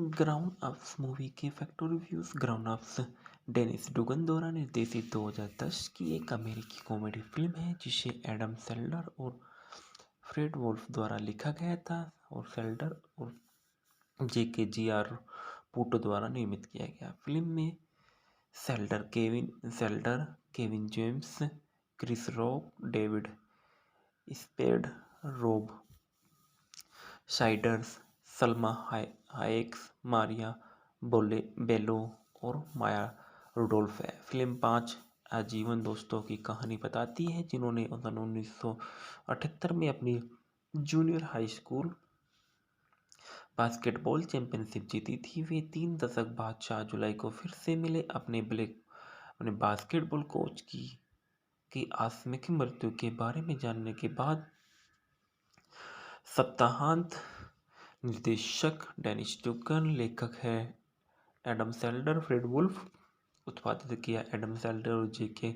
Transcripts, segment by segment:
Ground Ups movie के fact reviews. Grown Ups Dennis Dugan द्वारा निर्देशित 2010 की एक अमेरिकी कॉमेडी फिल्म है जिसे एडम सैंडलर और फ्रेड वोल्फ द्वारा लिखा गया था और सैंडलर और JKGR पूटो द्वारा निर्मित किया गया। फिल्म में Sandler, Kevin James, Chris Rock, David Spade, Rob Schneider, Salma Hayek, Maria Bello और माया रुडोल्फ है। फिल्म 5 आजीवन दोस्तों की कहानी बताती है जिन्होंने 1978 में अपनी junior high school basketball championship जीती थी। वे 3 दशक बाद 4 जुलाई को फिर से मिले। अपने बास्केटबॉल कोच की आकस्मिक मृत्यु के बारे में जानने के बाद सप्ताहांत निर्देशक डेनिस डुगन, लेखक है एडम सैंडलर, फ्रेड वुल्फ, उत्पादित किया एडम सैंडलर और JK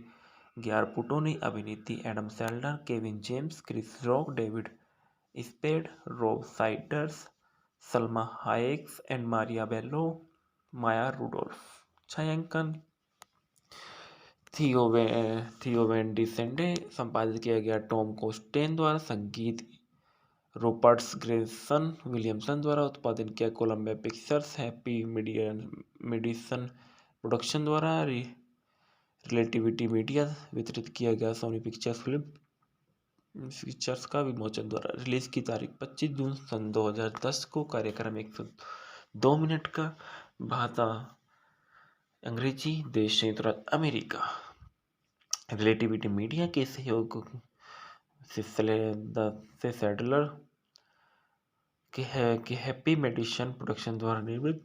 गियारपुटो ने। अभिनेत्री Adam Sandler, Kevin James, Chris Rock, David Spade, Rob Schneider, Salma Hayek and Maria Bello, Maya Rudolph. छायांकन थियो वैन डिसेंडे, संपादित किया गया टॉम कोस्टेन द्वारा, संगीत रूपर्ट्स ग्रेसन विलियमसन द्वारा, उत्पादन किया Columbia Pictures, Happy Madison Production द्वारा, रिलेटिविटी मीडिया वितरित किया गया, सोनी पिक्चर्स फिल्म पिक्चर्स का विमोचन द्वारा। रिलीज की तारीख 25 जून सन 2010 को। कार्यक्रम 102 मिनट का। भाषा अंग्रेजी। देश संयुक्त राज्य अमेरिका। रिलेटिविटी मीडिया के सहयोग से सैडलर के हैप्पी मेडिसन प्रोडक्शन द्वारा निर्मित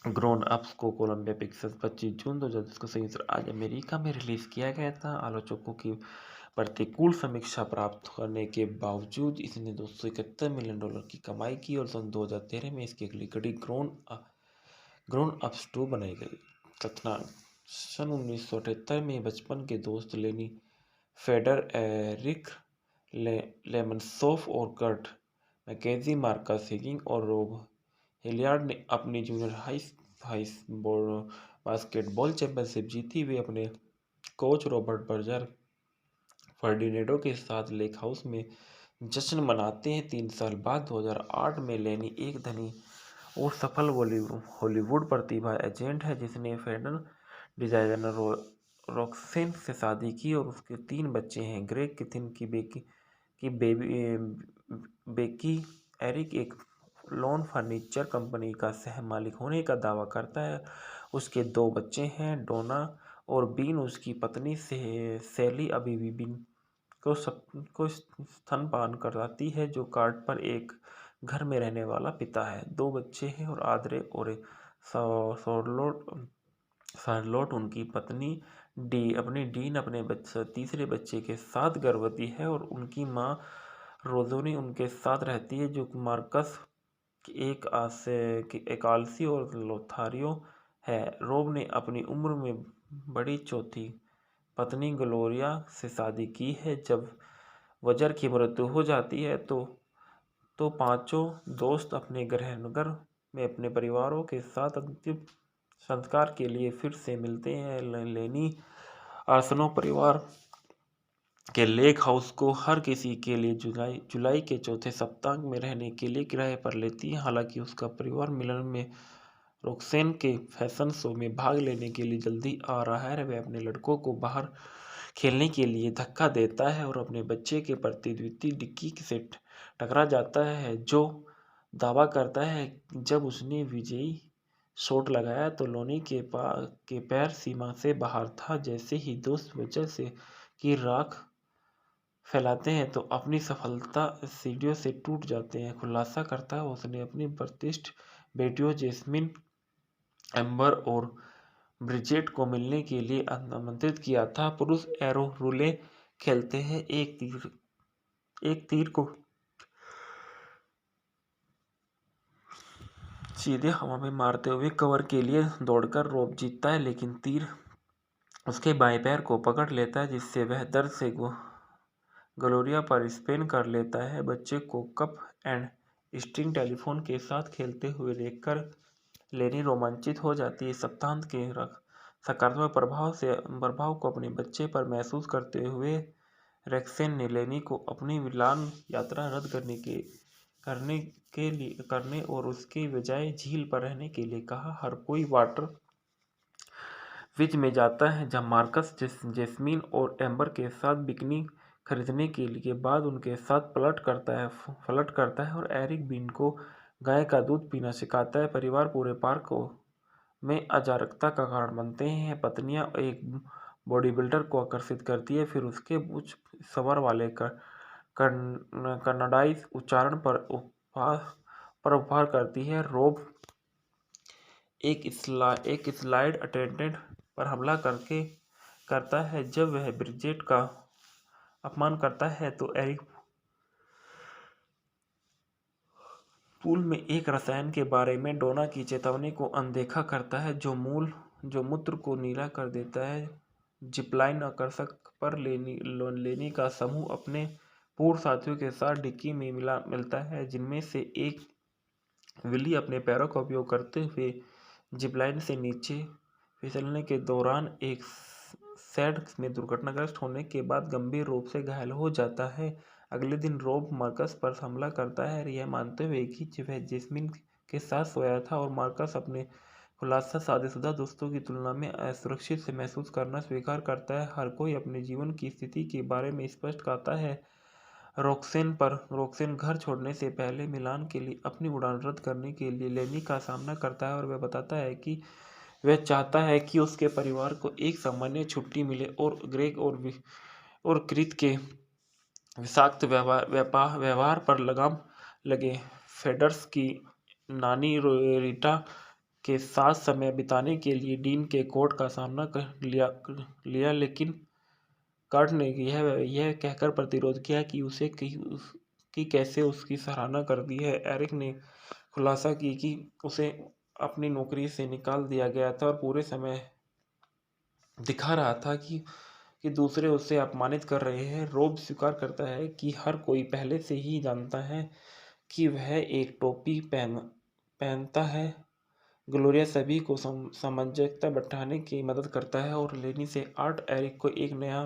ग्रोन अप्स को कोलंबिया पिक्चर्स 25 जून 2010 को संयुक्त राज्य अमेरिका में रिलीज किया गया था। आलोचकों की प्रतिकूल समीक्षा प्राप्त करने के बावजूद इसने $271 मिलियन की कमाई की और सन 2013 में इसकी अगली कड़ी ग्रोन अप्स 2 बनाई गई। कथनांक: सन 1978 में बचपन के दोस्त लेनी फेडर, एरिक लेमनसॉफ और कर्ट मैकेजी, मार्कस हिगिंग और रोब हिलियार्ड ने अपनी जूनियर हाई बास्केटबॉल चैंपियनशिप जीती। वे अपने कोच रॉबर्ट बर्जर फर्डिनेडो के साथ लेक हाउस में जश्न मनाते हैं। 3 साल बाद 2008 में लेनी एक धनी और सफल हॉलीवुड प्रतिभा एजेंट है जिसने फैशन डिजाइनर रॉक्सेन से शादी की और उसके 3 बच्चे हैं। ग्रेग किथिन की बेकी एरिक एक लॉन फर्नीचर कंपनी का सह मालिक होने का दावा करता है। उसके 2 बच्चे हैं, डोना और बीन। उसकी पत्नी सैली अभी भी बीन को स्तनपान कराती है, जो कार्ड पर एक घर में रहने वाला पिता है। 2 बच्चे हैं और आद्रे और शार्लोट उनकी पत्नी डीन अपने तीसरे बच्चे के साथ गर्भवती है और उनकी मां रोजोनी उनके साथ रहती है, जो मार्कस एक आलसी और लोथारियो है। रोब ने अपनी उम्र में बड़ी चौथी पत्नी ग्लोरिया से शादी की है। जब वजर की मृत्यु हो जाती है तो पांचों दोस्त अपने गृहनगर में अपने परिवारों के साथ अंतिम संस्कार के लिए फिर से मिलते हैं। लेनी आर्सेनल परिवार के लेक हाउस को हर किसी के लिए जुलाई के चौथे सप्ताह में रहने के लिए किराए पर लेती है। हालांकि उसका परिवार मिलन में रॉक्सेन के फैशन शो में भाग लेने के लिए जल्दी आ रहा है। वह अपने लड़कों को बाहर खेलने के लिए धक्का देता है और अपने बच्चे के प्रतिद्वंदी डिक्की से टकरा जाता है, जो दावा करता है जब उसने विजयी शॉट लगाया तो लोनी के पैर सीमा से बाहर था। जैसे ही दोस्त वजह से की राख फैलाते हैं तो अपनी सफलता सीढ़ियों से टूट जाते हैं। खुलासा करता है उसने अपनी प्रतिष्ठित बेटियों जेस्मिन, एम्बर और ब्रिजेट को मिलने के लिए आमंत्रित किया था। पुरुष एरो रूले खेलते हैं। एक तीर को सीधे हवा में मारते हुए कवर के लिए दौड़कर रोब जीतता है, लेकिन तीर उसके बाएं पैर को पकड़ लेता है, जिससे वह दर्द से ग्लोरिया पर स्पिन कर लेता है। बच्चे को कप एंड स्ट्रिंग टेलीफोन के साथ खेलते हुए देखकर लेनी रोमांचित हो जाती है। सप्तांत के सकारात्मक प्रभाव को अपने बच्चे पर महसूस करते हुए रेक्सेन ने लेनी को अपनी मिलान यात्रा रद्द करने और उसके बजाय झील पर रहने के लिए कहा। हर कोई वाटर विच में जाता है, जहां मार्कस जैस्मीन और एम्बर के साथ बिकनी खरीदने के लिए बाद उनके साथ फ्लर्ट करता है और एरिक बीन को गाय का दूध पीना सिखाता है। परिवार पूरे पार्क में अराजकता का कारण बनते हैं। पत्नियां एक बॉडी बिल्डर को आकर्षित करती है, फिर उसके उच्च स्वर वाले कन्नाडाई उच्चारण पर उपहार करती है। रोब एक स्लाइड अटेंडेंट पर हमला करता है। जब वह ब्रिजेट का अपमान करता है तो एरिक पूल में एक रसायन के बारे में डोना की चेतावनी को अनदेखा करता है, जो मूत्र को नीला कर देता है। जिपलाइन आकर्षक पर लेनी का समूह अपने पूर्व साथियों के साथ डिक्की में मिलता है, जिनमें से एक विली अपने पैरों का उपयोग करते हुए जिपलाइन से नीचे फिसलने के दौरान एक सैड में दुर्घटनाग्रस्त होने के बाद गंभीर रूप से घायल हो जाता है। अगले दिन रोब मार्कस पर हमला करता है, यह मानते हुए कि वह जैस्मीन के साथ सोया था, और मार्कस अपने खुलासा शादीशुदा दोस्तों की तुलना में असुरक्षित से महसूस करना स्वीकार करता है। हर कोई अपने जीवन की स्थिति के बारे में स्पष्ट कहता है। रोक्सेन घर छोड़ने से पहले मिलान के लिए अपनी उड़ान रद्द करने के लिए लेनी का सामना करता है, और वह बताता है कि वह चाहता है कि उसके परिवार को एक सामान्य छुट्टी मिले और ग्रेग और क्रीत के विषाक्त व्यवहार पर लगाम लगे। फेडर्स की नानी रीटा के साथ समय बिताने के लिए डीन के कोर्ट का सामना कर लिया, लेकिन कार्ट ने यह कहकर प्रतिरोध किया कि कैसे उसकी सराहना कर दी है। एरिक ने खुलासा की कि उसे अपनी नौकरी से निकाल दिया गया था और पूरे समय दिखा रहा था कि दूसरे उसे अपमानित कर रहे हैं। रोब स्वीकार करता है कि हर कोई पहले से ही जानता है कि वह एक टोपी पहनता है। ग्लोरिया सभी को सामंजस्य बैठाने की मदद करता है और लेनी से आर्ट एरिक को एक नया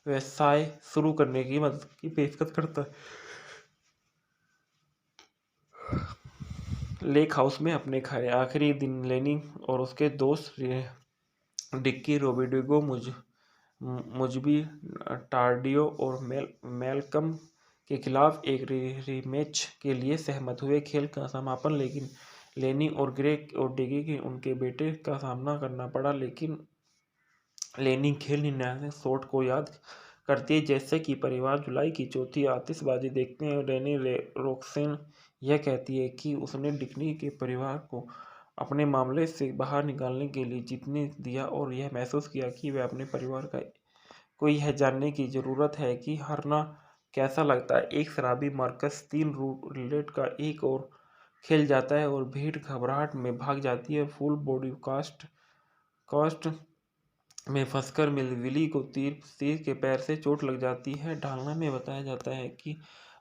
व्यवसाय शुरू करने की पेशकश करता है। लेक हाउस में अपने आखिरी दिन लेनी और उसके दोस्त डिक्की रोड्रिगो मुजबी टार्डियो और मेलकम के खिलाफ एक रीमैच के लिए सहमत हुए। खेल का समापन लेकिन लेनी और ग्रेग और डिगी के उनके बेटे का सामना करना पड़ा, लेकिन लेनी खेल निर्णायक शॉट को याद करती है जैसे कि परिवार जुलाई की चौथी आतिशबाजी देखते हैं। रेनी रोक्सेन यह कहती है कि उसने डिक्नी के परिवार को अपने मामले से बाहर निकालने के लिए जीतने दिया और यह महसूस किया कि वह अपने परिवार को यह जानने की ज़रूरत है कि हारना कैसा लगता है। एक शराबी मार्कस 3 रूलेट का एक और खेल जाता है और भीड़ घबराहट में भाग जाती है। फुल बॉडी कास्ट में फंसकर विली को तीर के पैर से चोट लग जाती है। ढालना में बताया जाता है कि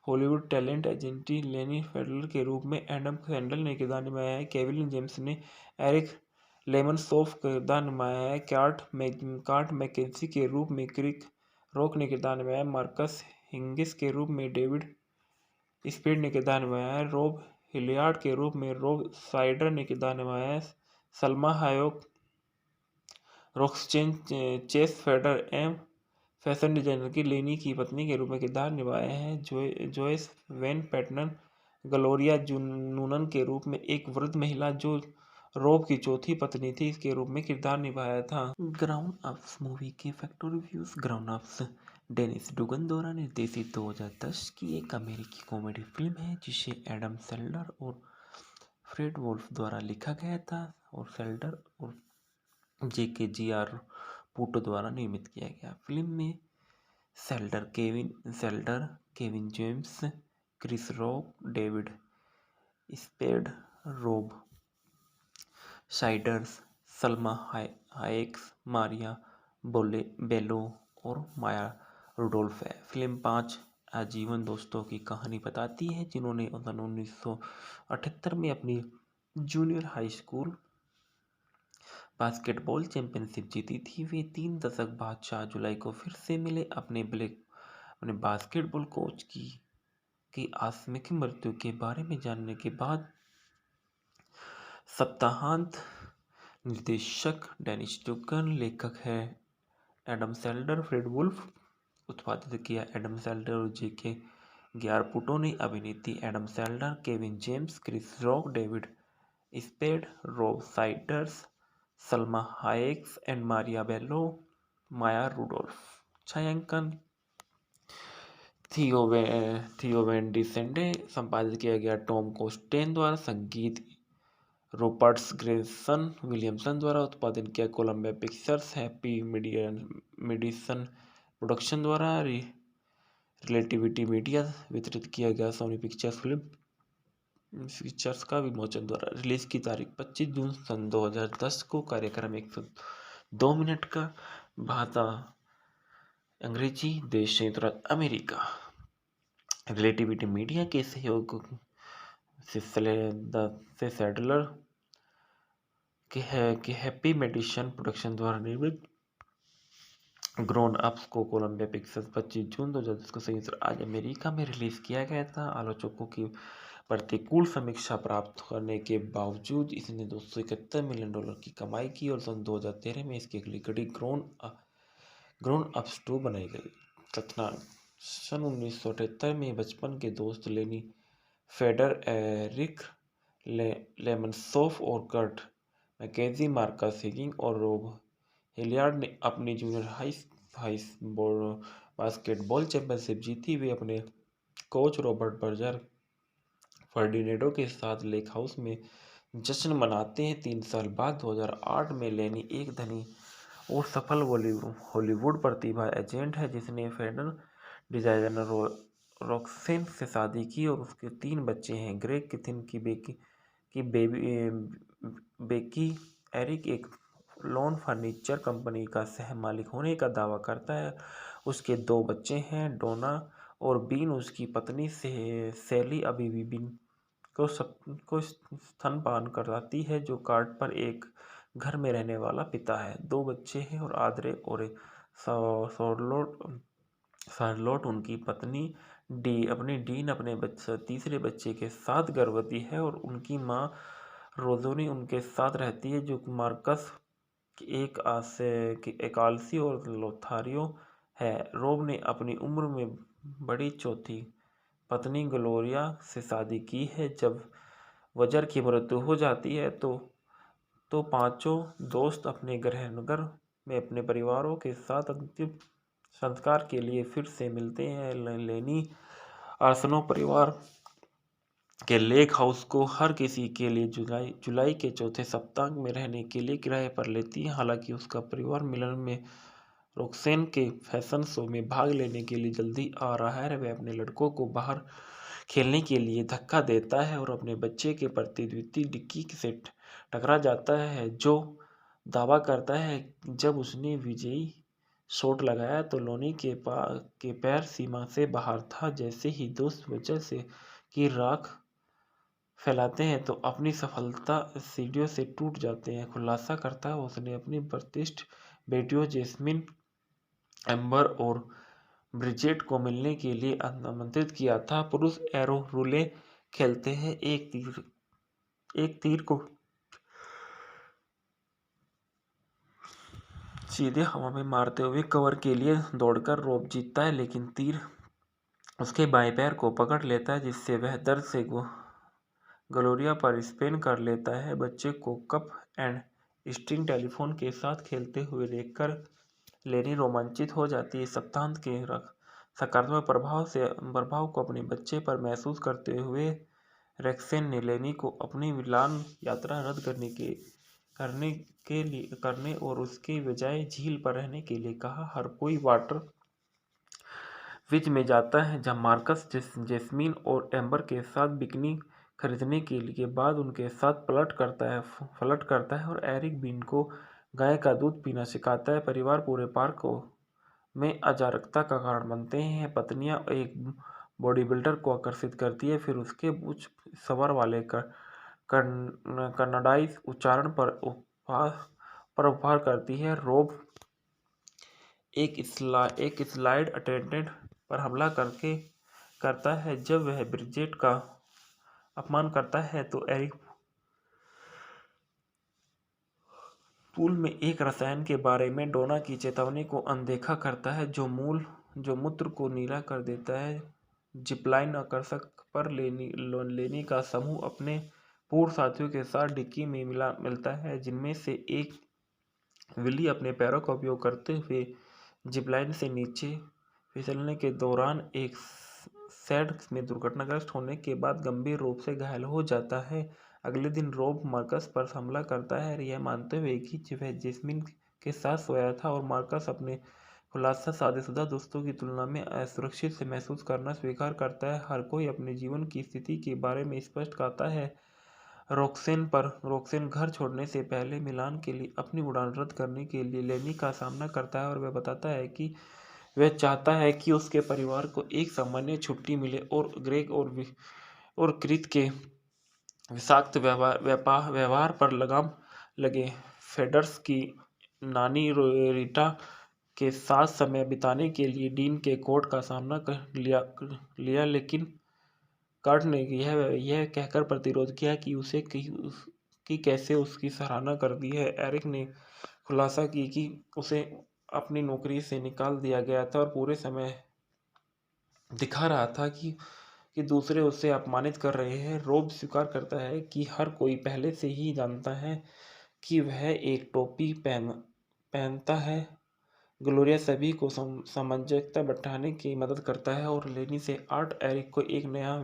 हॉलीवुड टैलेंट एजेंटी लेनी फेडरर के रूप में एडम सैंडल ने किरदार निभाया है। केविन जेम्स ने एरिक लेमनसॉफ का किरदार निभाया है। कार्ट मैकेंजी के रूप में क्रिक रॉक ने किरदार निभाया है। मार्कस हिंगिस के रूप में डेविड स्पीड ने किरदार निभाया है। रॉब हिलियार्ड के रूप में रॉब साइडर ने किरदार निभाया है। Salma Hayek Roxanne Chase Feder fashion designer की लेनी की पत्नी के रूप में किरदार निभाए हैं। Joyce when pattern Gloria Noonan के रूप में एक वृद्ध महिला जो रोब की चौथी पत्नी थी के रूप में किरदार निभाया था। ग्राउंड अप्स मूवी के factor reviews. Grown Ups Dennis Dugan द्वारा निर्देशित 2010 की एक अमेरिकी कॉमेडी फिल्म है जिसे एडम सैंडलर और फ्रेड वोल्फ द्वारा लिखा गया था और सैंडलर और JKGR पूटो द्वारा निर्मित किया गया। फिल्म में Sandler, Kevin James, Chris Rock, David Spade, Rob Schneider, Salma Hayek, Maria Bello और माया रुडोल्फ है। फिल्म 5 आजीवन दोस्तों की कहानी बताती है जिन्होंने सन 1978 में अपनी junior high school basketball championship जीती थी। वे 3 दशक बाद 4 जुलाई को फिर से मिले। अपने बास्केटबॉल कोच की आकस्मिक मृत्यु के बारे में जानने के बाद सप्ताहांत निर्देशक डेनिस डुगन, लेखक है एडम सैंडलर, फ्रेड वुल्फ उत्पादित किया। एडम सैंडलर और जेके ग्यारपुटो ने अभिनेत्री Adam Sandler, Kevin James, Chris Rock, David Spade, Rob Schneider, Salma Hayek and Maria Bello, Maya Rudolph. छायांकन थियो वैन डिसेंडे, संपादित किया गया टॉम कोस्टेन द्वारा, संगीत रूपर्ट्स ग्रेसन विलियमसन द्वारा, उत्पादन किया Columbia Pictures, Happy Madison Production द्वारा, रिलेटिविटी मीडिया वितरित किया गया, सोनी पिक्चर्स फिल्म पिक्चर्स का विमोचन द्वारा। रिलीज की तारीख 25 जून सन 2010 को। कार्यक्रम 102 मिनट का। भाषा अंग्रेजी। देश संयुक्त राज्य अमेरिका। रिलेटिविटी मीडिया के सहयोग से सैडलर के हैप्पी मेडिसन प्रोडक्शन द्वारा निर्मित ग्रोन अप्स को कोलंबिया पिक्चर्स 25 जून 2010 को संयुक्त राज्य अमेरिका में रिलीज किया गया था। आलोचकों की प्रतिकूल समीक्षा प्राप्त करने के बावजूद इसने $271 मिलियन की कमाई की और सन 2013 में इसकी अगली कड़ी ग्रोन अप्स 2 बनाई गई। कथनांक: सन 1978 में बचपन के दोस्त लेनी फेडर, एरिक लेमनसॉफ और कर्ट मैकेजी, मार्कस हिगिंग और रोब हिलियार्ड ने अपनी जूनियर हाई बास्केटबॉल चैंपियनशिप जीती। वे अपने कोच रॉबर्ट बर्जर फर्डिनेडो के साथ लेक हाउस में जश्न मनाते हैं। 3 साल बाद 2008 में लेनी एक धनी और सफल हॉलीवुड प्रतिभा एजेंट है जिसने फैशन डिजाइनर रॉक्सेन से शादी की और उसके 3 बच्चे हैं। ग्रेग किथिन की बेकी एरिक एक लॉन फर्नीचर कंपनी का सह मालिक होने का दावा करता है। उसके 2 बच्चे हैं, डोना और बीन। उसकी पत्नी सैली अभी भी बीन को स्तनपान कराती है, जो कार्ड पर एक घर में रहने वाला पिता है। 2 बच्चे हैं और आद्रे और शार्लोट उनकी पत्नी डीन अपने तीसरे बच्चे के साथ गर्भवती है और उनकी मां रोजोनी उनके साथ रहती है, जो मार्कस एक आलसी और लोथारियो है। रोब ने अपनी उम्र में बड़ी चौथी पत्नी ग्लोरिया से शादी की है। जब वजर की मृत्यु हो जाती है तो पांचों दोस्त अपने गृहनगर में अपने परिवारों के साथ अंतिम संस्कार के लिए फिर से मिलते हैं। लेनी आर्सेनल परिवार के लेक हाउस को हर किसी के लिए जुलाई के चौथे सप्ताह में रहने के लिए किराए पर लेती है। हालांकि उसका परिवार मिलन में रॉक्सेन के फैशन शो में भाग लेने के लिए जल्दी आ रहा है। वह अपने लड़कों को बाहर खेलने के लिए धक्का देता है और अपने बच्चे के प्रति द्वितीय डिक्की से टकरा जाता है, जो दावा करता है जब उसने विजयी शॉट लगाया तो लोनी के पैर सीमा से बाहर था। जैसे ही दोस्त वजह से की राख फैलाते हैं तो अपनी सफलता सीढ़ियों से टूट जाते हैं। खुलासा करता है उसने अपनी प्रतिष्ठित बेटियों जेस्मिन, एम्बर और ब्रिजेट को मिलने के लिए आमंत्रित किया था। पुरुष एरो रूले खेलते हैं। एक तीर को सीधे हवा में मारते हुए कवर के लिए दौड़कर रोब जीतता है, लेकिन तीर उसके बाएं पैर को पकड़ लेता है, जिससे वह दर्द से ग्लोरिया पर स्पिन कर लेता है। बच्चे को कप एंड स्ट्रिंग टेलीफोन के साथ खेलते हुए देखकर लेनी रोमांचित हो जाती है। सप्ताहांत के सकारात्मक प्रभाव को अपने बच्चे पर महसूस करते हुए रॉक्सेन ने लेनी को अपनी मिलान यात्रा रद्द करने और उसके बजाय झील पर रहने के लिए कहा। हर कोई वाटर विच में जाता है, जहां मार्कस जेस्मीन और एम्बर के साथ बिकनी खरीदने के बाद उनके साथ फ्लर्ट करता है और एरिक बीन को गाय का दूध पीना सिखाता है। परिवार पूरे पार्क में अराजकता का कारण बनते हैं। पत्नियां एक बॉडी बिल्डर को आकर्षित करती है, फिर उसके उच्च स्वर वाले कन्नड़ाई उच्चारण पर उपहार करती है। रोब एक स्लाइड अटेंडेंट पर हमला करता है। जब वह ब्रिजेट का अपमान करता है तो एरिक पूल में एक रसायन के बारे में डोना की चेतावनी को अनदेखा करता है, जो मूत्र को नीला कर देता है। जिपलाइन आकर्षक पर लेनी का समूह अपने पूर्व साथियों के साथ डिक्की में मिलता है, जिनमें से एक विली अपने पैरों का उपयोग करते हुए जिपलाइन से नीचे फिसलने के दौरान एक सैड में दुर्घटनाग्रस्त होने के बाद गंभीर रूप से घायल हो जाता है। अगले दिन रोब मार्कस पर हमला करता है, यह मानते हुए कि वह जैस्मिन के साथ सोया था, और मार्कस अपने खुलासा शादीशुदा दोस्तों की तुलना में असुरक्षित से महसूस करना स्वीकार करता है। हर कोई अपने जीवन की स्थिति के बारे में स्पष्ट कहता है रोक्सेन घर छोड़ने से पहले मिलान के लिए अपनी उड़ान रद्द करने के लिए लेनी का सामना करता है, और वह बताता है कि वह चाहता है कि उसके परिवार को एक सामान्य छुट्टी मिले और ग्रेग और क्रीत के विषाक्त व्यवहार पर लगाम लगे। फेडर्स की नानी रीटा के साथ समय बिताने के लिए डीन के कोर्ट का सामना कर लिया, लेकिन कार्ट ने यह कहकर प्रतिरोध किया कि कैसे उसकी सराहना कर दी है। एरिक ने खुलासा की कि उसे अपनी नौकरी से निकाल दिया गया था और पूरे समय दिखा रहा था कि दूसरे उसे अपमानित कर रहे हैं। रोब स्वीकार करता है कि हर कोई पहले से ही जानता है कि वह एक टोपी पहनता है। ग्लोरिया सभी को सामंजस्य बैठाने की मदद करता है और लेनी से आर्ट एरिक को एक नया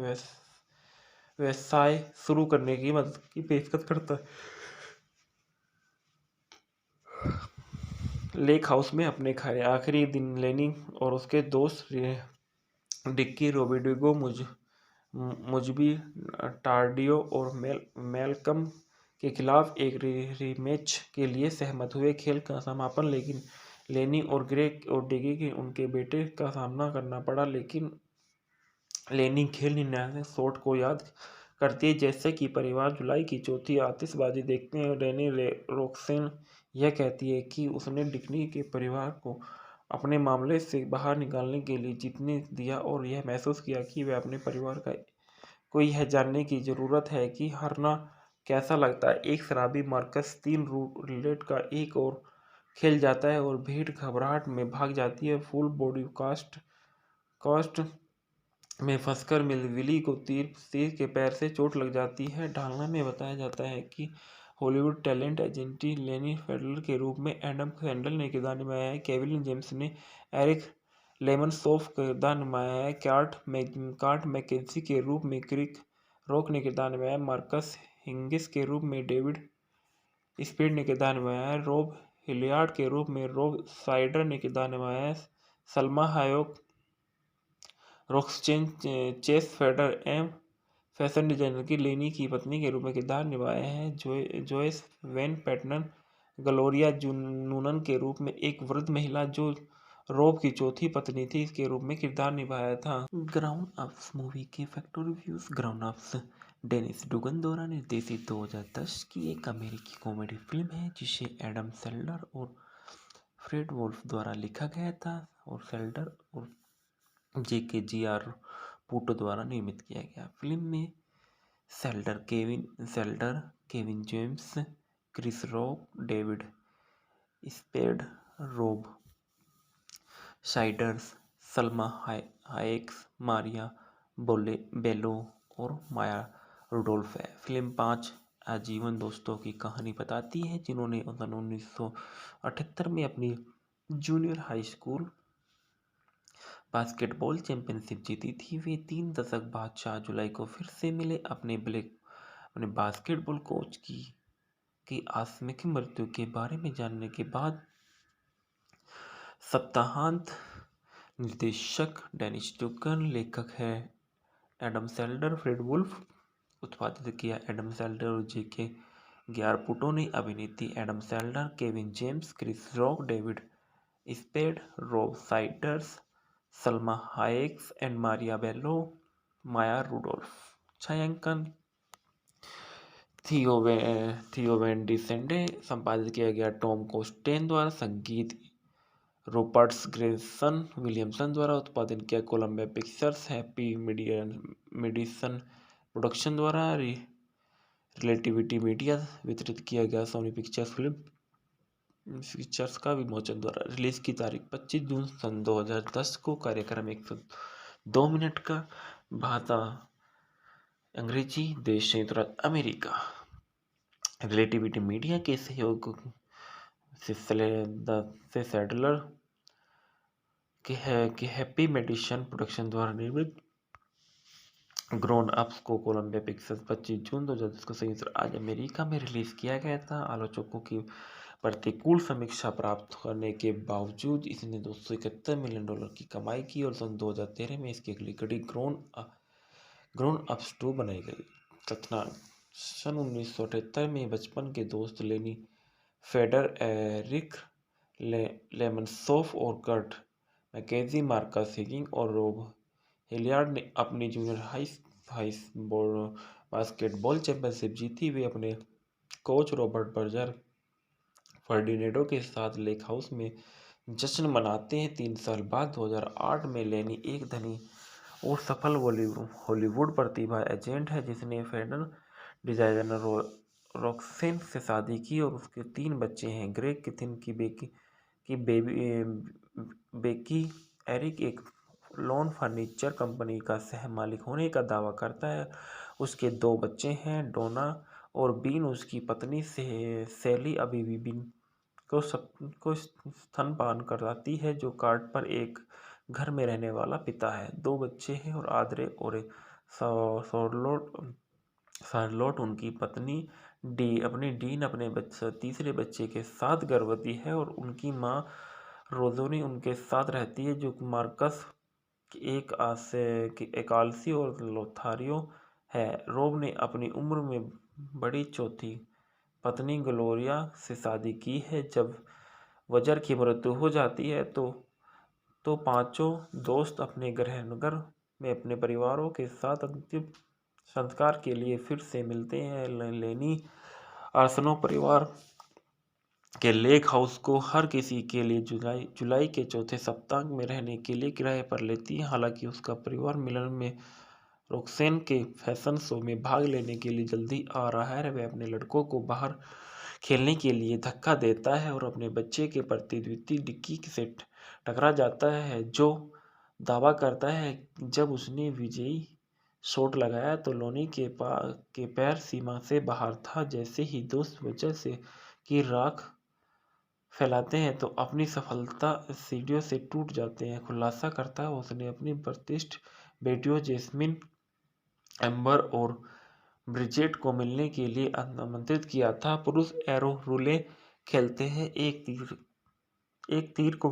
व्यवसाय शुरू करने की मदद की पेशकश करता है। लेक हाउस में अपने आखिरी दिन लेनी और उसके दोस्त डिक्की रोबिडिगो मुजबी टार्डियो और मेलकम के खिलाफ एक रीमैच के लिए सहमत हुए। खेल का समापन लेकिन लेनी और ग्रेग और डिगी के उनके बेटे का सामना करना पड़ा, लेकिन लेनी खेल निर्णायक शॉट को याद करती है जैसे कि परिवार जुलाई की चौथी आतिशबाजी देखते हैं। रेनी रोक्सेन यह कहती है कि उसने डिक्नी के परिवार को अपने मामले से बाहर निकालने के लिए जीतने दिया, और यह महसूस किया कि वह अपने परिवार को यह जानने की ज़रूरत है कि हारना कैसा लगता है। एक शराबी मार्कस 3 रूलेट का एक और खेल जाता है और भीड़ घबराहट में भाग जाती है। फुल बॉडी कास्ट में फंसकर विली को तीर के पैर से चोट लग जाती है। ढालना में बताया जाता है कि हॉलीवुड टैलेंट एजेंटी लेनी फेडरर के रूप में एडम सैंडल ने किरदार निभाया है। केविन जेम्स ने एरिक लेमनसॉफ का किरदार निभाया है। कार्ट मैकेंजी के रूप में क्रिक रॉक ने किरदार निभाया है। मार्कस हिंगिस के रूप में डेविड स्पीड ने किरदार निभाया है। रोब हिलियार्ड के रूप में रोब साइडर ने किरदार निभाया है। Salma Hayek Roxanne Chase Feder एम फैशन डिजाइनर की लेनी की पत्नी के रूप में किरदार निभाया है। Joyce when pattern Gloria Noonan के रूप में एक वृद्ध महिला जो रोब की चौथी पत्नी थी के रूप में किरदार निभाया था। ग्राउंड अप्स मूवी के factor reviews. Grown Ups Dennis Dugan द्वारा निर्देशित 2010 की एक अमेरिकी कॉमेडी फिल्म है जिसे एडम सैंडलर और फ्रेड वोल्फ द्वारा लिखा गया था और सैंडलर और JKGR पूटो द्वारा निर्मित किया गया। फिल्म में Sandler, Kevin James, Chris Rock, David Spade, Rob Schneider, Salma Hayek, Maria Bello और माया रुडोल्फ है। फिल्म 5 आजीवन दोस्तों की कहानी बताती है जिन्होंने 1978 में अपनी junior high school basketball championship जीती थी। वे 3 दशक बाद 4 जुलाई को फिर से मिले। अपने बास्केटबॉल कोच की आकस्मिक मृत्यु के बारे में जानने के बाद सप्ताहांत निर्देशक डेनिस डुगन, लेखक है एडम सैंडलर, फ्रेड वुल्फ, उत्पादित किया एडम सैंडलर और JKGR पूटो ने। अभिनेत्री Adam Sandler, Kevin James, Chris Rock, David Spade, Rob Schneider, Salma Hayek and Maria Bello, Maya Rudolph. छायांकन थियो वैन डिसेंडे, संपादित किया गया टॉम कोस्टेन द्वारा, संगीत रूपर्ट्स ग्रेसन विलियमसन द्वारा, उत्पादन किया Columbia Pictures, Happy Madison Production द्वारा, रिलेटिविटी मीडिया वितरित किया गया सोनी पिक्चर्स फिल्म पिक्चर्स का विमोचन द्वारा। रिलीज की तारीख 25 जून सन 2010 को। कार्यक्रम 102 मिनट का। भाषा अंग्रेजी। देश संयुक्त राज्य अमेरिका। रिलेटिविटी मीडिया के सहयोग से सैडलर के हैप्पी मेडिसन प्रोडक्शन द्वारा निर्मित ग्रोन अप्स को कोलंबिया पिक्चर्स 25 जून 2010 को संयुक्त राज्य अमेरिका में रिलीज किया गया था। आलोचकों की प्रतिकूल समीक्षा प्राप्त करने के बावजूद इसने $271 मिलियन की कमाई की और सन 2013 में इसकी अगली कड़ी ग्रोन अप्स 2 बनाई गई। कथनानक: सन 1978 में बचपन के दोस्त लेनी फेडर, एरिक लेमनसॉफ और कर्ट मैकेजी, मार्कस हिगिंग और रोब हिलियार्ड ने अपनी जूनियर हाई बास्केटबॉल चैंपियनशिप जीती। वे अपने कोच रॉबर्ट बर्जर फर्डिनेडो के साथ लेक हाउस में जश्न मनाते हैं। 3 साल बाद 2008 में लेनी एक धनी और सफल हॉलीवुड प्रतिभा एजेंट है जिसने फैशन डिजाइनर रॉक्सेन से शादी की और उसके 3 बच्चे हैं। ग्रेग किथिन की बेकी एरिक एक लॉन फर्नीचर कंपनी का सह मालिक होने का दावा करता है। उसके 2 बच्चे हैं, डोना और बीन। उसकी पत्नी सैली अभी भी बीन को स्तनपान कराती है, जो कार्ड पर एक घर में रहने वाला पिता है। 2 बच्चे हैं और आद्रे और शार्लोट उनकी पत्नी डीन अपने तीसरे बच्चे के साथ गर्भवती है और उनकी मां रोजोनी उनके साथ रहती है, जो मार्कस एक आलसी और लोथारियो है। रोब ने अपनी उम्र में बड़ी चौथी पत्नी ग्लोरिया से शादी की है। जब वजर की मृत्यु हो जाती है तो पांचों दोस्त अपने गृहनगर में अपने परिवारों के साथ अंतिम संस्कार के लिए फिर से मिलते हैं। लेनी आर्सेनल परिवार के लेक हाउस को हर किसी के लिए जुलाई के चौथे सप्ताह में रहने के लिए किराए पर लेती है। हालांकि उसका परिवार मिलन में रॉक्सेन के फैशन शो में भाग लेने के लिए जल्दी आ रहा है। वह अपने लड़कों को बाहर खेलने के लिए धक्का देता है और अपने बच्चे के प्रतिद्वंदी डिक्की से टकरा जाता है, जो दावा करता है जब उसने विजयी शॉट लगाया तो लोनी के पैर सीमा से बाहर था। जैसे ही दोस्त वजह से की राख फैलाते हैं तो अपनी सफलता सीढ़ियों से टूट जाते हैं। खुलासा करता है उसने अपनी प्रतिष्ठित बेटियों जेस्मिन, एम्बर और ब्रिजेट को मिलने के लिए आमंत्रित किया था। पुरुष एरो रूले खेलते हैं। एक तीर को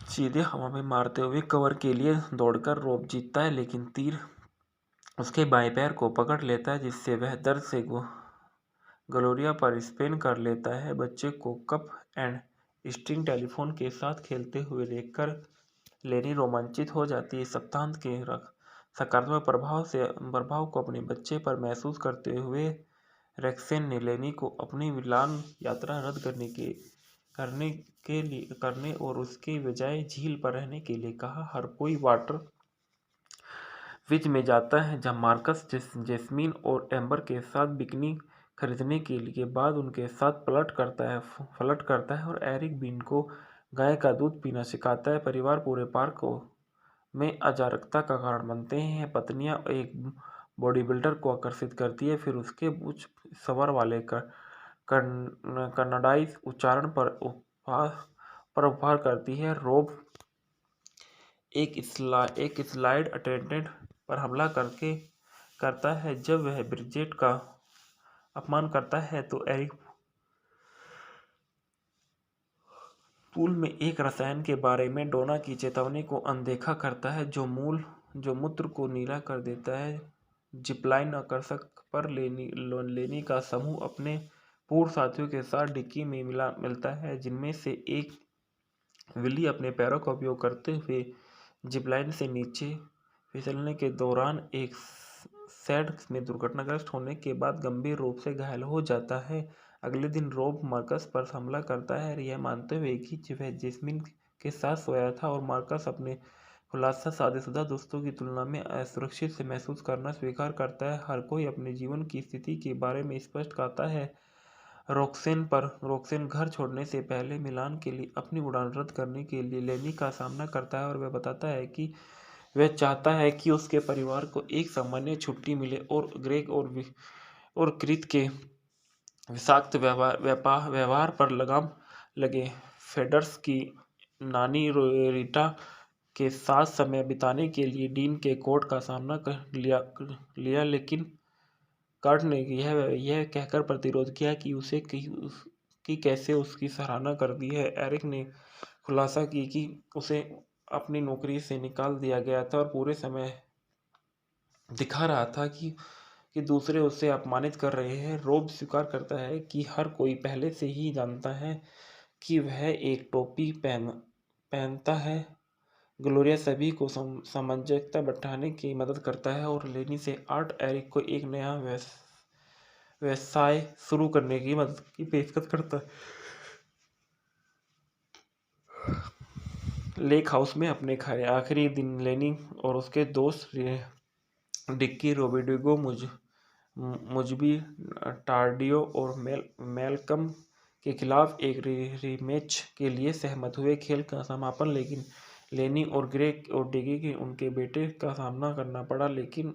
सीधे हवा में मारते हुए कवर के लिए दौड़कर रोब जीतता है, लेकिन तीर उसके बाएं पैर को पकड़ लेता है, जिससे वह दर्द से ग्लोरिया पर स्पेन कर लेता है। बच्चे को कप एंड स्ट्रिंग टेलीफोन के साथ खेलते हुए देखकर लेनी रोमांचित हो जाती है। सप्ताहांत के सकारात्मक प्रभाव को अपने बच्चे पर महसूस करते हुए रॉक्सेन ने लेनी को अपनी मिलान यात्रा रद्द करने और उसके बजाय झील पर रहने के लिए कहा। हर कोई वाटर विच में जाता है, जहां मार्कस जेस्मीन और एम्बर के साथ बिकनी खरीदने के लिए बाद उनके साथ पलट करता है और एरिक बीन को गाय का दूध पीना सिखाता है। परिवार पूरे पार्क में अराजकता का कारण बनते हैं। पत्नियां एक बॉडी बिल्डर को आकर्षित करती है, फिर उसके उच्च स्वर वाले कन्नाडाई उच्चारण पर उपहार करती है। रोब एक स्लाइड अटेंडेंट पर हमला करता है। जब वह ब्रिजेट का अपमान करता है तो एरिक पूल में एक रसायन के बारे में डोना की चेतावनी को अनदेखा करता है, जो मूत्र को नीला कर देता है। जिपलाइन आकर्षक पर लेनी का समूह अपने पूर्व साथियों के साथ डिक्की में मिलता है, जिनमें से एक विली अपने पैरों का उपयोग करते हुए जिपलाइन से नीचे फिसलने के दौरान एक सैड में दुर्घटनाग्रस्त होने के बाद गंभीर रूप से घायल हो जाता है। अगले दिन रॉब मार्कस पर हमला करता है, यह मानते हुए कि वह जैस्मिन के साथ सोया था, और मार्कस अपने खुलासा शादीशुदा दोस्तों की तुलना में असुरक्षित से महसूस करना स्वीकार करता है। हर कोई अपने जीवन की स्थिति के बारे में स्पष्ट कहता है रोक्सेन घर छोड़ने से पहले मिलान के लिए अपनी उड़ान रद्द करने के लिए लेनी का सामना करता है, और वह बताता है कि वह चाहता है कि उसके परिवार को एक सामान्य छुट्टी मिले और ग्रेग और क्रित के विषाक्त व्यवहार पर लगाम लगे। फेडर्स की नानी रीटा के साथ समय बिताने के लिए डीन के कोर्ट का सामना कर लिया, लेकिन कार्ट ने यह कहकर प्रतिरोध किया कि कैसे उसकी सराहना कर दी है। एरिक ने खुलासा की कि उसे अपनी नौकरी से निकाल दिया गया था और पूरे समय दिखा रहा था कि दूसरे उसे अपमानित कर रहे हैं। रोब स्वीकार करता है कि हर कोई पहले से ही जानता है कि वह एक टोपी पहनता है। ग्लोरिया सभी को सामंजस्य बैठाने की मदद करता है और लेनी से आर्ट एरिक को एक नया व्यवसाय शुरू करने की मदद की पेशकश करता है। लेक हाउस में अपने आखिरी दिन लेनी और उसके दोस्त डिक्की रोबिडिगो मुजबी टार्डियो और मेलकम के खिलाफ एक रीमैच के लिए सहमत हुए। खेल का समापन लेकिन लेनी और ग्रेग और डिक्की के उनके बेटे का सामना करना पड़ा, लेकिन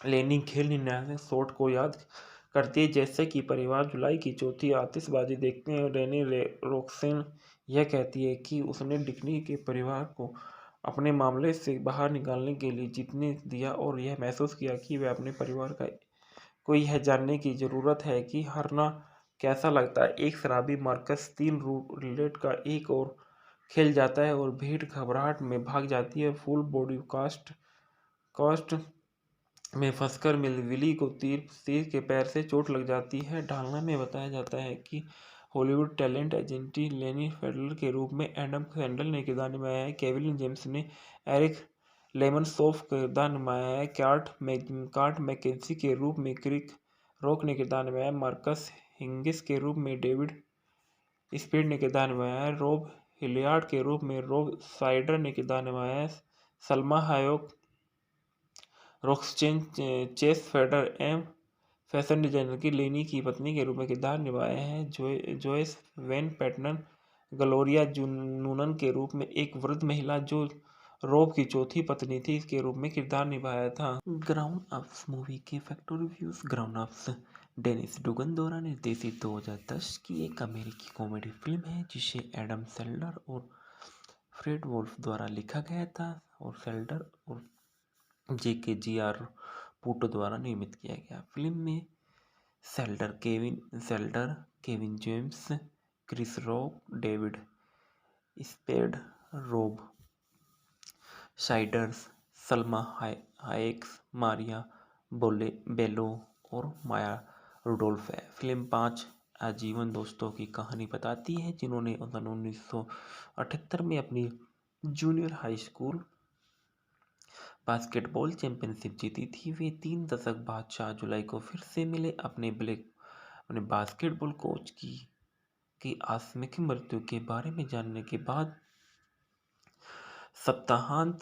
लेनी खेल निर्णायक शॉट को याद करती है जैसे कि परिवार जुलाई की चौथी आतिशबाजी देखते हैं। रेनी रोक्सेन यह कहती है कि उसने डिक्की के परिवार को अपने मामले से बाहर निकालने के लिए जीतने दिया और यह महसूस किया कि वह अपने परिवार को यह जानने की ज़रूरत है कि हारना कैसा लगता है। एक शराबी मार्कस 3 रूलेट का एक और खेल जाता है और भीड़ घबराहट में भाग जाती है। फुल बॉडी कास्ट में फंसकर विली को तीर के पैर से चोट लग जाती है। ढालना में बताया जाता है कि हॉलीवुड टैलेंट एजेंट लेनी फेडरर के रूप में एडम सैंडलर ने किरदार निभाया है। केविन जेम्स ने एरिक लेमनसॉफ का किरदार निभाया है। कार्ट मैकेंजी के रूप में क्रिक रॉक ने किरदार निभाया है। मार्कस हिंगिस के रूप में डेविड स्पीड ने किरदार निभाया है। रॉब हिलियार्ड के रूप में रॉब साइडर ने किरदार निभाया है। Salma Hayek Roxanne Chase Feder एम फैशन डिजाइनर की लेनी की पत्नी के रूप में किरदार निभाए हैं। Joyce when pattern Gloria Noonan के रूप में एक वृद्ध महिला जो रॉब की चौथी पत्नी थी के रूप में किरदार निभाया था। ग्राउंड अप्स मूवी के factor reviews. Grown Ups Dennis Dugan द्वारा निर्देशित 2010 की एक अमेरिकी कॉमेडी फिल्म है जिसे एडम सैंडलर और फ्रेड वोल्फ द्वारा लिखा गया था और सैंडलर और JKGR पूटो द्वारा निर्मित किया गया। फिल्म में Sandler, Kevin James, Chris Rock, David Spade, Rob Schneider, Salma Hayek, Maria Bello और माया रुडोल्फ है। फिल्म 5 आजीवन दोस्तों की कहानी बताती है जिन्होंने 1978 में अपनी junior high school basketball championship जीती थी। वे 3 दशक बाद 4 जुलाई को फिर से मिले। अपने बास्केटबॉल कोच की आकस्मिक मृत्यु के बारे में जानने के बाद सप्ताहांत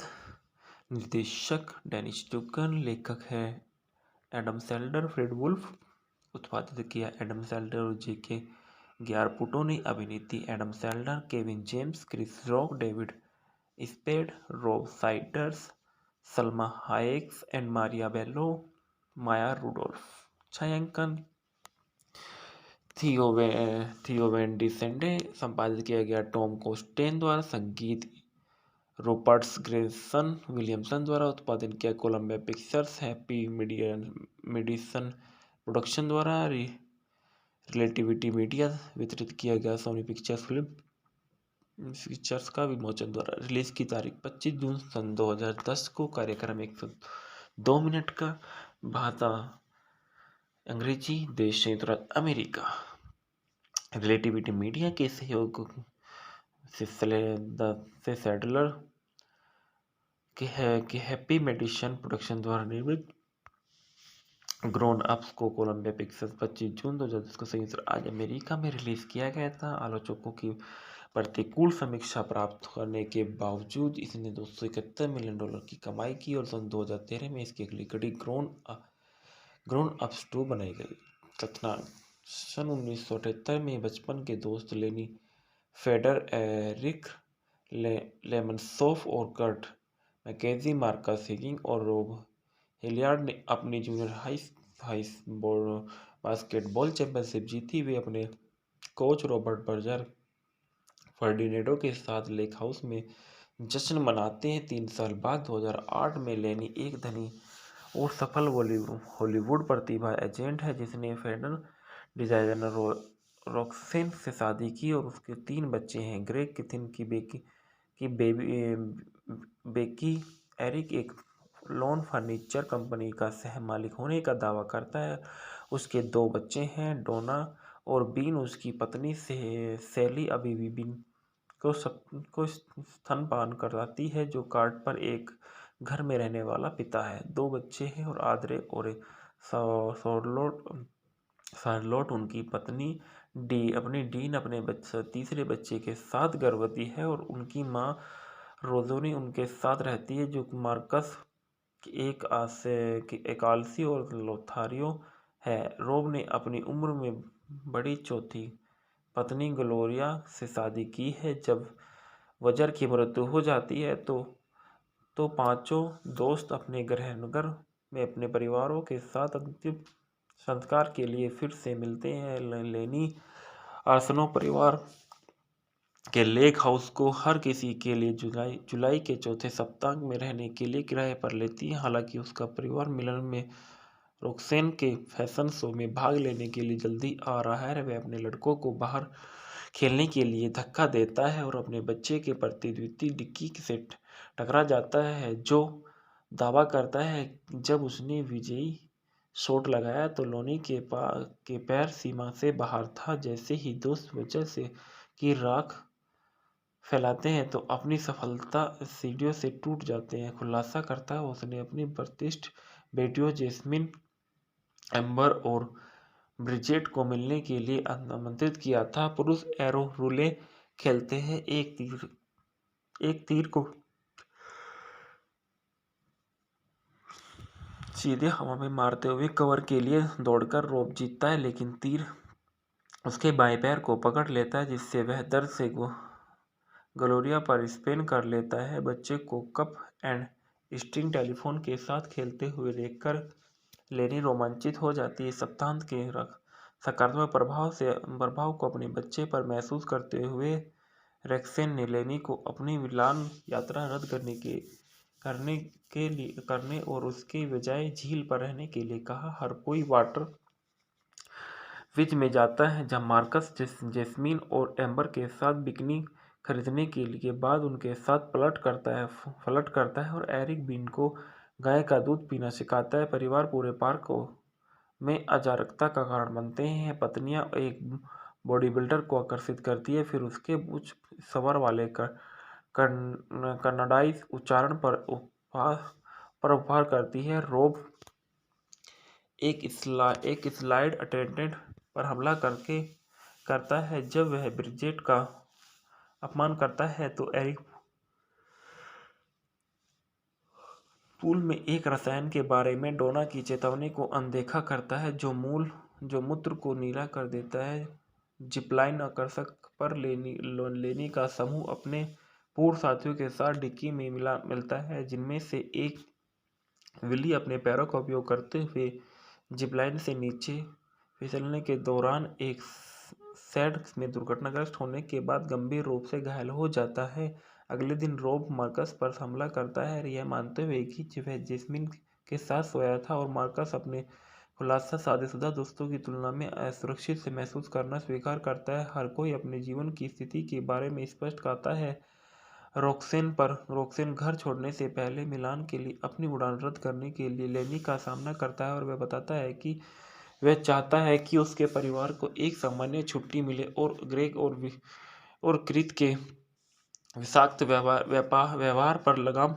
निर्देशक डेनिस डुगन, लेखक है एडम सैंडलर, फ्रेड वुल्फ, उत्पादित किया एडम सैंडलर और JKGR पूटो ने। अभिनेत्री Adam Sandler, Kevin James, Chris Rock, David Spade, Rob Schneider, Salma Hayek and Maria Bello, Maya Rudolph. छायांकन थियो वैन डिसेंडे, संपादित किया गया टॉम कोस्टेन द्वारा, संगीत रूपर्ट ग्रेसन विलियमसन द्वारा, उत्पादन किया Columbia Pictures, Happy Madison Production द्वारा, रिलेटिविटी मीडिया वितरित किया गया, सोनी पिक्चर्स का विमोचन द्वारा। रिलीज की तारीख 25 जून सन 2010 को। कार्यक्रम 102 मिनट का भाता अंग्रेजी देश संयुक्त राज्य अमेरिका। रिलेटिविटी मीडिया के सहयोग से सैडलर के हैप्पी मेडिसन प्रोडक्शन द्वारा निर्मित ग्रोन अप्स को कोलंबिया पिक्चर्स 25 जून 2010 को संयुक्त राज्य अमेरिका में रिलीज किया गया था। आलोचकों की प्रतिकूल समीक्षा प्राप्त करने के बावजूद इसने $271 मिलियन की कमाई की और सन 2013 में इसकी अगली कड़ी ग्रोन अप्स 2 बनाई गई। कथनांक: सन 1978 में बचपन के दोस्त लेनी फेडर, एरिक लेमनसॉफ और कर्ट मैकेजी, मार्कस हिगिंग और रोब हिलियार्ड ने अपनी जूनियर हाई बास्केटबॉल चैंपियनशिप जीती। वे अपने कोच रॉबर्ट बर्जर फर्डिनेडो के साथ लेक हाउस में जश्न मनाते हैं। 3 साल बाद 2008 में लेनी एक धनी और सफल हॉलीवुड प्रतिभा एजेंट है जिसने फैशन डिजाइनर रॉक्सेन से शादी की और उसके 3 बच्चे हैं। ग्रेग किथिन की बेकी एरिक एक लॉन फर्नीचर कंपनी का सह मालिक होने का दावा करता है। उसके 2 बच्चे हैं, डोना और बीन। उसकी पत्नी सैली अभी भी बीन को स्तनपान कराती है, जो कार्ड पर एक घर में रहने वाला पिता है। 2 बच्चे हैं और आद्रे और शार्लोट उनकी पत्नी अपने तीसरे बच्चे के साथ गर्भवती है और उनकी मां रोज़ोनी उनके साथ रहती है, जो मार्कस एक आलसी और लोथारियो है। रोब ने अपनी उम्र में बड़ी चौथी पत्नी ग्लोरिया से शादी की है। जब वजर की मृत्यु हो जाती है तो पांचों दोस्त अपने गृहनगर में अपने परिवारों के साथ अंतिम संस्कार के लिए फिर से मिलते हैं। लेनी आर्सेनल परिवार के लेक हाउस को हर किसी के लिए जुलाई के चौथे सप्ताह में रहने के लिए किराए पर लेती है। हालांकि उसका परिवार मिलन में रॉक्सेन के फैशन शो में भाग लेने के लिए जल्दी आ रहा है। वह अपने लड़कों को बाहर खेलने के लिए धक्का देता है और अपने बच्चे के प्रति द्वितीय डिक्की से टकरा जाता है, जो दावा करता है जब उसने विजयी शॉट लगाया तो लोनी के पैर सीमा से बाहर था। जैसे ही दोस्त वजह से की राख फैलाते हैं तो अपनी सफलता सीढ़ियों से टूट जाते हैं। खुलासा करता है उसने अपनी प्रतिष्ठित बेटियों जेस्मिन, एम्बर और ब्रिजेट को मिलने के लिए आमंत्रित किया था। पुरुष एरो रूले खेलते हैं। एक तीर को सीधे हवा में मारते हुए कवर के लिए दौड़कर रोब जीतता है, लेकिन तीर उसके बाएं पैर को पकड़ लेता है, जिससे वह दर्द से ग्लोरिया पर स्पिन कर लेता है। बच्चे को कप एंड स्ट्रिंग टेलीफोन के साथ खेलते हुए देखकर लेनी रोमांचित हो जाती है। सप्ताहांत के सकारात्मक प्रभाव को अपने बच्चे पर महसूस करते हुए रेक्सेन ने लेनी को अपनी मिलान यात्रा रद्द करने और उसके बजाय झील पर रहने के लिए कहा। हर कोई वाटर विच में जाता है, जहां मार्कस जेस्मीन और एम्बर के साथ बिकनी खरीदने के लिए बाद उनके साथ फ्लर्ट करता है और एरिक बीन को गाय का दूध पीना सिखाता है। परिवार पूरे पार्क में अराजकता का कारण बनते हैं। पत्नियां एक बॉडी बिल्डर को आकर्षित करती है, फिर उसके उच्च स्वर वाले कन्नाडाई उच्चारण पर उपहार करती है। रोब एक स्लाइड अटेंडेंट पर हमला करता है। जब वह ब्रिजेट का अपमान करता है तो एरिक पूल में एक रसायन के बारे में डोना की चेतावनी को अनदेखा करता है, जो मूत्र को नीला कर देता है। जिपलाइन आकर्षक पर लेनी का समूह अपने पूर्व साथियों के साथ डिक्की में मिलता है, जिनमें से एक विली अपने पैरों का उपयोग करते हुए जिपलाइन से नीचे फिसलने के दौरान एक सैड में दुर्घटनाग्रस्त होने के बाद गंभीर रूप से घायल हो जाता है। अगले दिन रोब मार्कस पर हमला करता है, यह मानते हुए कि वह जेस्मिन के साथ सोया था, और मार्कस अपने खुलासा शादीशुदा दोस्तों की तुलना में असुरक्षित से महसूस करना स्वीकार करता है। हर कोई अपने जीवन की स्थिति के बारे में स्पष्ट कहता है रॉक्सेन घर छोड़ने से पहले मिलान के लिए अपनी उड़ान रद्द करने के लिए लेनी का सामना करता है और वह बताता है कि वह चाहता है कि उसके परिवार को एक सामान्य छुट्टी मिले और ग्रेग और क्रित के विषाक्त व्यवहार पर लगाम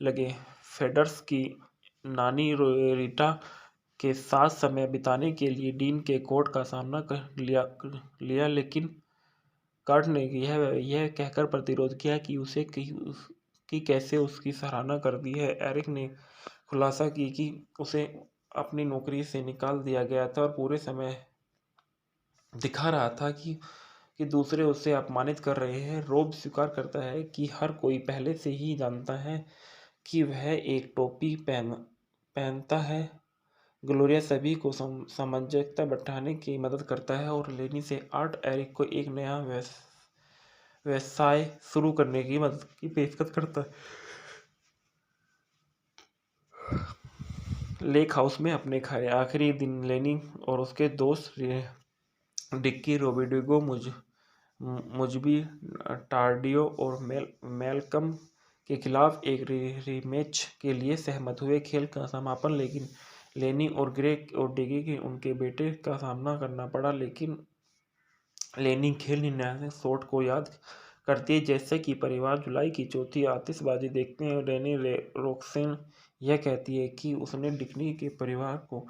लगे। फेडर्स की नानी रीटा के साथ समय बिताने के लिए डीन के कोर्ट का सामना कर लिया, लेकिन कर्ट ने यह कहकर प्रतिरोध किया कि कैसे उसकी सराहना कर दी है। एरिक ने खुलासा की कि उसे अपनी नौकरी से निकाल दिया गया था और पूरे समय दिखा रहा था कि दूसरे उसे अपमानित कर रहे हैं। रोब स्वीकार करता है कि हर कोई पहले से ही जानता है कि वह एक टोपी पहनता है। ग्लोरिया सभी को सामंजस्य बैठाने की मदद करता है और लेनी से आर्ट एरिक को एक नया व्यवसाय शुरू करने की मदद की पेशकश करता है। लेक हाउस में अपने आखिरी दिन लेनी और उसके दोस्त डिक्की रोबिडिगो मुजबी टार्डियो और मेलकम के खिलाफ एक रीमैच के लिए सहमत हुए। खेल का समापन लेकिन लेनी और ग्रेग और डिगी के उनके बेटे का सामना करना पड़ा, लेकिन लेनी खेल निर्णायक शॉट को याद करती है जैसे कि परिवार जुलाई की चौथी आतिशबाजी देखते हैं। रेनी रोक्सेन यह कहती है कि उसने डिक्नी के परिवार को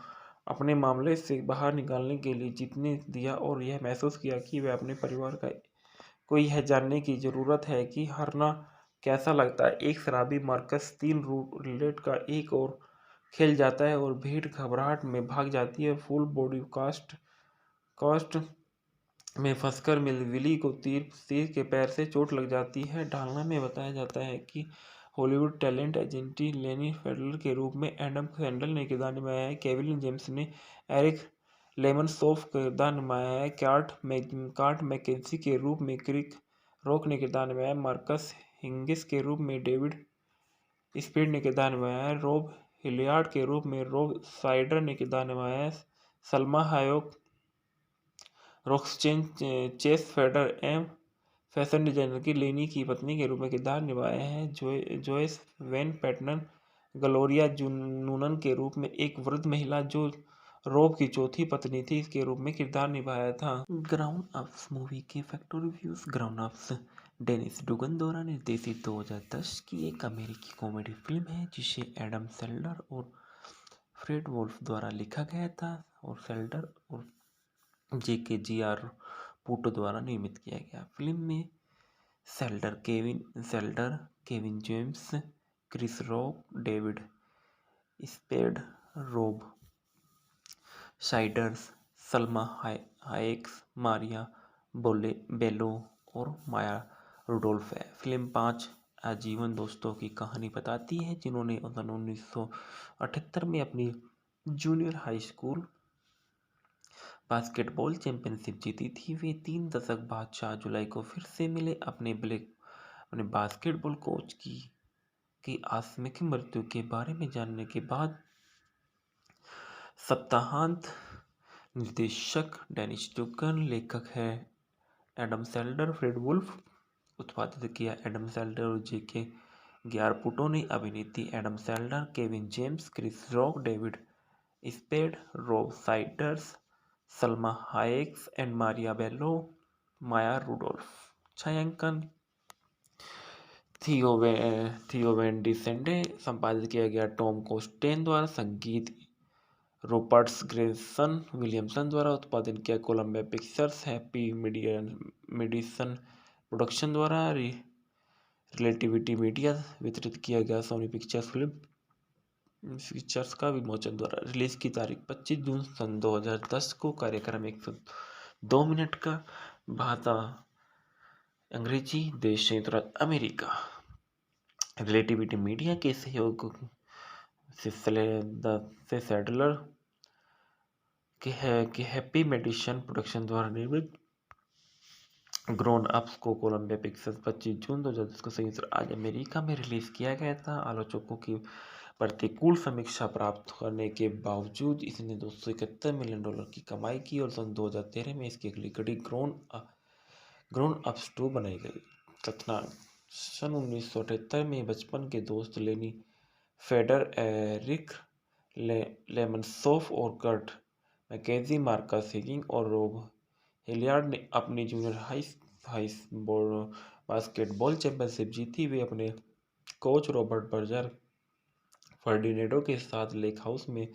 अपने मामले से बाहर निकालने के लिए जीतने दिया और यह महसूस किया कि वह अपने परिवार को यह जानने की ज़रूरत है कि हारना कैसा लगता है। एक शराबी मार्कस 3 रूलेट का एक और खेल जाता है और भीड़ घबराहट में भाग जाती है। फुल बॉडी कास्ट में फंसकर विली को तीर के पैर से चोट लग जाती है। ढालना में बताया जाता है कि हॉलीवुड टैलेंट एजेंटी लेनी फेडरर के रूप में एडम सैंडल ने किरदार निभाया है। केविन जेम्स ने एरिक लेमनसॉफ का किरदार निभाया है। कार्ट मैकेंजी के रूप में क्रिक रॉक ने किरदार निभाया है। मार्कस हिंगिस के रूप में डेविड स्पीड ने किरदार निभाया है। रॉब हिलियार्ड के रूप में रॉब साइडर ने किरदार निभाया है। Salma Hayek Roxanne Chase Feder एम फैशन डिजाइनर की लेनी की पत्नी के रूप में किरदार निभाया है। Joyce when pattern Gloria Noonan के रूप में एक वृद्ध महिला जो रोब की चौथी पत्नी थी इसके रूप में किरदार निभाया था। ग्राउंड अप्स मूवी के factor reviews. Grown Ups Dennis Dugan द्वारा निर्देशित 2010 की एक अमेरिकी कॉमेडी फिल्म है जिसे एडम सैंडलर और फ्रेड वोल्फ द्वारा लिखा गया था और सैंडलर और JKGR पूटो द्वारा निर्मित किया गया। फिल्म में Sandler, Kevin James, Chris Rock, David Spade, Rob Schneider, Salma Hayek, Maria Bello और माया रुडोल्फ है। फिल्म 5 आजीवन दोस्तों की कहानी बताती है जिन्होंने 1978 में अपनी junior high school basketball championship जीती थी। वे 3 दशक बाद 4 जुलाई को फिर से मिले। अपने बास्केटबॉल कोच की आकस्मिक मृत्यु के बारे में जानने के बाद सप्ताहांत निर्देशक डेनिस डुगन, लेखक है एडम सैंडलर, फ्रेड वुल्फ, उत्पादित किया एडम सैंडलर और JK ग्यारपुटो ने। अभिनेत्री Adam Sandler, Kevin James, Chris Rock, David Spade, Rob Schneider, Salma Hayek and Maria Bello, Maya Rudolph. छायांकन थियो वैन डिसेंडे, संपादित किया गया टॉम कोस्टेन द्वारा, संगीत रूपर्ट ग्रेसन विलियमसन द्वारा, उत्पादन किया Columbia Pictures, Happy Madison Production द्वारा, रिलेटिविटी मीडिया वितरित किया गया, सोनी पिक्चर्स का विमोचन द्वारा। रिलीज की तारीख 25 जून सन 2010 को। कार्यक्रम 102 मिनट का। भाषा अंग्रेजी। देश संयुक्त राज्य अमेरिका। रिलेटिविटी मीडिया के सहयोग से सैडलर के हैप्पी मेडिसन प्रोडक्शन द्वारा निर्मित ग्रोन अप्स को कोलंबिया पिक्चर्स 25 जून 2010 को संयुक्त राज्य अमेरिका में रिलीज किया गया था। आलोचकों की प्रतिकूल समीक्षा प्राप्त करने के बावजूद इसने $271 मिलियन की कमाई की और सन 2013 में इसकी अगली कड़ी ग्रोन अप्स 2 बनाई गई। कथनांक। सन 1978 में बचपन के दोस्त लेनी फेडर, एरिक लेमनसॉफ और कर्ट मैकेजी, मार्कस हिगिंस और रोब हिलियार्ड ने अपनी जूनियर हाई बास्केटबॉल चैंपियनशिप जीती। वे अपने कोच रॉबर्ट बर्जर फर्डिनेंडो के साथ लेक हाउस में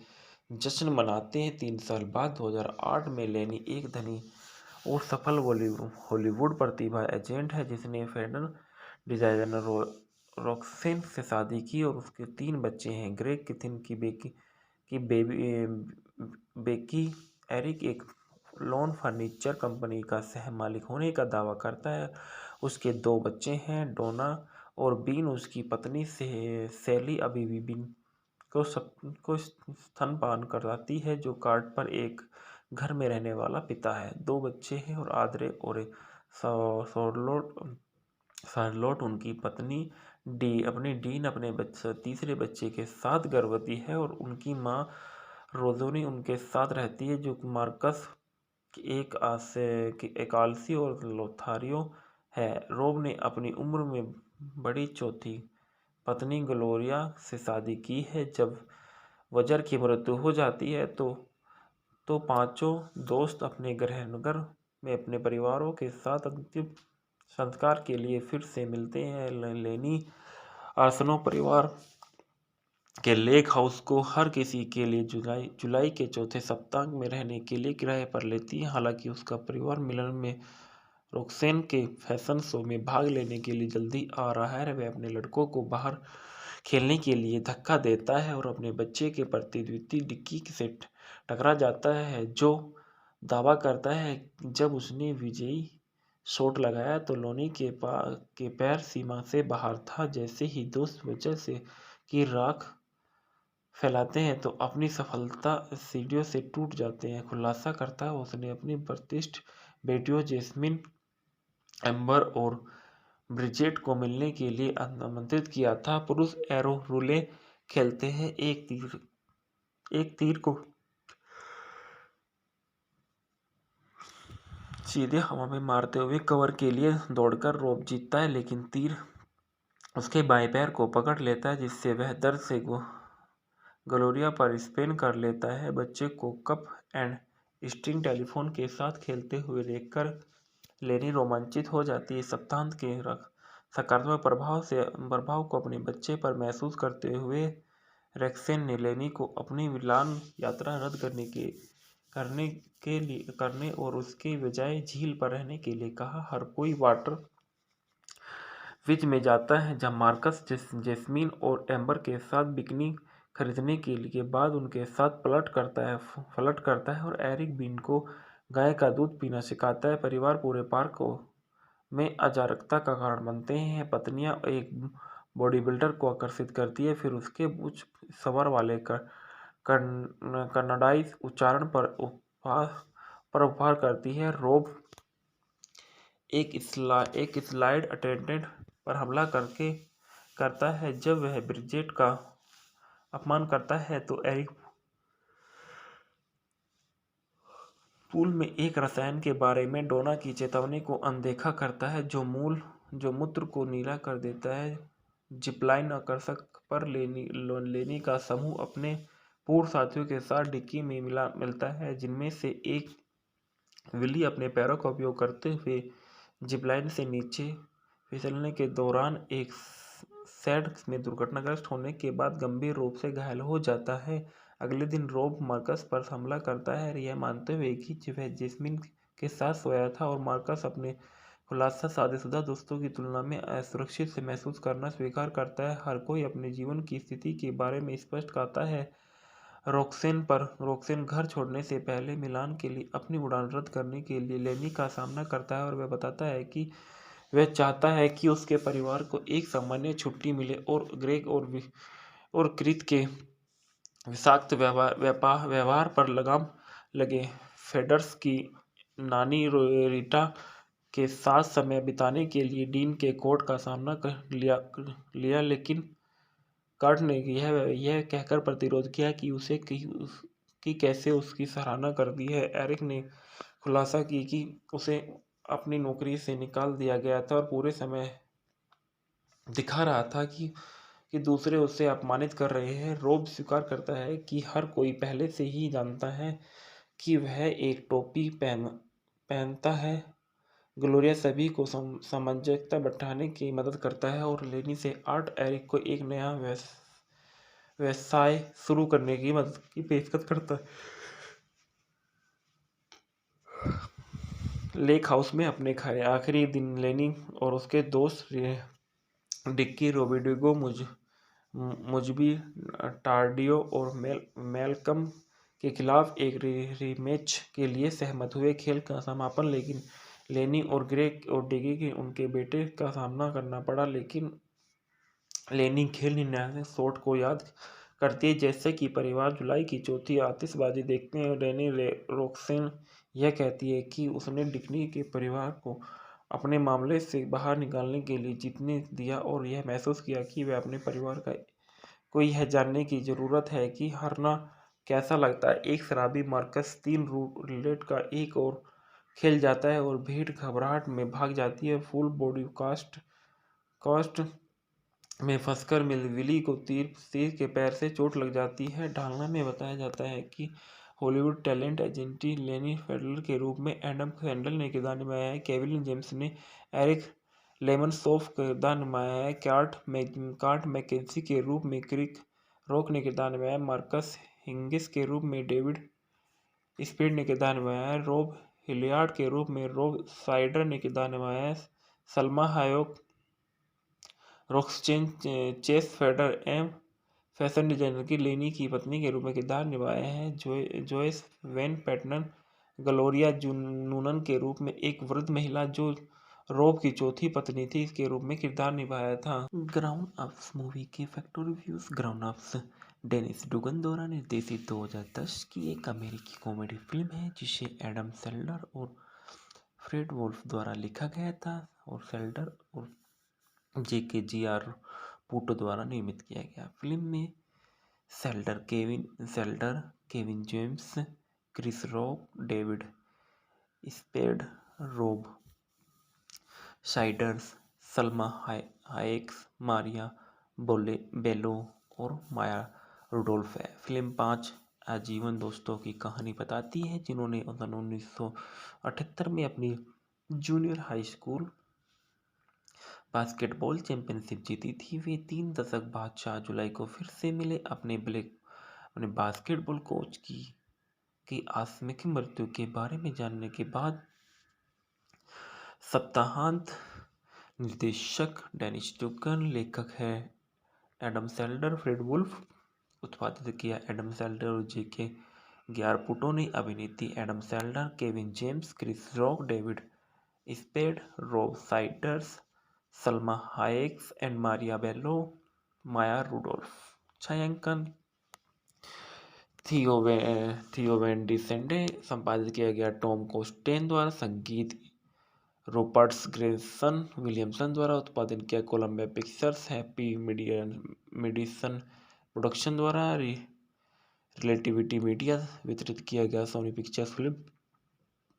जश्न मनाते हैं। 3 साल बाद 2008 में लेनी एक धनी और सफल हॉलीवुड प्रतिभा एजेंट है जिसने फैशन डिजाइनर रॉक्सेन से शादी की और उसके 3 बच्चे हैं। ग्रेग किथिन की बेकी एरिक एक लॉन फर्नीचर कंपनी का सह मालिक होने का दावा करता है। उसके 2 बच्चे हैं, डोना और बीन। उसकी पत्नी से सैली अभी भी बीन को स्तनपान कराती है, जो कार्ड पर एक घर में रहने वाला पिता है। 2 बच्चे हैं और आद्रे और शार्लोट उनकी पत्नी डीन अपने तीसरे बच्चे के साथ गर्भवती है और उनकी मां रोजोनी उनके साथ रहती है, जो मार्कस एक आलसी और लोथारियो है। रोब ने अपनी उम्र में बड़ी चौथी पत्नी ग्लोरिया से शादी की है। जब वजर की मृत्यु हो जाती है तो पांचों दोस्त अपने गृहनगर में अपने परिवारों के साथ अंतिम संस्कार के लिए फिर से मिलते हैं। लेनी आर्सेनो परिवार के लेक हाउस को हर किसी के लिए जुलाई के चौथे सप्ताह में रहने के लिए किराए पर लेती है। हालांकि उसका परिवार मिलन में रॉक्सेन के फैशन शो में भाग लेने के लिए जल्दी आ रहा है। वह अपने लड़कों को बाहर खेलने के लिए धक्का देता है और अपने बच्चे के प्रति द्वितीय डिक्की से टकरा जाता है, जो दावा करता है जब उसने विजयी शॉट लगाया तो लोनी के पैर सीमा से बाहर था। जैसे ही दोस्त वजह से की राख फैलाते हैं तो अपनी सफलता सीढ़ियों से टूट जाते हैं। खुलासा करता है उसने अपनी प्रतिष्ठित बेटियों जेस्मिन, एम्बर और ब्रिजेट को मिलने के लिए आमंत्रित किया था। पुरुष एरो रूले खेलते हैं। एक तीर को सीधे हवा में मारते हुए कवर के लिए दौड़कर रोब जीतता है, लेकिन तीर उसके बाएं पैर को पकड़ लेता है, जिससे वह दर्द से ग्लोरिया पर स्पिन कर लेता है। बच्चे को कप एंड स्ट्रिंग टेलीफोन के साथ खेलते हुए देखकर लेनी रोमांचित हो जाती है। सप्ताहांत के सकारात्मक प्रभाव को अपने बच्चे पर महसूस करते हुए रॉक्सेन ने लेनी को अपनी मिलान यात्रा रद्द करने और उसके बजाय झील पर रहने के लिए कहा। हर कोई वाटर विच में जाता है, जब मार्कस जेस्मीन और एम्बर के साथ बिकनी खरीदने के बाद उनके साथ फ्लर्ट करता है और एरिक बीन को गाय का दूध पीना सिखाता है। परिवार पूरे पार्क में अराजकता का कारण बनते हैं। पत्नियां एक बॉडी बिल्डर को आकर्षित करती है, फिर उसके उच्च स्वर वाले कन्नड़ाई उच्चारण पर उपहार करती है। रोब एक स्लाइड अटेंडेंट पर हमला करता है जब वह ब्रिजेट का अपमान करता है, तो एरिक पूल में एक रसायन के बारे में डोना की चेतावनी को अनदेखा करता है, जो मूत्र को नीला कर देता है। जिपलाइन आकर्षक पर लेनी का समूह अपने पूर्व साथियों के साथ डिक्की में मिलता है, जिनमें से एक विली अपने पैरों का उपयोग करते हुए जिपलाइन से नीचे फिसलने के दौरान एक सैड में दुर्घटनाग्रस्त होने के बाद गंभीर रूप से घायल हो जाता है। अगले दिन रोब मार्कस पर हमला करता है, यह मानते हुए कि वह जेस्मिन के साथ सोया था, और मार्कस अपने खुलासा शादीशुदा दोस्तों की तुलना में असुरक्षित से महसूस करना स्वीकार करता है। हर कोई अपने जीवन की स्थिति के बारे में स्पष्ट कहता है रॉक्सेन घर छोड़ने से पहले मिलान के लिए अपनी उड़ान रद्द करने के लिए लेनी का सामना करता है, और वह बताता है कि वह चाहता है कि उसके परिवार को एक सामान्य छुट्टी मिले और ग्रेग और क्रित के विषाक्त व्यवहार पर लगाम लगे। फेडर्स की नानी रीटा के साथ समय बिताने के लिए डीन के कोर्ट का सामना कर लिया, लेकिन कर्ट ने यह कहकर प्रतिरोध किया कि कैसे उसकी सराहना कर दी है। एरिक ने खुलासा की कि उसे अपनी नौकरी से निकाल दिया गया था और पूरे समय दिखा रहा था कि दूसरे उसे अपमानित कर रहे हैं। रोब स्वीकार करता है कि हर कोई पहले से ही जानता है कि वह एक टोपी पहनता है। ग्लोरिया सभी को सामंजस्य बैठाने की मदद करता है और लेनी से आर्ट एरिक को एक नया व्यवसाय शुरू करने की मदद की पेशकश करता है। लेक हाउस में अपने आखिरी दिन लेनी और उसके दोस्त डिक्की रोबिडिगो मुजबी टार्डियो और मेलकम के खिलाफ एक रीमैच के लिए सहमत हुए। खेल का समापन लेकिन लेनी और ग्रेग और डिगी के उनके बेटे का सामना करना पड़ा, लेकिन लेनी खेल निर्णायक शॉट को याद करती है जैसे कि परिवार जुलाई की चौथी आतिशबाजी देखते हैं। रेनी रोक्सेन यह कहती है कि उसने डिक्नी के परिवार को अपने मामले से बाहर निकालने के लिए जीतने दिया और यह महसूस किया कि वह अपने परिवार का को यह जानने की ज़रूरत है कि हारना कैसा लगता है। एक शराबी मार्कस 3 रूलेट का एक और खेल जाता है और भीड़ घबराहट में भाग जाती है। फुल बॉडी कास्ट में फंसकर विली को तीर के पैर से चोट लग जाती है। ढालना में बताया जाता है कि हॉलीवुड टैलेंट एजेंटी लेनी फेडरर के रूप में एडम सैंडल ने किरदार निभाया है। केविन जेम्स ने एरिक लेमनसॉफ का किरदार निभाया है। कार्ट मैकेंजी के रूप में क्रिक रॉक ने किरदार निभाया है। मार्कस हिंगिस के रूप में डेविड स्पीड ने किरदार निभाया है। रॉब हिलियार्ड के रूप में रॉब साइडर ने किरदार निभाया है। Salma Hayek Roxanne Chase Feder एम फैशन डिजाइनर की लेनी की पत्नी के रूप में किरदार निभाया है। Joyce when pattern Gloria Noonan के रूप में एक वृद्ध महिला जो रॉब की चौथी पत्नी थी इसके रूप में किरदार निभाया था। ग्राउंड अप्स मूवी के factor reviews. Grown Ups Dennis Dugan द्वारा निर्देशित 2010 की एक अमेरिकी कॉमेडी फिल्म है जिसे एडम सैंडलर और फ्रेड वोल्फ द्वारा लिखा गया था और सैंडलर और JKGR पूटो द्वारा निर्मित किया गया। फिल्म में Sandler, Kevin James, Chris Rock, David Spade, Rob Schneider, Salma Hayek, Maria Bello और माया रुडोल्फ है। फिल्म 5 आजीवन दोस्तों की कहानी बताती है जिन्होंने 1978 में अपनी junior high school basketball championship जीती थी। वे 3 दशक बाद 4 जुलाई को फिर से मिले। अपने बास्केटबॉल कोच की आकस्मिक मृत्यु के बारे में जानने के बाद सप्ताहांत निर्देशक डेनिस डुगन, लेखक है एडम सैंडलर, फ्रेड वुल्फ, उत्पादित किया एडम सैंडलर और JK ग्यारपुटो ने। अभिनेत्री Adam Sandler, Kevin James, Chris Rock, David Spade, Rob Schneider, Salma Hayek and Maria Bello, Maya Rudolph. छायांकन थियो वैन डिसेंडे, संपादित किया गया टॉम कोस्टेन द्वारा, संगीत रूपर्ट्स ग्रेसन विलियमसन द्वारा, उत्पादन किया Columbia Pictures, Happy Madison Production द्वारा, रिलेटिविटी मीडिया वितरित किया गया, सोनी पिक्चर्स फिल्म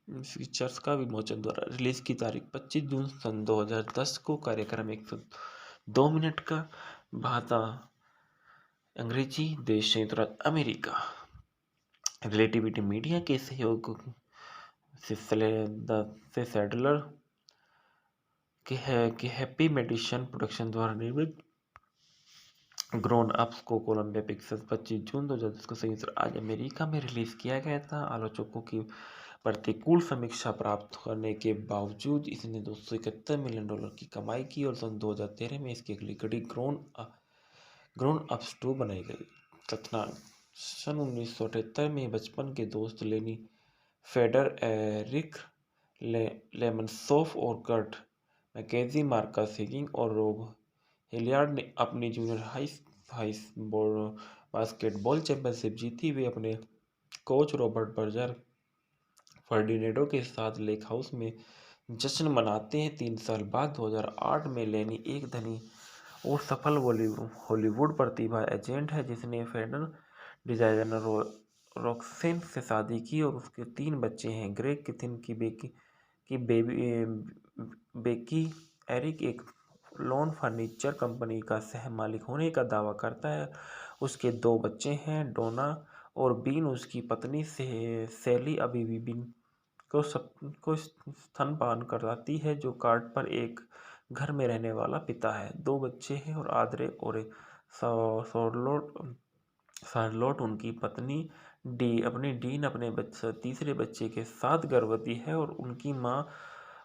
फीचर्स का विमोचन द्वारा। रिलीज की तारीख 25 जून सन 2010 को। कार्यक्रम 102 मिनट का। भाषा अंग्रेजी। देश संयुक्त राज्य अमेरिका। रिलेटिविटी मीडिया के सहयोग से सैडलर के हैप्पी मेडिसन प्रोडक्शन द्वारा निर्मित ग्रोन अप्स को कोलंबिया पिक्चर्स 25 जून 2010 को संयुक्त राज्य अमेरिका में रिलीज किया गया था। आलोचकों की प्रतिकूल समीक्षा प्राप्त करने के बावजूद इसने $271 मिलियन की कमाई की और सन 2013 में इसकी अगली कड़ी ग्रोन अप्स 2 बनाई गई। तथ्याङ्क: सन 1978 में बचपन के दोस्त लेनी फेडर, एरिक लेमनसॉफ और कर्ट मैकेजी, मार्कस हिगिंस और रॉब हिलियार्ड ने अपनी जूनियर हाई बास्केटबॉल चैंपियनशिप जीती। वे अपने कोच रॉबर्ट बर्जर फर्डिनेडो के साथ लेक हाउस में जश्न मनाते हैं। 3 साल बाद 2008 में लेनी एक धनी और सफल हॉलीवुड प्रतिभा एजेंट है जिसने फैशन डिजाइनर रॉक्सेन से शादी की और उसके 3 बच्चे हैं। ग्रेग किथिन की बेकी एरिक एक लॉन फर्नीचर कंपनी का सह मालिक होने का दावा करता है। उसके 2 बच्चे हैं, डोना और बीन उसकी पत्नी से सैली अभी भी बीन को स्तनपान कराती है, जो कार्ड पर एक घर में रहने वाला पिता है। 2 बच्चे हैं और आद्रे और एक शार्लोट उनकी पत्नी डीन अपने तीसरे बच्चे के साथ गर्भवती है और उनकी माँ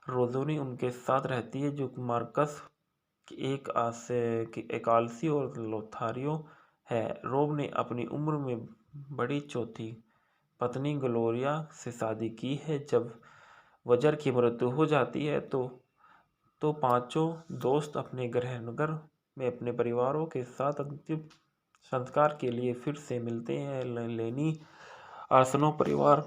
रोज़ोनी उनके साथ रहती है, जो मार्कस एक आलसी और लोथारियो है। रोब ने अपनी उम्र में बड़ी चौथी पत्नी ग्लोरिया से शादी की है। जब वजर की मृत्यु हो जाती है तो पांचों दोस्त अपने गृहनगर में अपने परिवारों के साथ अंतिम संस्कार के लिए फिर से मिलते हैं। लेनी आर्सेनल परिवार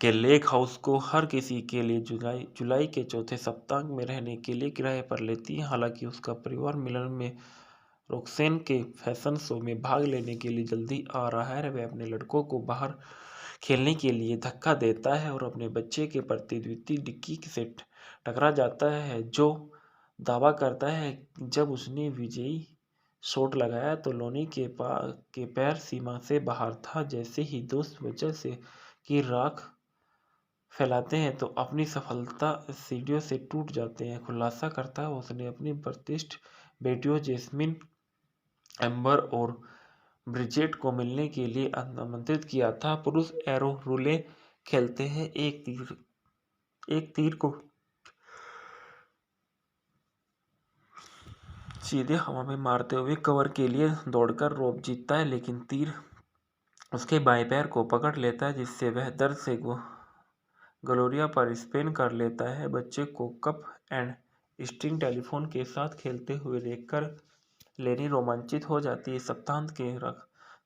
के लेक हाउस को हर किसी के लिए जुलाई के चौथे सप्ताह में रहने के लिए किराए पर लेती है। हालांकि उसका परिवार मिलन में रोक्सेन के फैशन शो में भाग लेने के लिए जल्दी आ रहा है। वह अपने लड़कों को बाहर खेलने के लिए धक्का देता है और अपने बच्चे के प्रति द्वितीय डिक्की से टकरा जाता है, जो दावा करता है जब उसने विजयी शॉट लगाया तो लोनी के पैर सीमा से बाहर था। जैसे ही दोस्त वजह से की राख फैलाते हैं तो अपनी सफलता सीढ़ियों से टूट जाते हैं। खुलासा करता है उसने अपनी प्रतिष्ठित बेटियों जेस्मिन, एम्बर और ब्रिजेट को मिलने के लिए आमंत्रित किया था। पुरुष एरो रूले खेलते हैं, एक तीर को सीधे हवा में मारते हुए कवर के लिए दौड़कर रोब जीतता है, लेकिन तीर उसके बाएं पैर को पकड़ लेता है, जिससे वह दर्द से ग्लोरिया पर स्पेन कर लेता है। बच्चे को कप एंड स्ट्रिंग टेलीफोन के साथ खेलते हुए देखकर लेनी रोमांचित हो जाती है। सप्ताहांत के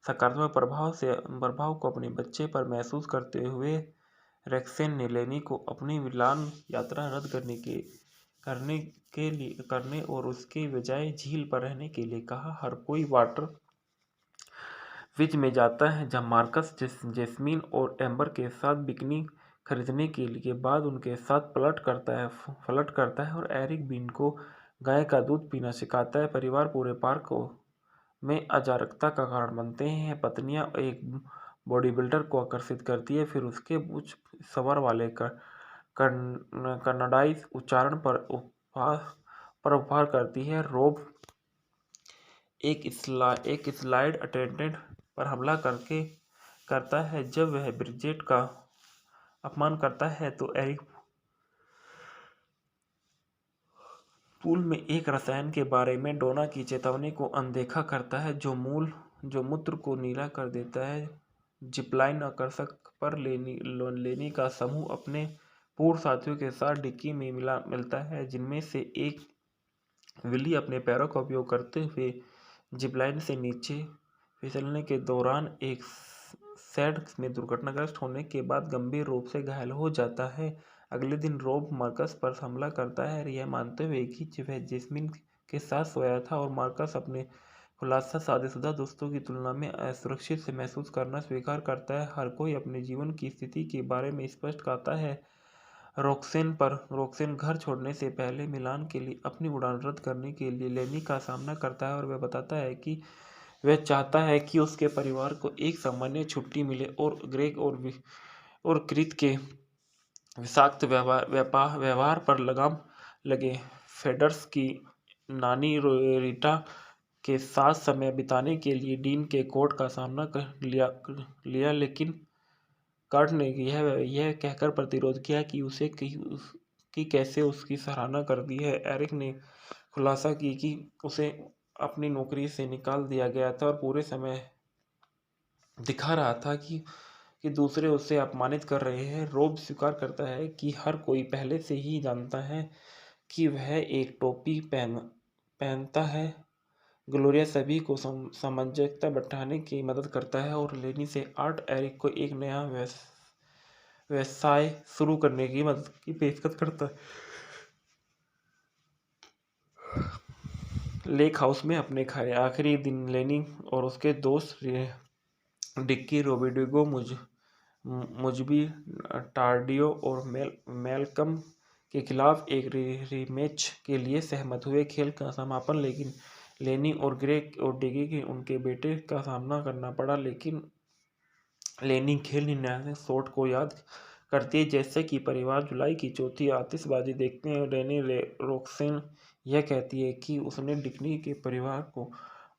सकारात्मक प्रभाव को अपने बच्चे पर महसूस करते हुए रेक्सेन ने लेनी को अपनी मिलान यात्रा रद्द करने और उसके बजाय झील पर रहने के लिए कहा। हर कोई वाटर विच में जाता है, जहां मार्कस जेस्मीन और एम्बर के साथ बिकनी खरीदने के बाद उनके साथ फ्लर्ट करता है और एरिक बीन को गाय का दूध पीना सिखाता है। परिवार पूरे पार्क में अराजकता का कारण बनते हैं। पत्नियां एक बॉडी बिल्डर को आकर्षित करती है, फिर उसके उच्च स्वर वाले कन्नड़ाई उच्चारण पर उपहार करती है। रोब एक स्लाइड अटेंडेंट पर हमला करता है। जब वह ब्रिजेट का अपमान करता है तो एरिक पूल में एक रसायन के बारे में डोना की चेतावनी को अनदेखा करता है, जो मूत्र को नीला कर देता है। जिपलाइन आकर्षक पर लेनी का समूह अपने पूर्व साथियों के साथ डिक्की में मिलता है, जिनमें से एक विली अपने पैरों का उपयोग करते हुए जिपलाइन से नीचे फिसलने के दौरान एक सैड में दुर्घटनाग्रस्त होने के बाद गंभीर रूप से घायल हो जाता है। अगले दिन रोब मार्कस पर हमला करता है, यह मानते हुए कि वह जेस्मिन के साथ सोया था, और मार्कस अपने खुलासा शादीशुदा दोस्तों की तुलना में असुरक्षित से महसूस करना स्वीकार करता है। हर कोई अपने जीवन की स्थिति के बारे में स्पष्ट कहता है। रोक्सेन घर छोड़ने से पहले मिलान के लिए अपनी उड़ान रद्द करने के लिए लेनी का सामना करता है और वह बताता है कि वह चाहता है कि उसके परिवार को एक सामान्य छुट्टी मिले और ग्रेग और क्रीत के विषाक्त व्यवहार पर लगाम लगे। फेडर्स की नानी रीटा के साथ समय बिताने के लिए डीन के कोर्ट का सामना कर लिया, लेकिन कार्ट ने यह कहकर प्रतिरोध किया कि कैसे उसकी सराहना कर दी है। एरिक ने खुलासा की कि उसे अपनी नौकरी से निकाल दिया गया था और पूरे समय दिखा रहा था कि दूसरे उसे अपमानित कर रहे हैं। रोब स्वीकार करता है कि हर कोई पहले से ही जानता है कि वह एक टोपी पहनता है। ग्लोरिया सभी को सामंजस्य बैठाने की मदद करता है और लेनी से आर्ट एरिक को एक नया व्यवसाय शुरू करने की मदद की पेशकश करता है। लेक हाउस में अपने आखिरी दिन लेनी और उसके दोस्त डिक्की, रोबिडिगो, मुजबी, टार्डियो और मेलकम के खिलाफ एक रीमैच के लिए सहमत हुए। खेल का समापन लेकिन लेनी और ग्रेग और डिगी के उनके बेटे का सामना करना पड़ा, लेकिन लेनी खेल निर्णायक शॉट को याद करती है, जैसे कि परिवार जुलाई की चौथी आतिशबाजी देखते हैं। रेनी रोक्सेन यह कहती है कि उसने डिक्नी के परिवार को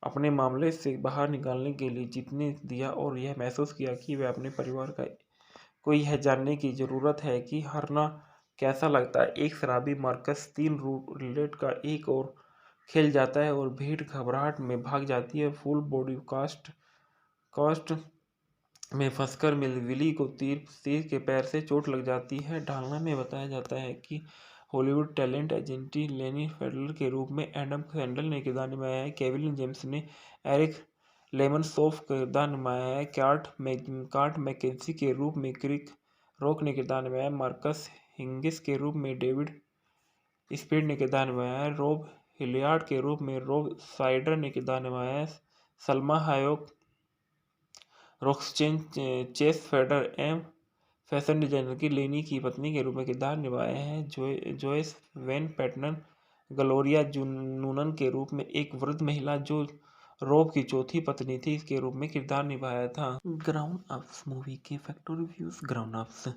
अपने मामले से बाहर निकालने के लिए जीतने दिया और यह महसूस किया कि वह अपने परिवार का को यह जानने की ज़रूरत है कि हारना कैसा लगता है। एक शराबी मार्कस 3 रूलेट का एक और खेल जाता है और भीड़ घबराहट में भाग जाती है। फुल बॉडी कास्ट में फंसकर विली को तीर के पैर से चोट लग जाती है। ढालना में बताया जाता है कि हॉलीवुड टैलेंट एजेंटी लेनी फेडरर के रूप में एडम सैंडल ने किरदार निभाया है। केविन जेम्स ने एरिक लेमनसॉफ का किरदार निभाया है। कार्ट मैकेंजी के रूप में क्रिक रॉक ने किरदार निभाया है। मार्कस हिंगिस के रूप में डेविड स्पीड ने किरदार निभाया है। रॉब हिलियार्ड के रूप में रॉब साइडर ने किरदार निभाया है। Salma Hayek Roxanne Chase Feder एम फैशन डिजाइनर की लेनी की पत्नी के रूप में किरदार निभाए हैं। Joyce when pattern Gloria Noonan के रूप में एक वृद्ध महिला जो रॉब की चौथी पत्नी थी के रूप में किरदार निभाया था। ग्राउंड अप्स मूवी के factor reviews. Grown Ups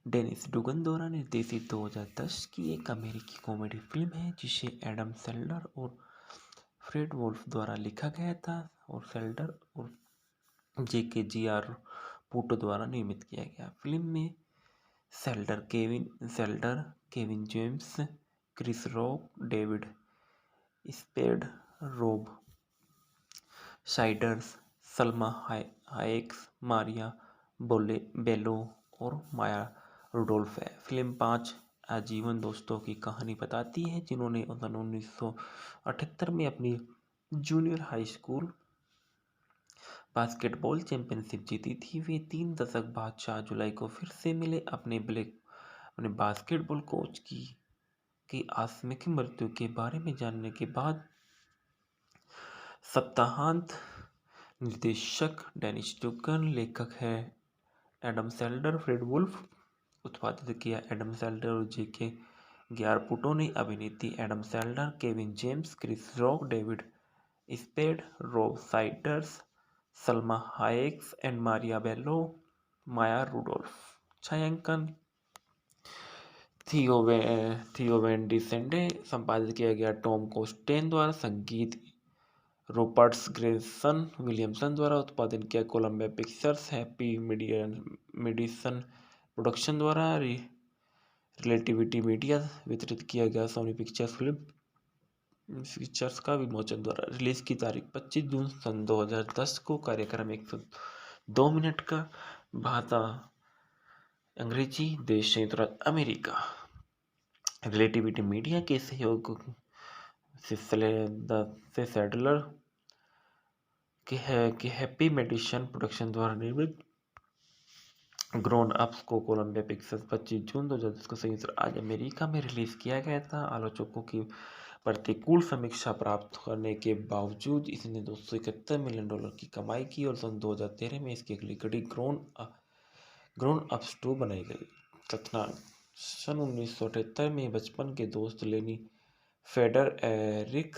Dennis Dugan द्वारा निर्देशित 2010 की एक अमेरिकी कॉमेडी फिल्म है जिसे एडम सैंडलर और फ्रेड वोल्फ द्वारा लिखा गया था और सैंडलर और JKGR पूटो द्वारा निर्मित किया गया। फिल्म में Sandler, Kevin James, Chris Rock, David Spade, Rob Schneider, Salma Hayek, Maria Bello और माया रुडोल्फ है। फिल्म 5 आजीवन दोस्तों की कहानी बताती है जिन्होंने 1978 में अपनी junior high school basketball championship जीती थी। वे 3 दशक बाद 4 जुलाई को फिर से मिले। अपने बास्केटबॉल कोच की आकस्मिक मृत्यु के बारे में जानने के बाद सप्ताहांत निर्देशक डेनिस डुगन, लेखक है एडम सैंडलर, फ्रेड वुल्फ उत्पादित किया एडम सैंडलर और JKGR पूटो ने अभिनेत्री Adam Sandler, Kevin James, Chris Rock, David Spade, Rob Schneider, Salma Hayek and Maria Bello, Maya Rudolph. छायांकन थियो वैन डिसेंडे, संपादित किया गया टॉम कोस्टेन द्वारा, संगीत रूपर्ट ग्रेसन विलियमसन द्वारा, उत्पादन किया Columbia Pictures, Happy Madison Production द्वारा, रिलेटिविटी मीडिया वितरित किया गया, सोनी पिक्चर्स का विमोचन द्वारा। रिलीज की तारीख 25 जून सन 2010 को। कार्यक्रम 102 मिनट का। भाषा अंग्रेजी। देश संयुक्त राज्य अमेरिका। रिलेटिविटी मीडिया के सहयोग से सैडलर के हैप्पी मेडिसन प्रोडक्शन द्वारा निर्मित ग्रोन अप्स को कोलंबिया पिक्चर्स 25 जून 2010 को संयुक्त राज्य अमेरिका में रिलीज किया गया था। आलोचकों की प्रतिकूल समीक्षा प्राप्त करने के बावजूद इसने $271 मिलियन की कमाई की और सन 2013 में इसकी अगली कड़ी ग्रोन अप्स 2 बनाई गई। कथनानक। सन 1978 में बचपन के दोस्त लेनी फेडर, एरिक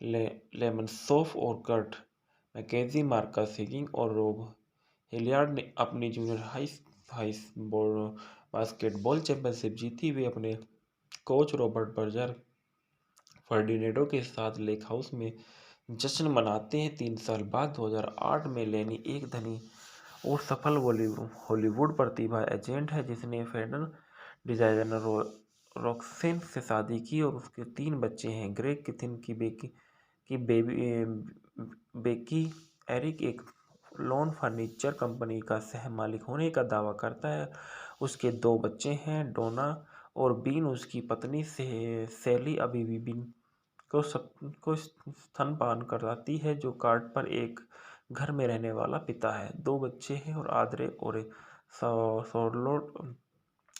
लेमनसॉफ और कर्ट मैकेजी, मार्कस हिगिंस और रॉब हिलियार्ड ने अपनी जूनियर हाई बास्केटबॉल चैंपियनशिप जीती। वे अपने कोच रॉबर्ट बर्जर फर्डिनेडो के साथ लेक हाउस में जश्न मनाते हैं। 3 साल बाद 2008 में लेनी एक धनी और सफल हॉलीवुड प्रतिभा एजेंट है जिसने फैशन डिजाइनर रॉक्सेन से शादी की और उसके 3 बच्चे हैं। ग्रेग किथिन की बेकी एरिक एक लॉन फर्नीचर कंपनी का सह मालिक होने का दावा करता है। उसके 2 बच्चे हैं, डोना और बीन। उसकी पत्नी सैली अभी भी बीन को स्तनपान कराती है, जो कार्ड पर एक घर में रहने वाला पिता है। 2 बच्चे हैं और आद्रे और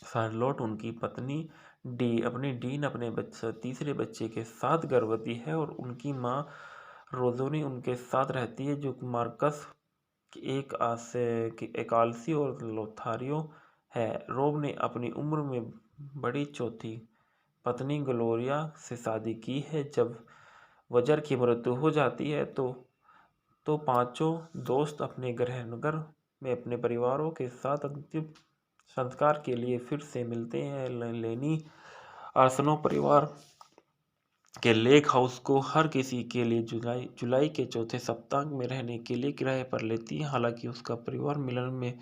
शार्लोट उनकी पत्नी डीन अपने तीसरे बच्चे के साथ गर्भवती है और उनकी माँ रोजोनी उनके साथ रहती है, जो मार्कस एक आलसी और लोथारियो है। रॉब ने अपनी उम्र में बड़ी चौथी पत्नी ग्लोरिया से शादी की है। जब वजर की मृत्यु हो जाती है तो पांचों दोस्त अपने गृहनगर में अपने परिवारों के साथ अंतिम संस्कार के लिए फिर से मिलते हैं। लेनी आर्सेनल परिवार के लेक हाउस को हर किसी के लिए जुलाई के चौथे सप्ताह में रहने के लिए किराए पर लेती है। हालांकि उसका परिवार मिलन में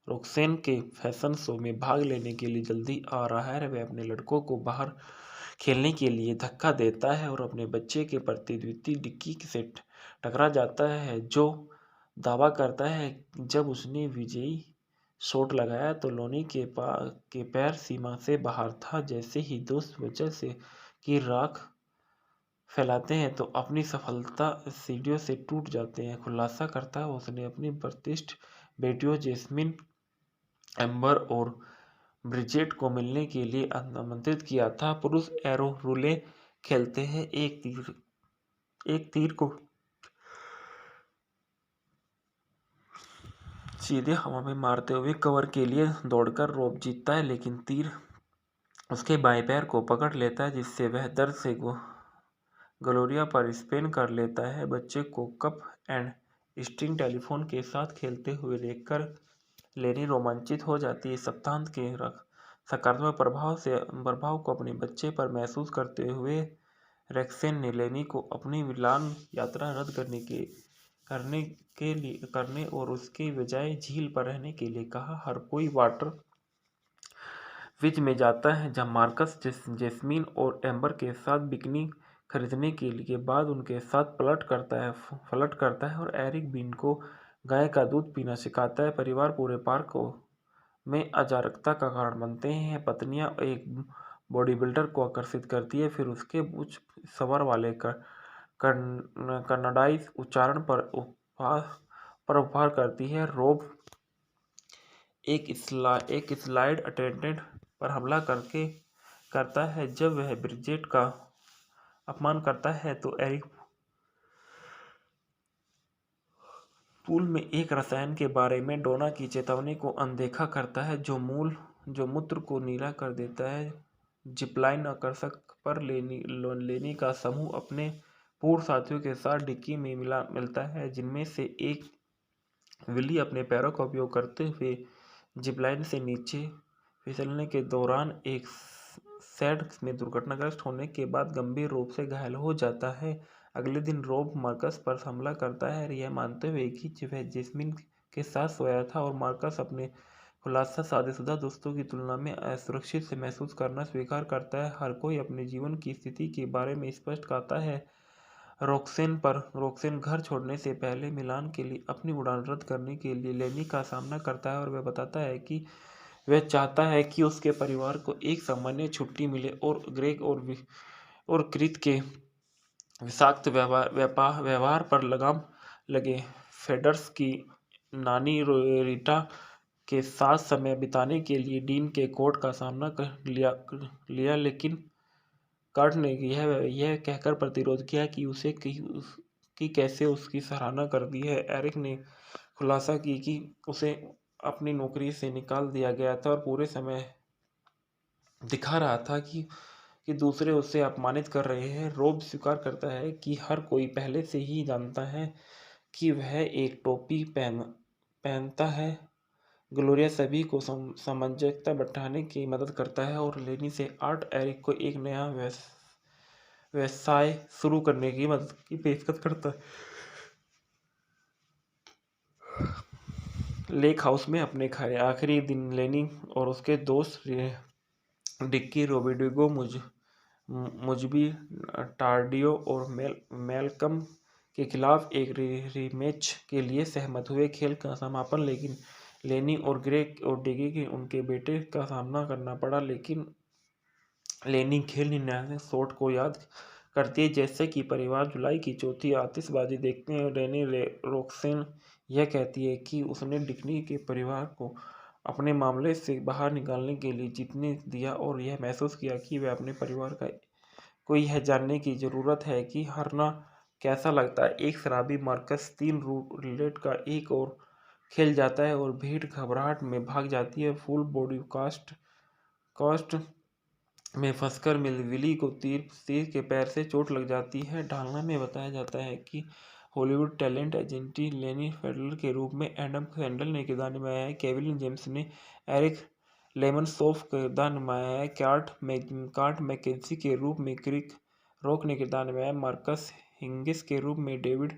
रोक्सेन के फैशन शो में भाग लेने के लिए जल्दी आ रहा है। वह अपने लड़कों को बाहर खेलने के लिए धक्का देता है और अपने बच्चे के प्रति द्वितीय डिक्की से टकरा जाता है, जो दावा करता है जब उसने विजयी शॉट लगाया तो लोनी के पैर सीमा से बाहर था। जैसे ही दोस्त वजह से की राख फैलाते हैं तो अपनी सफलता सीढ़ियों से टूट जाते हैं। खुलासा करता है उसने अपनी प्रतिष्ठित बेटियों जेस्मिन, एम्बर और ब्रिजेट को मिलने के लिए आमंत्रित किया था। पुरुष एरो रूले खेलते हैं, एक तीर को सीधे हवा में मारते हुए कवर के लिए दौड़कर रोब जीतता है, लेकिन तीर उसके बाएं पैर को पकड़ लेता है, जिससे वह दर्द से ग्लोरिया पर स्पिन कर लेता है। बच्चे को कप एंड स्ट्रिंग टेलीफोन के साथ खेलते हुए देखकर लेनी रोमांचित हो जाती है। सप्ताहांत के सकारात्मक प्रभाव को अपने बच्चे पर महसूस करते हुए रेक्सेन ने लेनी को अपनी मिलान यात्रा रद्द करने और उसके बजाय झील पर रहने के लिए कहा। हर कोई वाटर विच में जाता है, जहां मार्कस जेस्मीन और एम्बर के साथ बिकनी खरीदने के बाद उनके साथ फ्लर्ट करता है और एरिक बीन को गाय का दूध पीना सिखाता है। परिवार पूरे पार्क में अराजकता का कारण बनते हैं। पत्नियां एक बॉडी बिल्डर को आकर्षित करती है, फिर उसके उच्च स्वर वाले कन्नडाइज उच्चारण पर उपहार करती है। रोब एक स्लाइड अटेंडेंट पर हमला करता है। जब वह ब्रिजेट का अपमान करता है तो एरिक पूल में एक रसायन के बारे में डोना की चेतावनी को अनदेखा करता है, जो मूत्र को नीला कर देता है। जिपलाइन आकर्षक पर लेनी का समूह अपने पूर्व साथियों के साथ डिक्की में मिलता है, जिनमें से एक विली अपने पैरों का उपयोग करते हुए जिपलाइन से नीचे फिसलने के दौरान एक सैड में दुर्घटनाग्रस्त होने के बाद गंभीर रूप से घायल हो जाता है। अगले दिन रोब मार्कस पर हमला करता है, यह मानते हुए कि वह जेस्मिन के साथ सोया था, और मार्कस अपने खुलासा शादीशुदा दोस्तों की तुलना में असुरक्षित से महसूस करना स्वीकार करता है। हर कोई अपने जीवन की स्थिति के बारे में स्पष्ट कहता है। रोक्सेन घर छोड़ने से पहले मिलान के लिए अपनी उड़ान रद्द करने के लिए लेनी का सामना करता है और वह बताता है कि वह चाहता है कि उसके परिवार को एक सामान्य छुट्टी मिले और ग्रेग और क्रित के विषाक्त व्यवहार पर लगाम लगे। फेडर्स की नानी रीटा के साथ समय बिताने के लिए डीन के कोर्ट का सामना कर लिया, लेकिन कार्ट ने यह कहकर प्रतिरोध किया कि कैसे उसकी सराहना कर दी है। एरिक ने खुलासा की कि उसे अपनी नौकरी से निकाल दिया गया था और पूरे समय दिखा रहा था कि दूसरे उसे अपमानित कर रहे हैं। रोब स्वीकार करता है कि हर कोई पहले से ही जानता है कि वह एक टोपी पहनता है। ग्लोरिया सभी को सामंजस्य बैठाने की मदद करता है और लेनी से आर्ट एरिक को एक नया व्यवसाय शुरू करने की मदद की पेशकश करता है। लेक हाउस में अपने आखिरी दिन लेनी और उसके दोस्त डिक्की, रोबिडिगो, मुजबी, टार्डियो और मेलकम के खिलाफ एक रीमैच के लिए सहमत हुए। खेल का समापन लेकिन लेनी और ग्रेग और डिगी की उनके बेटे का सामना करना पड़ा, लेकिन लेनी खेल निर्णायक शॉट को याद करती है। जैसे कि परिवार जुलाई की चौथी आतिशबाजी देखते हैं, रोक्सेन यह कहती है कि उसने डिक्नी के परिवार को अपने मामले से बाहर निकालने के लिए जीतने दिया और यह महसूस किया कि वह अपने परिवार को यह जानने की ज़रूरत है कि हारना कैसा लगता है। एक शराबी मार्कस 3 रूलेट का एक और खेल जाता है और भीड़ घबराहट में भाग जाती है। फुल बॉडी कास्ट में फंसकर विली को तीर के पैर से चोट लग जाती है। ढालना में बताया जाता है कि हॉलीवुड टैलेंट एजेंट लेनी फेडरर के रूप में एडम सैंडलर ने किरदार निभाया है। केविन जेम्स ने एरिक लेमनसॉफ का किरदार निभाया है। कार्ट मैकेंजी के रूप में क्रिक रॉक ने किरदार निभाया है। मार्कस हिंगिस के रूप में डेविड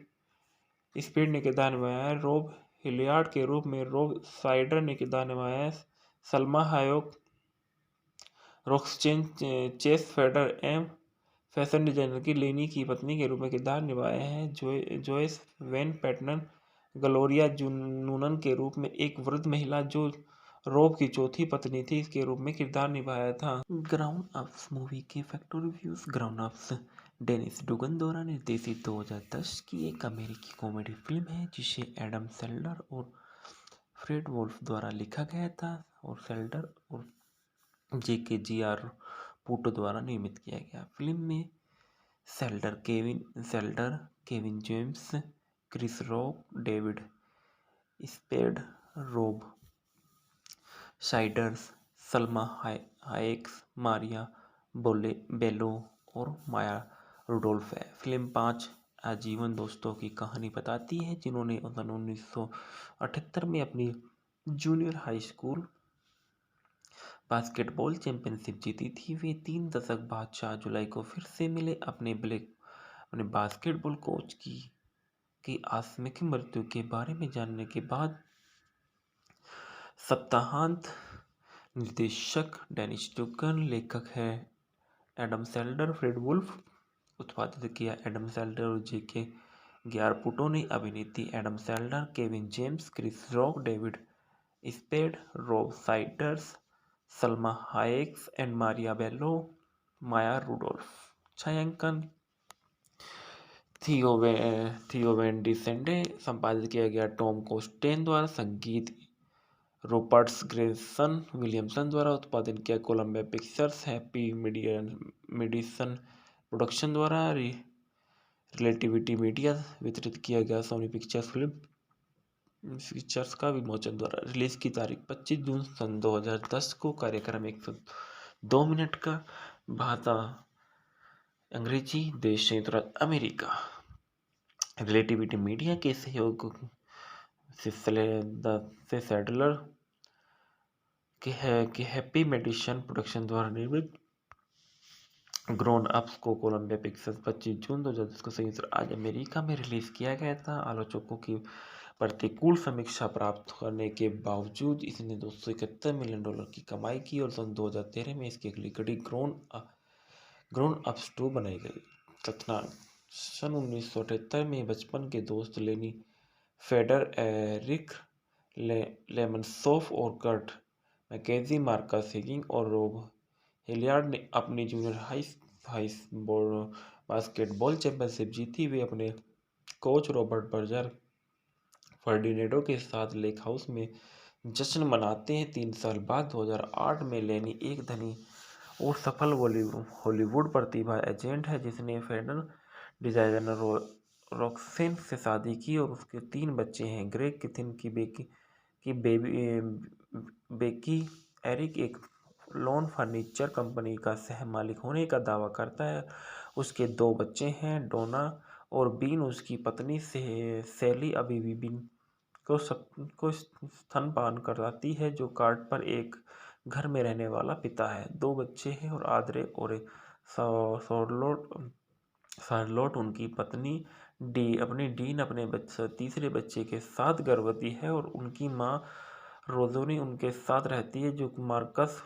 स्पीड ने किरदार निभाया है। रॉब हिलियार्ड के रूप में रॉब साइडर ने किरदार निभाया है। Salma Hayek Roxanne Chase Feder एम फैशन डिजाइनर की लेनी की पत्नी के रूप में किरदार निभाए हैं। Joyce when pattern Gloria Noonan के रूप में एक वृद्ध महिला जो रॉब की चौथी पत्नी थी इसके रूप में किरदार निभाया था। ग्राउंड अप्स मूवी के factor reviews. Grown Ups Dennis Dugan द्वारा निर्देशित 2010 की एक अमेरिकी कॉमेडी फिल्म है जिसे एडम सैंडलर और फ्रेड वोल्फ द्वारा लिखा गया था और सैंडलर और JKGR पूटो द्वारा निर्मित किया गया। फिल्म में Sandler, Kevin James, Chris Rock, David Spade, Rob Schneider, Salma Hayek, Maria Bello और माया रुडोल्फ है। फिल्म 5 आजीवन दोस्तों की कहानी बताती है जिन्होंने 1978 में अपनी junior high school basketball championship जीती थी। वे 3 दशक बाद 4 जुलाई को फिर से मिले। अपने बास्केटबॉल कोच की आकस्मिक मृत्यु के बारे में जानने के बाद सप्ताहांत निर्देशक डेनिस डुगन, लेखक है एडम सैंडलर, फ्रेड वुल्फ उत्पादित किया। एडम सैंडलर और JKGR पूटो ने अभिनेत्री Adam Sandler, Kevin James, Chris Rock, David Spade, Rob Schneider, Salma Hayek and Maria Bello, Maya Rudolph. छायांकन थियो वैन डिसेंडे, संपादित किया गया टॉम कोस्टेन द्वारा, संगीत रूपर्ट ग्रेसन विलियमसन द्वारा, उत्पादन किया Columbia Pictures, Happy Madison Production द्वारा, रिलेटिविटी मीडिया वितरित किया गया, सोनी पिक्चर्स फिल्म पिक्चर्स का विमोचन द्वारा। रिलीज की तारीख 25 जून सन 2010 को। कार्यक्रम 102 मिनट का। भाषा अंग्रेजी। देश संयुक्त राज्य अमेरिका। रिलेटिविटी मीडिया के सहयोग से सैंडलर के हैप्पी मेडिसन प्रोडक्शन द्वारा निर्मित ग्रोन अप्स को कोलंबिया पिक्चर्स 25 जून 2010 को संयुक्त राज्य अमेरिका में रिलीज किया गया था। आलोचकों की प्रतिकूल समीक्षा प्राप्त करने के बावजूद इसने $271 मिलियन की कमाई की और सन 2013 में इसकी अगली कड़ी ग्रोन अप्स 2 बनाई गई। कथनांक। सन 1978 में बचपन के दोस्त लेनी फेडर, एरिक लेमनसॉफ और कर्ट मैकेंजी, मार्कस हिगिंस और रॉब हिलियार्ड ने अपनी जूनियर हाई बास्केटबॉल चैंपियनशिप जीती। वे अपने कोच रॉबर्ट बर्जर फर्डिनेडो के साथ लेक हाउस में जश्न मनाते हैं। 3 साल बाद 2008 में लेनी एक धनी और सफल हॉलीवुड प्रतिभा एजेंट है जिसने फैशन डिजाइनर रॉक्सेन से शादी की और उसके 3 बच्चे हैं। ग्रेग किथिन की बेकी एरिक एक लॉन फर्नीचर कंपनी का सह मालिक होने का दावा करता है। उसके 2 बच्चे हैं, डोना और बीन। उसकी पत्नी सैली अभी भी बीन को स्तनपान कराती है जो कार्ट पर एक घर में रहने वाला पिता है। 2 बच्चे हैं और आद्रे और शार्लोट उनकी पत्नी डीन अपने तीसरे बच्चे के साथ गर्भवती है और उनकी मां रोजोनी उनके साथ रहती है जो मार्कस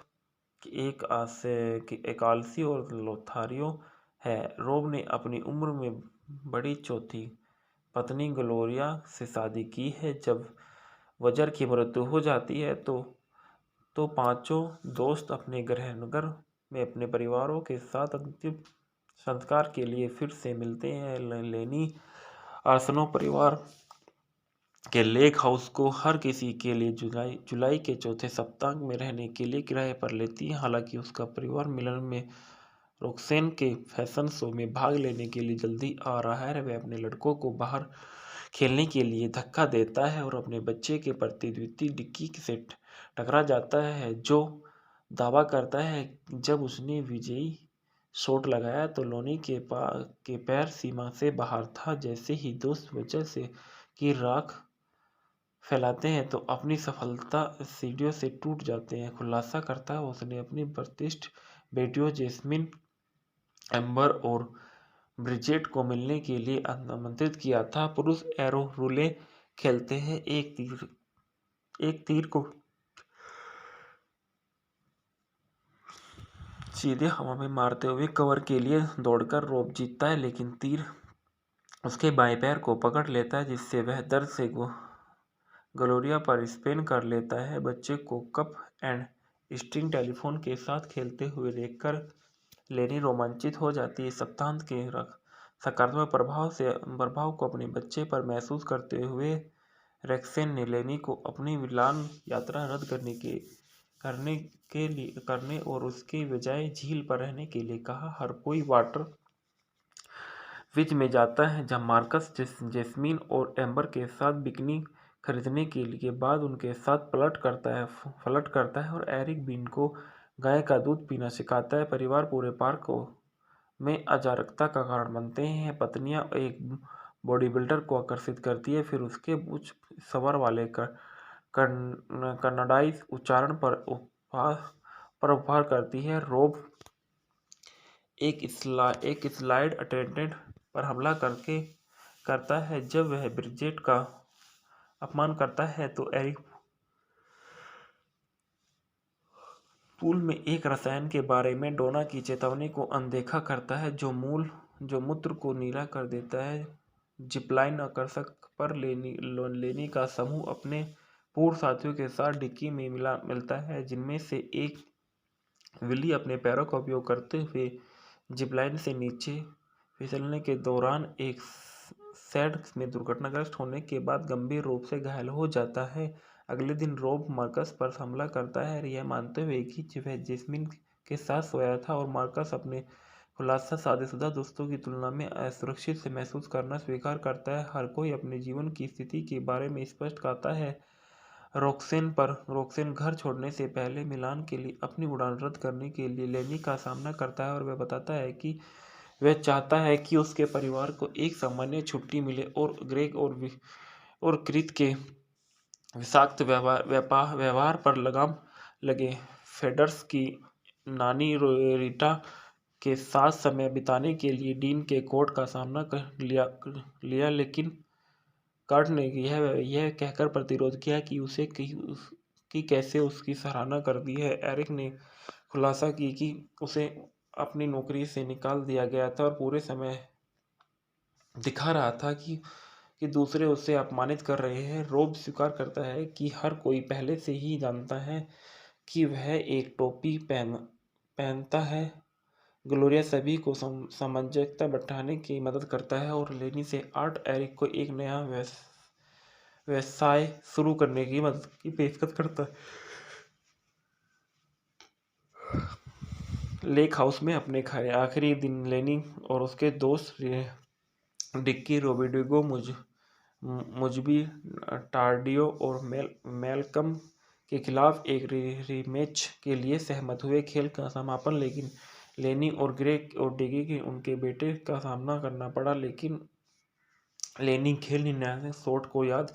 एक आलसी और लोथारियो है। रॉब ने अपनी उम्र में बड़ी चौथी पत्नी ग्लोरिया से शादी की है। जब वजर की मृत्यु हो जाती है तो पांचों दोस्त अपने गृहनगर में अपने परिवारों के साथ अंतिम संस्कार के लिए फिर से मिलते हैं। लेनी आर्सेनल परिवार के लेक हाउस को हर किसी के लिए जुलाई के चौथे सप्ताह में रहने के लिए किराए पर लेती है। हालांकि उसका परिवार मिलन में रॉक्सेन के फैशन शो में भाग लेने के लिए जल्दी आ रहा है। वह अपने लड़कों को बाहर खेलने के लिए धक्का देता है और अपने बच्चे के प्रति द्वितीय डिक्की से टकरा जाता है जो दावा करता है जब उसने विजयी शॉट लगाया तो लोनी के पैर सीमा से बाहर था। जैसे ही दोस्त वजह से की राख फैलाते हैं तो अपनी सफलता सीढ़ियों से टूट जाते हैं। खुलासा करता है उसने अपनी प्रतिष्ठित बेटियों जेस्मिन, एम्बर और ब्रिजेट को मिलने के लिए आमंत्रित किया था। पुरुष एरो रूले खेलते हैं, एक तीर को सीधे हवा में मारते हुए कवर के लिए दौड़कर रोब जीतता है, लेकिन तीर उसके बाएं पैर को पकड़ लेता है, जिससे वह दर्द से ग्लोरिया पर स्पिन कर लेता है। बच्चे को कप एंड स्ट्रिंग टेलीफोन के साथ खेलते हुए देखकर लेनी रोमांचित हो जाती है। सप्तांत के सकारात्मक प्रभाव को अपने बच्चे पर महसूस करते हुए रेक्सेन ने लेनी को अपनी मिलान यात्रा रद्द करने और उसके बजाय झील पर रहने के लिए कहा। हर कोई वाटर विच में जाता है, जब मार्कस जेस्मीन और एम्बर के साथ बिकनी खरीदने के लिए बाद उनके साथ फ्लर्ट करता है और एरिक बीन को गाय का दूध पीना सिखाता है। परिवार पूरे पार्क में अराजकता का कारण बनते हैं। पत्नियां एक बॉडी बिल्डर को आकर्षित करती है, फिर उसके उच्च स्वर वाले कन्नाडाई उच्चारण पर उपहार करती है। रोब एक स्लाइड अटेंडेंट पर हमला करता है। जब वह ब्रिजेट का अपमान करता है तो एरिक पूल में एक रसायन के बारे में डोना की चेतावनी को अनदेखा करता है, जो मूत्र को नीला कर देता है। जिपलाइन आकर्षक पर लेनी का समूह अपने पूर्व साथियों के साथ डिक्की में मिलता है, जिनमें से एक विली अपने पैरों का उपयोग करते हुए जिपलाइन से नीचे फिसलने के दौरान एक सैड में दुर्घटनाग्रस्त होने के बाद गंभीर रूप से घायल हो जाता है। अगले दिन रोब मार्कस पर हमला करता है, यह मानते हुए कि वह जेस्मिन के साथ सोया था, और मार्कस अपने खुलासा शादीशुदा दोस्तों की तुलना में असुरक्षित से महसूस करना स्वीकार करता है। हर कोई अपने जीवन की स्थिति के बारे में स्पष्ट कहता है। रोक्सेन घर छोड़ने से पहले मिलान के लिए अपनी उड़ान रद्द करने के लिए लेनी का सामना करता है, और वह बताता है कि वह चाहता है कि उसके परिवार को एक सामान्य छुट्टी मिले और ग्रेग और क्रीत के विषाक्त व्यवहार पर लगाम लगे। फेडर्स की नानी रीटा के साथ समय बिताने के लिए डीन के कोर्ट का सामना कर लिया, लेकिन कार्ट ने यह कहकर प्रतिरोध किया कि कैसे उसकी सराहना कर दी है। एरिक ने खुलासा की कि उसे अपनी नौकरी से निकाल दिया गया था और पूरे समय दिखा रहा था कि दूसरे उसे अपमानित कर रहे हैं। रोब स्वीकार करता है कि हर कोई पहले से ही जानता है कि वह एक टोपी पहनता है। ग्लोरिया सभी को सामंजस्य बैठाने की मदद करता है और लेनी से आर्ट एरिक को एक नया व्यवसाय शुरू करने की मदद की पेशकश करता है। लेक हाउस में अपने आखिरी दिन लेनी और उसके दोस्त डिक्की, रोबिडिगो, मुजबी, टार्डियो और मेलकम के खिलाफ एक रीमैच के लिए सहमत हुए। खेल का समापन लेकिन लेनी और ग्रेग और डिगी के उनके बेटे का सामना करना पड़ा, लेकिन लेनी खेल निर्णायक शॉट को याद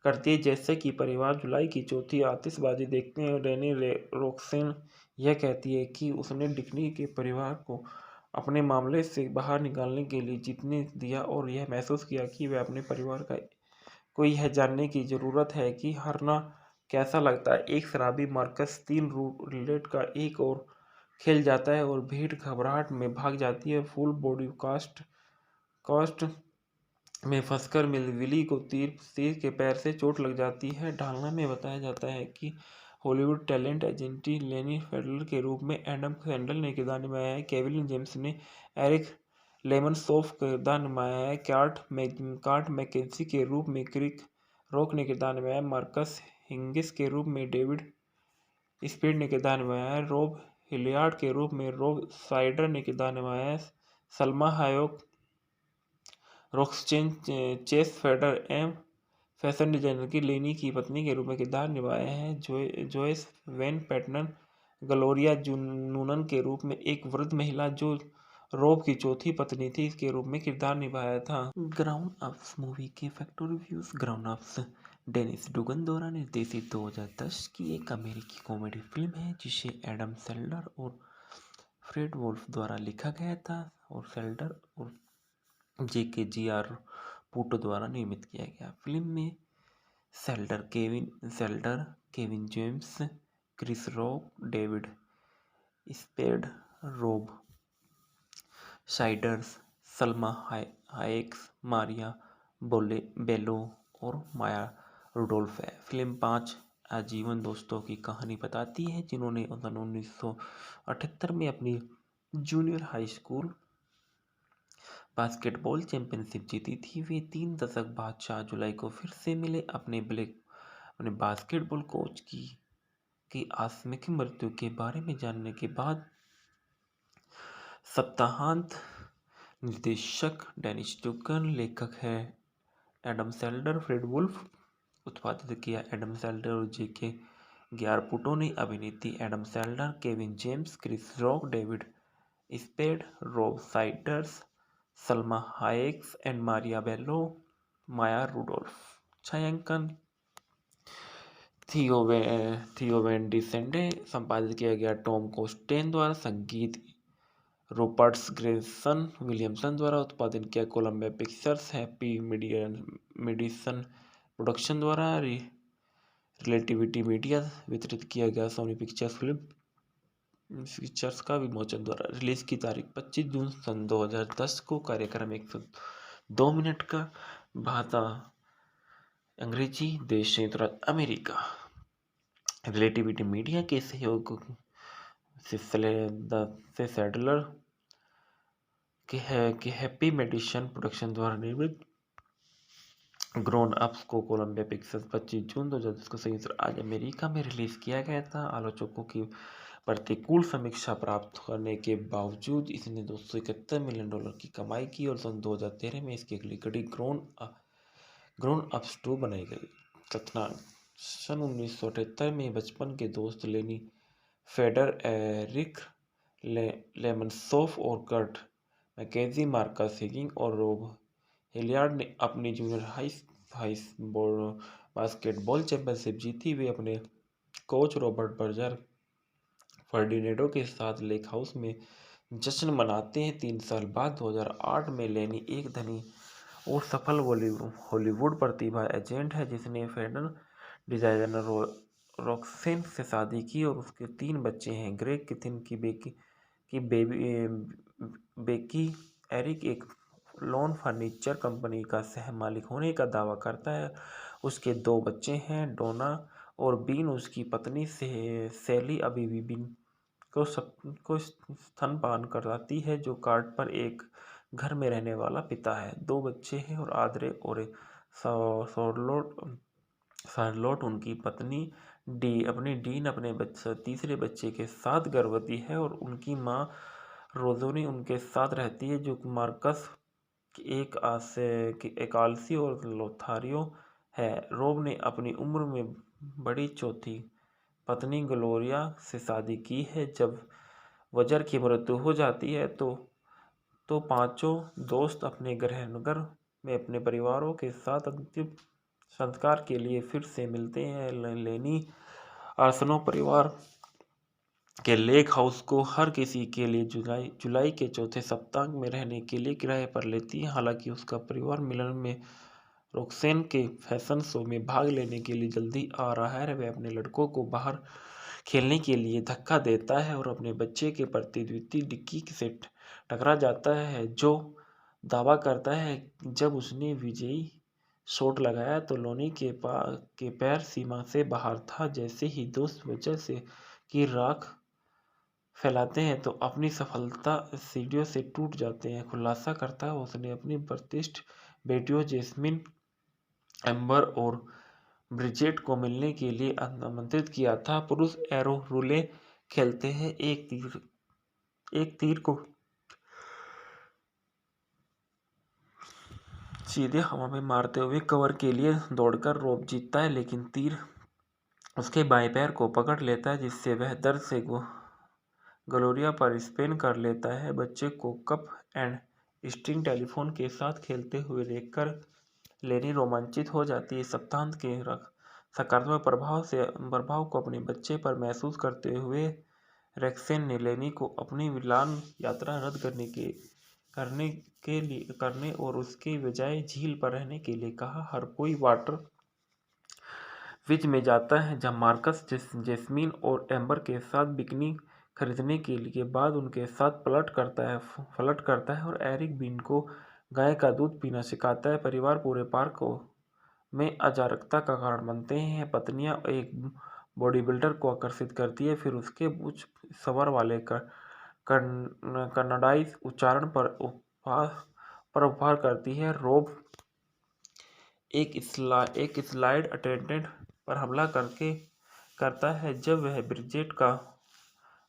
करती है। जैसे कि परिवार जुलाई की चौथी आतिशबाजी देखते हैं, रेनी रोक्सेन यह कहती है कि उसने डिक्नी के परिवार को अपने मामले से बाहर निकालने के लिए जीतने दिया और यह महसूस किया कि वह अपने परिवार को यह जानने की ज़रूरत है कि हारना कैसा लगता है। एक शराबी मार्कस 3 रूलेट का एक और खेल जाता है और भीड़ घबराहट में भाग जाती है। फुल बॉडी कास्ट में फंसकर विली को तीर के पैर से चोट लग जाती है। ढालना में बताया जाता है कि हॉलीवुड टैलेंट एजेंटी लेनी फेडरर के रूप में एडम सैंडल ने किरदार निभाया है। केविन जेम्स ने एरिक लेमनसॉफ का किरदार निभाया है। कार्ट मैकेंजी के रूप में क्रिक रॉक ने किरदार निभाया है। मार्कस हिंगिस के रूप में डेविड स्पीड ने किरदार निभाया है। रोब हिलियार्ड के रूप में रोब साइडर ने किरदार निभाया है। Salma Hayek Roxanne Chase Feder एम फैशन डिजाइनर की लेनी की पत्नी के रूप में किरदार निभाया है। Joyce when pattern Gloria Noonan के रूप में एक वृद्ध महिला जो रोब की चौथी पत्नी थी के रूप में किरदार निभाया था। ग्राउंड अप्स मूवी के फैक्ट और reviews. Grown Ups Dennis Dugan द्वारा निर्देशित 2010 की एक अमेरिकी कॉमेडी फिल्म है जिसे एडम सैंडलर और फ्रेड वोल्फ द्वारा लिखा गया था और सैंडलर और JKGR पूटो द्वारा निर्मित किया गया। फिल्म में Sandler, Kevin James, Chris Rock, David Spade, Rob Schneider, Salma Hayek, Maria Bello और माया रुडोल्फ है। फिल्म 5 आजीवन दोस्तों की कहानी बताती है जिन्होंने 1978 में अपनी junior high school basketball championship जीती थी। वे 3 दशक बाद 4 जुलाई को फिर से मिले अपने बास्केटबॉल कोच की आकस्मिक मृत्यु के बारे में जानने के बाद। सप्ताहांत निर्देशक डेनिस डुगन, लेखक है एडम सैंडलर, फ्रेड वुल्फ। उत्पादित किया एडम सैंडलर और JKGR पूटो ने। अभिनेत्री Adam Sandler, Kevin James, Chris Rock, David Spade, Rob Schneider, Salma Hayek and Maria Bello, Maya Rudolph. छायांकन थियो वैन डिसेंडे। संपादित किया गया टॉम कोस्टेन द्वारा। संगीत रूपर्ट ग्रेसन विलियमसन द्वारा। उत्पादन किया Columbia Pictures, Happy Madison Production द्वारा। रिलेटिविटी मीडिया वितरित किया गया सोनी पिक्चर्स फिल्म पिक्चर्स का विमोचन द्वारा। रिलीज की तारीख 25 जून सन 2010 को। कार्यक्रम 102 मिनट का। भाषा अंग्रेजी। देश संयुक्त राज्य अमेरिका। रिलेटिविटी मीडिया के सहयोग से सैडलर के हैप्पी मेडिसन प्रोडक्शन द्वारा निर्मित ग्रोन अप्स को कोलंबिया पिक्चर्स 25 जून 2010 को संयुक्त राज्य अमेरिका में रिलीज किया गया था। आलोचकों की प्रतिकूल समीक्षा प्राप्त करने के बावजूद इसने $271 मिलियन की कमाई की और सन 2013 में इसकी अगली कड़ी ग्रोन अप्स 2 बनाई गई। कथनांक सन 1978 में बचपन के दोस्त लेनी फेडर, एरिक लेमनसॉफ और कर्ट मैकेजी, मार्कस हिगिंग और रोब हिलियार्ड ने अपनी जूनियर हाई बास्केटबॉल चैंपियनशिप जीती। वे अपने कोच रॉबर्ट बर्जर फर्डिनेडो के साथ लेक हाउस में जश्न मनाते हैं। 3 साल बाद 2008 में लेनी एक धनी और सफल हॉलीवुड प्रतिभा एजेंट है जिसने फैशन डिजाइनर रॉक्सेन से शादी की और उसके 3 बच्चे हैं। ग्रेग किथिन की बेकी एरिक एक लॉन फर्नीचर कंपनी का सह मालिक होने का दावा करता है। उसके 2 बच्चे हैं, डोना और बीन। उसकी पत्नी सैली अभी भी बीन को स्तनपान कराती है जो कार्ड पर एक घर में रहने वाला पिता है। 2 बच्चे हैं और आद्रे और शार्लोट उनकी पत्नी डीन अपने तीसरे बच्चे के साथ गर्भवती है और उनकी मां रोजोनी उनके साथ रहती है जो मार्कस एक आलसी और लोथारियो है। रोब ने अपनी उम्र में बड़ी चौथी पत्नी ग्लोरिया से शादी की है। जब वजर की मृत्यु हो जाती है तो पांचों दोस्त अपने गृहनगर में अपने परिवारों के साथ अंतिम संस्कार के लिए फिर से मिलते हैं। लेनी आर्सेनल परिवार के लेक हाउस को हर किसी के लिए जुलाई के चौथे सप्ताह में रहने के लिए किराए पर लेती है। हालांकि उसका परिवार मिलन में रॉक्सेन के फैशन शो में भाग लेने के लिए जल्दी आ रहा है। वह अपने लड़कों को बाहर खेलने के लिए धक्का देता है और अपने बच्चे के प्रति द्वितीय डिक्की से टकरा जाता है जो दावा करता है जब उसने विजयी शॉट लगाया तो लोनी के पैर सीमा से बाहर था। जैसे ही दोस्त वजह से की राख फैलाते हैं तो अपनी सफलता सीढ़ियों से टूट जाते हैं। खुलासा करता है उसने अपनी प्रतिष्ठित बेटियों जेस्मिन, एम्बर और ब्रिजेट को मिलने के लिए आमंत्रित किया था। पुरुष एरो रूले खेलते हैं। एक तीर को सीधे हवा में मारते हुए कवर के लिए दौड़कर रोब जीतता है लेकिन तीर उसके बाएं पैर को पकड़ लेता है जिससे वह दर्द से ग्लोरिया पर स्पेन कर लेता है। बच्चे को कप एंड स्ट्रिंग टेलीफोन के साथ खेलते हुए देखकर लेनी रोमांचित हो जाती है। सप्ताहांत के सकारात्मक प्रभाव को अपने बच्चे पर महसूस करते हुए रेक्सेन ने लेनी को अपनी मिलान यात्रा रद्द करने और उसके बजाय झील पर रहने के लिए कहा। हर कोई वाटर विच में जाता है, जहां मार्कस जैस्मीन और एम्बर के साथ बिकनी खरीदने के बाद उनके साथ फ्लर्ट करता है और एरिक बीन को गाय का दूध पीना सिखाता है। परिवार पूरे पार्क में अराजकता का कारण बनते हैं। पत्नियां एक बॉडी बिल्डर को आकर्षित करती है, फिर उसके उच्च स्वर वाले कन्नड़ाई उच्चारण पर उपहार करती है। रोब एक स्लाइड अटेंडेंट पर हमला करता है। जब वह ब्रिजेट का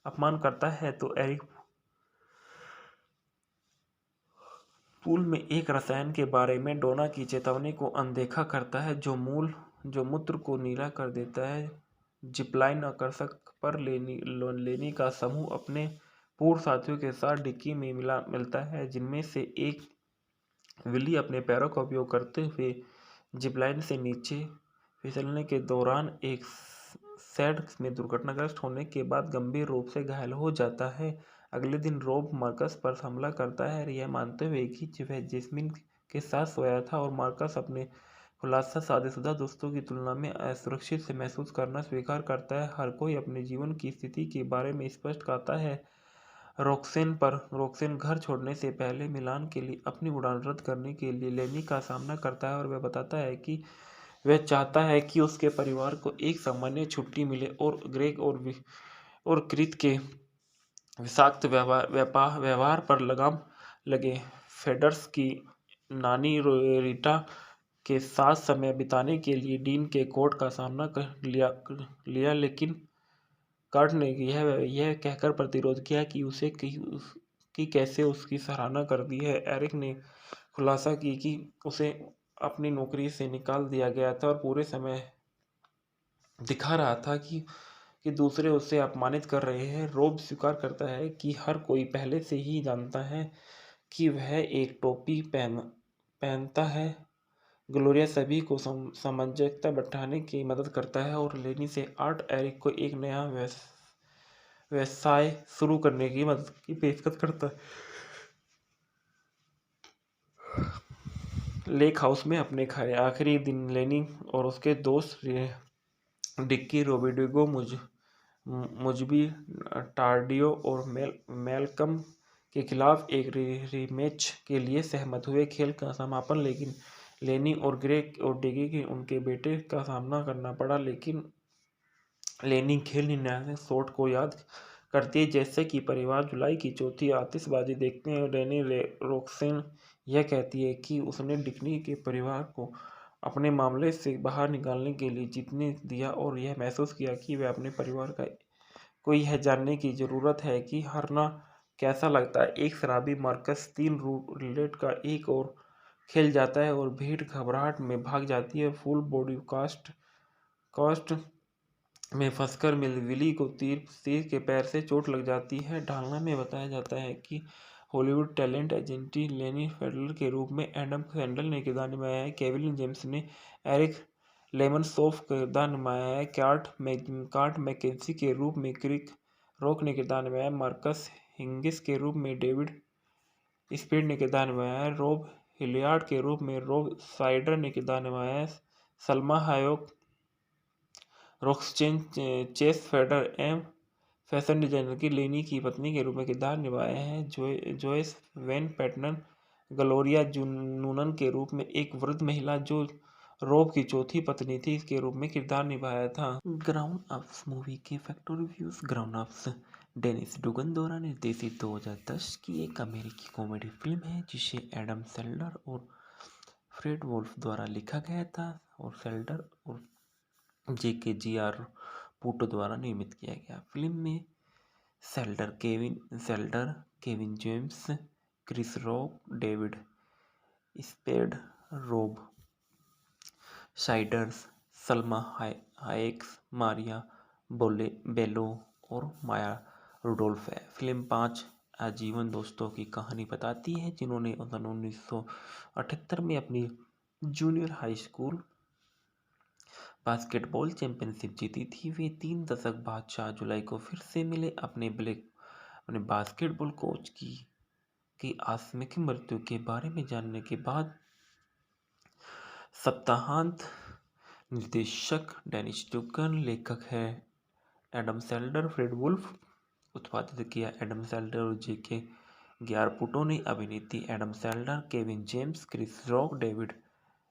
अपमान करता है तो एरिक पूल में एक रसायन के बारे में डोना की चेतावनी को अनदेखा करता है, जो मूत्र को नीला कर देता है। जिपलाइन आकर्षक पर लेनी का समूह अपने पूर्व साथियों के साथ डिक्की में मिलता है, जिनमें से एक विली अपने पैरों का उपयोग करते हुए जिपलाइन से नीचे फिसलने के दौरान एक सैड में दुर्घटनाग्रस्त होने के बाद गंभीर रूप से घायल हो जाता है। अगले दिन रोब मार्कस पर हमला करता है, यह मानते हुए कि वह जैस्मीन के साथ सोया था, और मार्कस अपने खुलासा शादीशुदा दोस्तों की तुलना में असुरक्षित से महसूस करना स्वीकार करता है। हर कोई अपने जीवन की स्थिति के बारे में स्पष्ट कहता है। रोक्सेन घर छोड़ने से पहले मिलान के लिए अपनी उड़ान रद्द करने के लिए लेनी का सामना करता है, और वह बताता है कि वह चाहता है कि उसके परिवार को एक सामान्य छुट्टी मिले और ग्रेग और क्रीत के विषाक्त व्यवहार पर लगाम लगे। फेडर्स की नानी रीटा के साथ समय बिताने के लिए डीन के कोर्ट का सामना कर लिया, लेकिन कर्ट ने यह कहकर प्रतिरोध किया कि कैसे उसकी सराहना कर दी है। एरिक ने खुलासा की कि उसे अपनी नौकरी से निकाल दिया गया था और पूरे समय दिखा रहा था कि दूसरे उसे अपमानित कर रहे हैं। रोब स्वीकार करता है कि हर कोई पहले से ही जानता है कि वह एक टोपी पहनता है। ग्लोरिया सभी को सामंजस्य बैठाने की मदद करता है और लेनी से आर्ट एरिक को एक नया व्यवसाय शुरू करने की मदद की पेशकश करता है। लेक हाउस में अपने आखिरी दिन लेनी और उसके दोस्त डिक्की, रोबिडिगो, मुजबी, टार्डियो और मेलकम के खिलाफ एक रीमैच के लिए सहमत हुए। खेल का समापन लेकिन लेनी और ग्रेग और डिग्गी के उनके बेटे का सामना करना पड़ा, लेकिन लेनी खेल निर्णायक शॉट को याद करती है जैसे कि परिवार जुलाई की चौथी आतिशबाजी देखते हैं। लेनी रोक्सेन यह कहती है कि उसने डिक्की के परिवार को अपने मामले से बाहर निकालने के लिए जीतने दिया, और यह महसूस किया कि वह अपने परिवार को यह जानने की ज़रूरत है कि हारना कैसा लगता है। एक शराबी मार्कस 3 रूलेट का एक और खेल जाता है और भीड़ घबराहट में भाग जाती है। फुल बॉडी कास्ट में फंसकर विली को तीर के पैर से चोट लग जाती है। ढालना में बताया जाता है कि हॉलीवुड टैलेंट एजेंटी लेनी फेडरर के रूप में एडम सैंडल ने किरदार निभाया है। केविन जेम्स ने एरिक लेमनसॉफ का किरदार निभाया है। कार्ट मैकेंजी के रूप में क्रिक रॉक ने किरदार निभाया है। मार्कस हिंगिस के रूप में डेविड स्पीड ने किरदार निभाया है। रोब हिलियार्ड के रूप में रोब साइडर ने किरदार निभाया है। Salma Hayek Roxanne Chase Feder एम फैशन डिजाइनर की लेनी की पत्नी के रूप में किरदार निभाए हैं। Joyce when pattern Gloria Noonan के रूप में एक वृद्ध महिला जो रोब की चौथी पत्नी थी के रूप में किरदार निभाया था। ग्राउंड अप्स मूवी के factor reviews. Grown Ups Dennis Dugan द्वारा निर्देशित 2010 की एक अमेरिकी कॉमेडी फिल्म है, जिसे एडम सैंडलर और फ्रेड वोल्फ द्वारा लिखा गया था और सैंडलर और JKGR पूटो द्वारा निर्मित किया गया। फिल्म में Sandler, Kevin James, Chris Rock, David Spade, Rob Schneider, Salma Hayek, Maria Bello और माया रुडोल्फ है। फिल्म 5 आजीवन दोस्तों की कहानी बताती है जिन्होंने 1978 में अपनी junior high school basketball championship जीती थी। वे 3 दशक बाद 4 जुलाई को फिर से मिले। अपने बास्केटबॉल कोच की आकस्मिक मृत्यु के बारे में जानने के बाद सप्ताहांत निर्देशक डेनिस डुगन, लेखक है एडम सैंडलर, फ्रेड वुल्फ उत्पादित किया। एडम सैंडलर और जेके ग्यारपुटो ने अभिनेत्री Adam Sandler, Kevin James, Chris Rock, David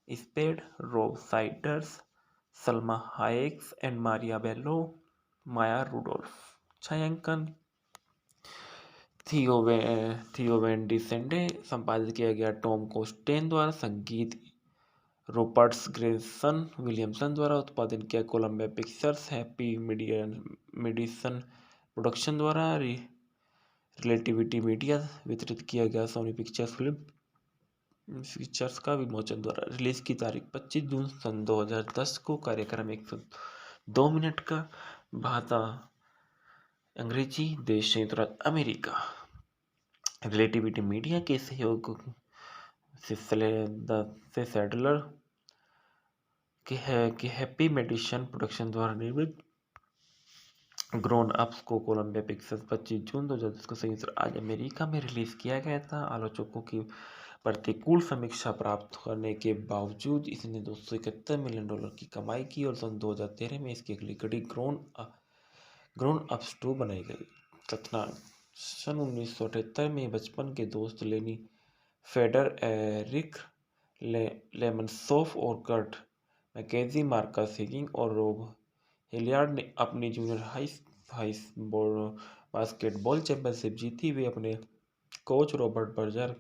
Spade, Rob Schneider, Salma Hayek and Maria Bello, Maya Rudolph. छायांकन थियो वैन डिसेंडे, संपादित किया गया टॉम कोस्टेन द्वारा, संगीत रूपर्ट्स ग्रेसन विलियमसन द्वारा, उत्पादन किया Columbia Pictures, Happy Madison Production द्वारा, रिलेटिविटी मीडिया वितरित किया गया, सोनी पिक्चर्स फिल्म पिक्चर्स का विमोचन द्वारा। रिलीज की तारीख 25 जून सन 2010 को। कार्यक्रम 102 मिनट का। भाषा अंग्रेजी। देश संयुक्त राज्य अमेरिका। रिलेटिविटी मीडिया के सहयोग से सैडलर के हैप्पी मेडिसन प्रोडक्शन द्वारा निर्मित ग्रोन अप्स को कोलंबिया पिक्चर्स 25 जून 2010 को संयुक्त राज्य अमेरिका में रिलीज किया गया था। आलोचकों की प्रतिकूल समीक्षा प्राप्त करने के बावजूद इसने $271 मिलियन की कमाई की और सन 2013 में इसकी अगली कड़ी ग्रोन अप्स 2 बनाई गई। कथनांक: सन 1978 में बचपन के दोस्त लेनी फेडर, एरिक लेमनसॉफ और कर्ट मैकेजी, मार्कस हिगिंग और रोब हिलियार्ड ने अपनी जूनियर हाई बास्केटबॉल चैंपियनशिप जीती। वे अपने कोच रॉबर्ट बर्जर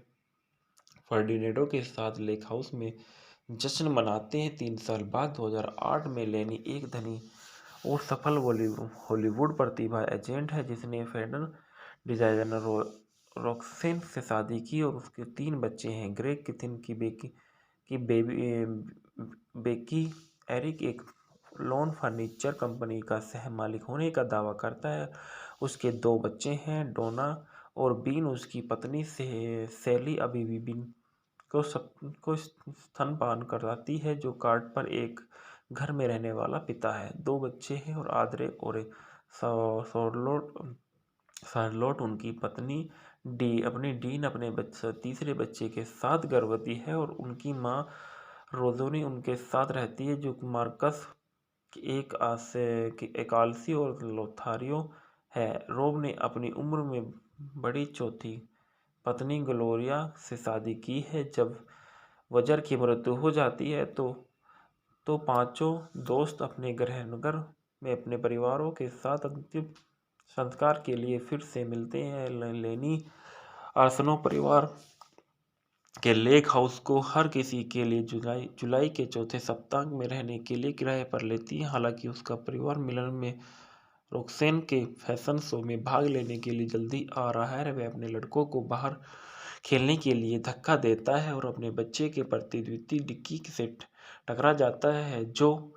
फर्डिनेडो के साथ लेक हाउस में जश्न मनाते हैं। 3 साल बाद 2008 में लेनी एक धनी और सफल हॉलीवुड प्रतिभा एजेंट है जिसने फैशन डिजाइनर रॉक्सेन से शादी की और उसके 3 बच्चे हैं। ग्रेग किथिन की बेकी एरिक एक लॉन फर्नीचर कंपनी का सह मालिक होने का दावा करता है। उसके 2 बच्चे हैं, डोना और बीन। उसकी पत्नी सैली अभी भी बीन को स्तनपान कराती है, जो कार्ड पर एक घर में रहने वाला पिता है। 2 बच्चे हैं और आद्रे और शार्लोट उनकी पत्नी डीन अपने तीसरे बच्चे के साथ गर्भवती है और उनकी मां रोजोनी उनके साथ रहती है, जो मार्कस एक आलसी और लोथारियो है। रोब ने अपनी उम्र में बड़ी चौथी पत्नी ग्लोरिया से शादी की है। जब वजर की मृत्यु हो जाती है तो पांचों दोस्त अपने गृहनगर में अपने परिवारों के साथ अंतिम संस्कार के लिए फिर से मिलते हैं। लेनी आर्सेनल परिवार के लेक हाउस को हर किसी के लिए जुलाई के चौथे सप्ताह में रहने के लिए किराए पर लेती है। हालांकि उसका परिवार मिलन में रॉक्सेन के फैशन शो में भाग लेने के लिए जल्दी आ रहा है। वह अपने लड़कों को बाहर खेलने के लिए धक्का देता है और अपने बच्चे के प्रतिद्वंदी डिक्की से टकरा जाता है, जो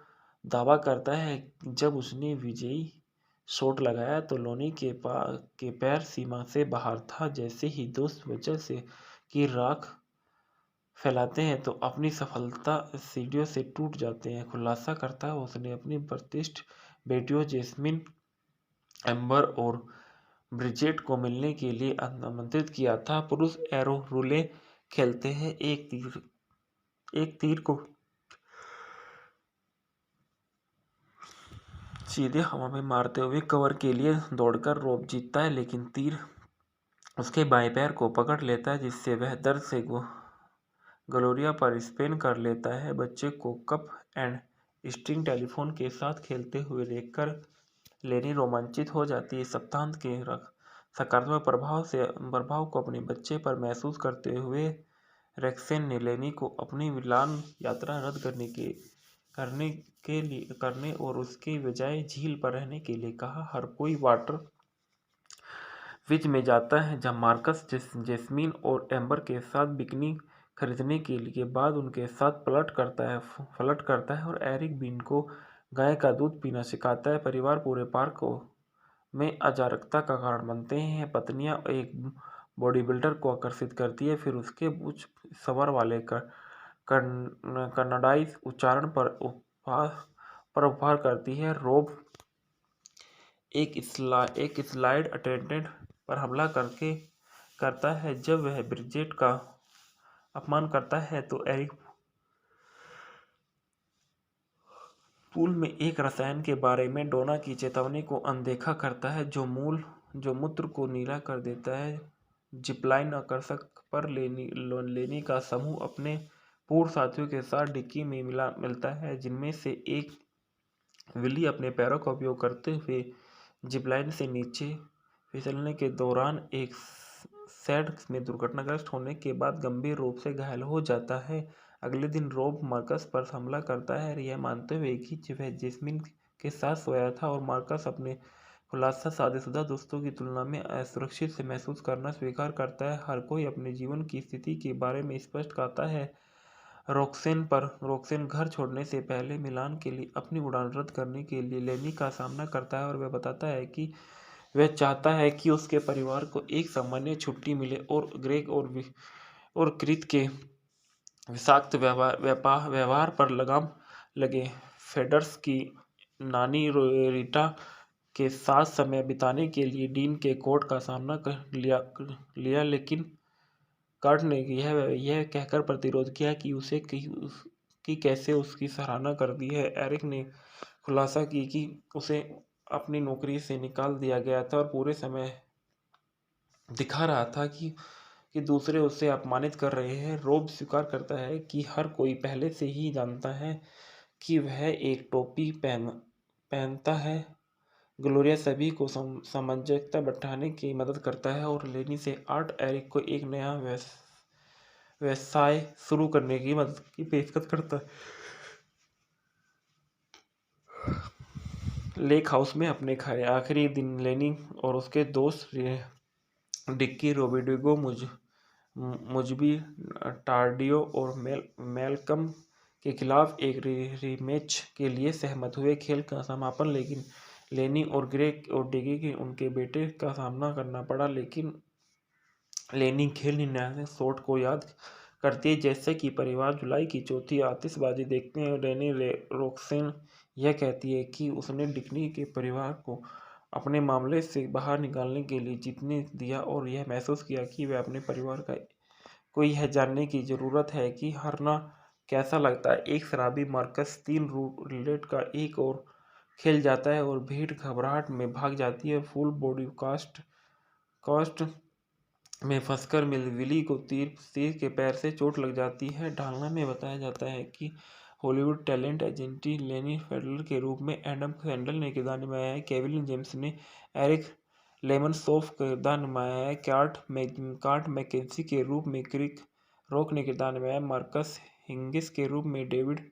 दावा करता है जब उसने विजयी शॉट लगाया तो लोनी के पैर सीमा से बाहर था। जैसे ही दोस्त वजह से की राख फैलाते हैं तो अपनी सफलता सीढ़ियों से टूट जाते हैं। खुलासा करता है उसने अपनी प्रतिष्ठित बेटियों जेस्मिन, एम्बर और ब्रिजेट को मिलने के लिए आमंत्रित किया था। पुरुष एरो रूले खेलते हैं। एक तीर को सीधे हवा में मारते हुए कवर के लिए दौड़कर रोब जीतता है, लेकिन तीर उसके बाएं पैर को पकड़ लेता है, जिससे वह दर्द से ग्लोरिया पर स्पिन कर लेता है। बच्चे को कप एंड स्ट्रिंग टेलीफोन के साथ खेलते हुए देखकर लेनी रोमांचित हो जाती है। सप्ताहांत के सकारात्मक प्रभाव को अपने बच्चे पर महसूस करते हुए रॉक्सेन ने लेनी को अपनी मिलान यात्रा रद्द करने और उसके बजाय झील पर रहने के लिए कहा। हर कोई वाटर विच में जाता है, जहां मार्कस जेस्मीन और एम्बर के साथ बिकनी खरीदने के बाद उनके साथ फ्लर्ट करता है और एरिक बीन को गाय का दूध पीना सिखाता है। परिवार पूरे पार्क में अराजकता का कारण बनते हैं। पत्नियां एक बॉडी बिल्डर को आकर्षित करती है, फिर उसके उच्च स्वर वाले कन्नड़ाई उच्चारण पर उपहार करती है। रोब एक स्लाइड अटेंडेंट पर हमला करता है। जब वह ब्रिजेट का अपमान करता है तो एरिक पूल में एक रसायन के बारे में डोना की चेतावनी को अनदेखा करता है जो मूत्र को नीला कर देता है। जिपलाइन आकर्षक पर लेनी का समूह अपने पूर्व साथियों के साथ डिक्की में मिलता है, जिनमें से एक विली अपने पैरों का उपयोग करते हुए जिपलाइन से नीचे फिसलने के दौरान एक सैड में दुर्घटनाग्रस्त होने के बाद गंभीर रूप से घायल हो जाता है। अगले दिन रोब मार्कस पर हमला करता है, यह मानते हुए कि वह जैस्मिन के साथ सोया था, और मार्कस अपने खुलासा शादीशुदा दोस्तों की तुलना में असुरक्षित से महसूस करना स्वीकार करता है। हर कोई अपने जीवन की स्थिति के बारे में स्पष्ट कहता है रोक्सेन घर छोड़ने से पहले मिलान के लिए अपनी उड़ान रद्द करने के लिए लेनी का सामना करता है, और वह बताता है कि वह चाहता है कि उसके परिवार को एक सामान्य छुट्टी मिले और ग्रेग और क्रीत के विषाक्त व्यवहार पर लगाम लगे। फेडर्स की नानी रीटा के साथ समय बिताने के लिए डीन के कोर्ट का सामना कर लिया, लेकिन कर्ट ने यह कहकर प्रतिरोध किया कि कैसे उसकी सराहना कर दी है। एरिक ने खुलासा की कि उसे अपनी नौकरी से निकाल दिया गया था और पूरे समय दिखा रहा था कि दूसरे उसे अपमानित कर रहे हैं। रोब स्वीकार करता है कि हर कोई पहले से ही जानता है कि वह एक टोपी पहनता है। ग्लोरिया सभी को सामंजस्य बैठाने की मदद करता है और लेनी से आर्ट एरिक को एक नया व्यवसाय शुरू करने की मदद की पेशकश करता है। लेक हाउस में अपने आखिरी दिन लेनी और उसके दोस्त डिक्की रोबिडिगो मुजबी टार्डियो और मेलकम के खिलाफ एक रीमैच के लिए सहमत हुए। खेल का समापन लेकिन लेनी और ग्रेग और डिगी के उनके बेटे का सामना करना पड़ा, लेकिन लेनी खेल निर्णायक शॉट को याद करती है जैसे कि परिवार जुलाई की चौथी आतिशबाजी देखते हैं। लेनी रोक्सेन यह कहती है कि उसने डिक्नी के परिवार को अपने मामले से बाहर निकालने के लिए जीतने दिया, और यह महसूस किया कि वह अपने परिवार को यह जानने की ज़रूरत है कि हारना कैसा लगता है। एक शराबी मार्कस 3 रूलेट का एक और खेल जाता है और भीड़ घबराहट में भाग जाती है। फुल बॉडी कास्ट में फंसकर विली को तीर के पैर से चोट लग जाती है। ढालना में बताया जाता है कि हॉलीवुड टैलेंट एजेंटी लेनी फेडरर के रूप में एडम सैंडल ने किरदार निभाया है। केविन जेम्स ने एरिक लेमनसॉफ का किरदार निभाया है। कार्ट मैकेंजी के रूप में क्रिक रॉक ने किरदार निभाया है। मार्कस हिंगिस के रूप में डेविड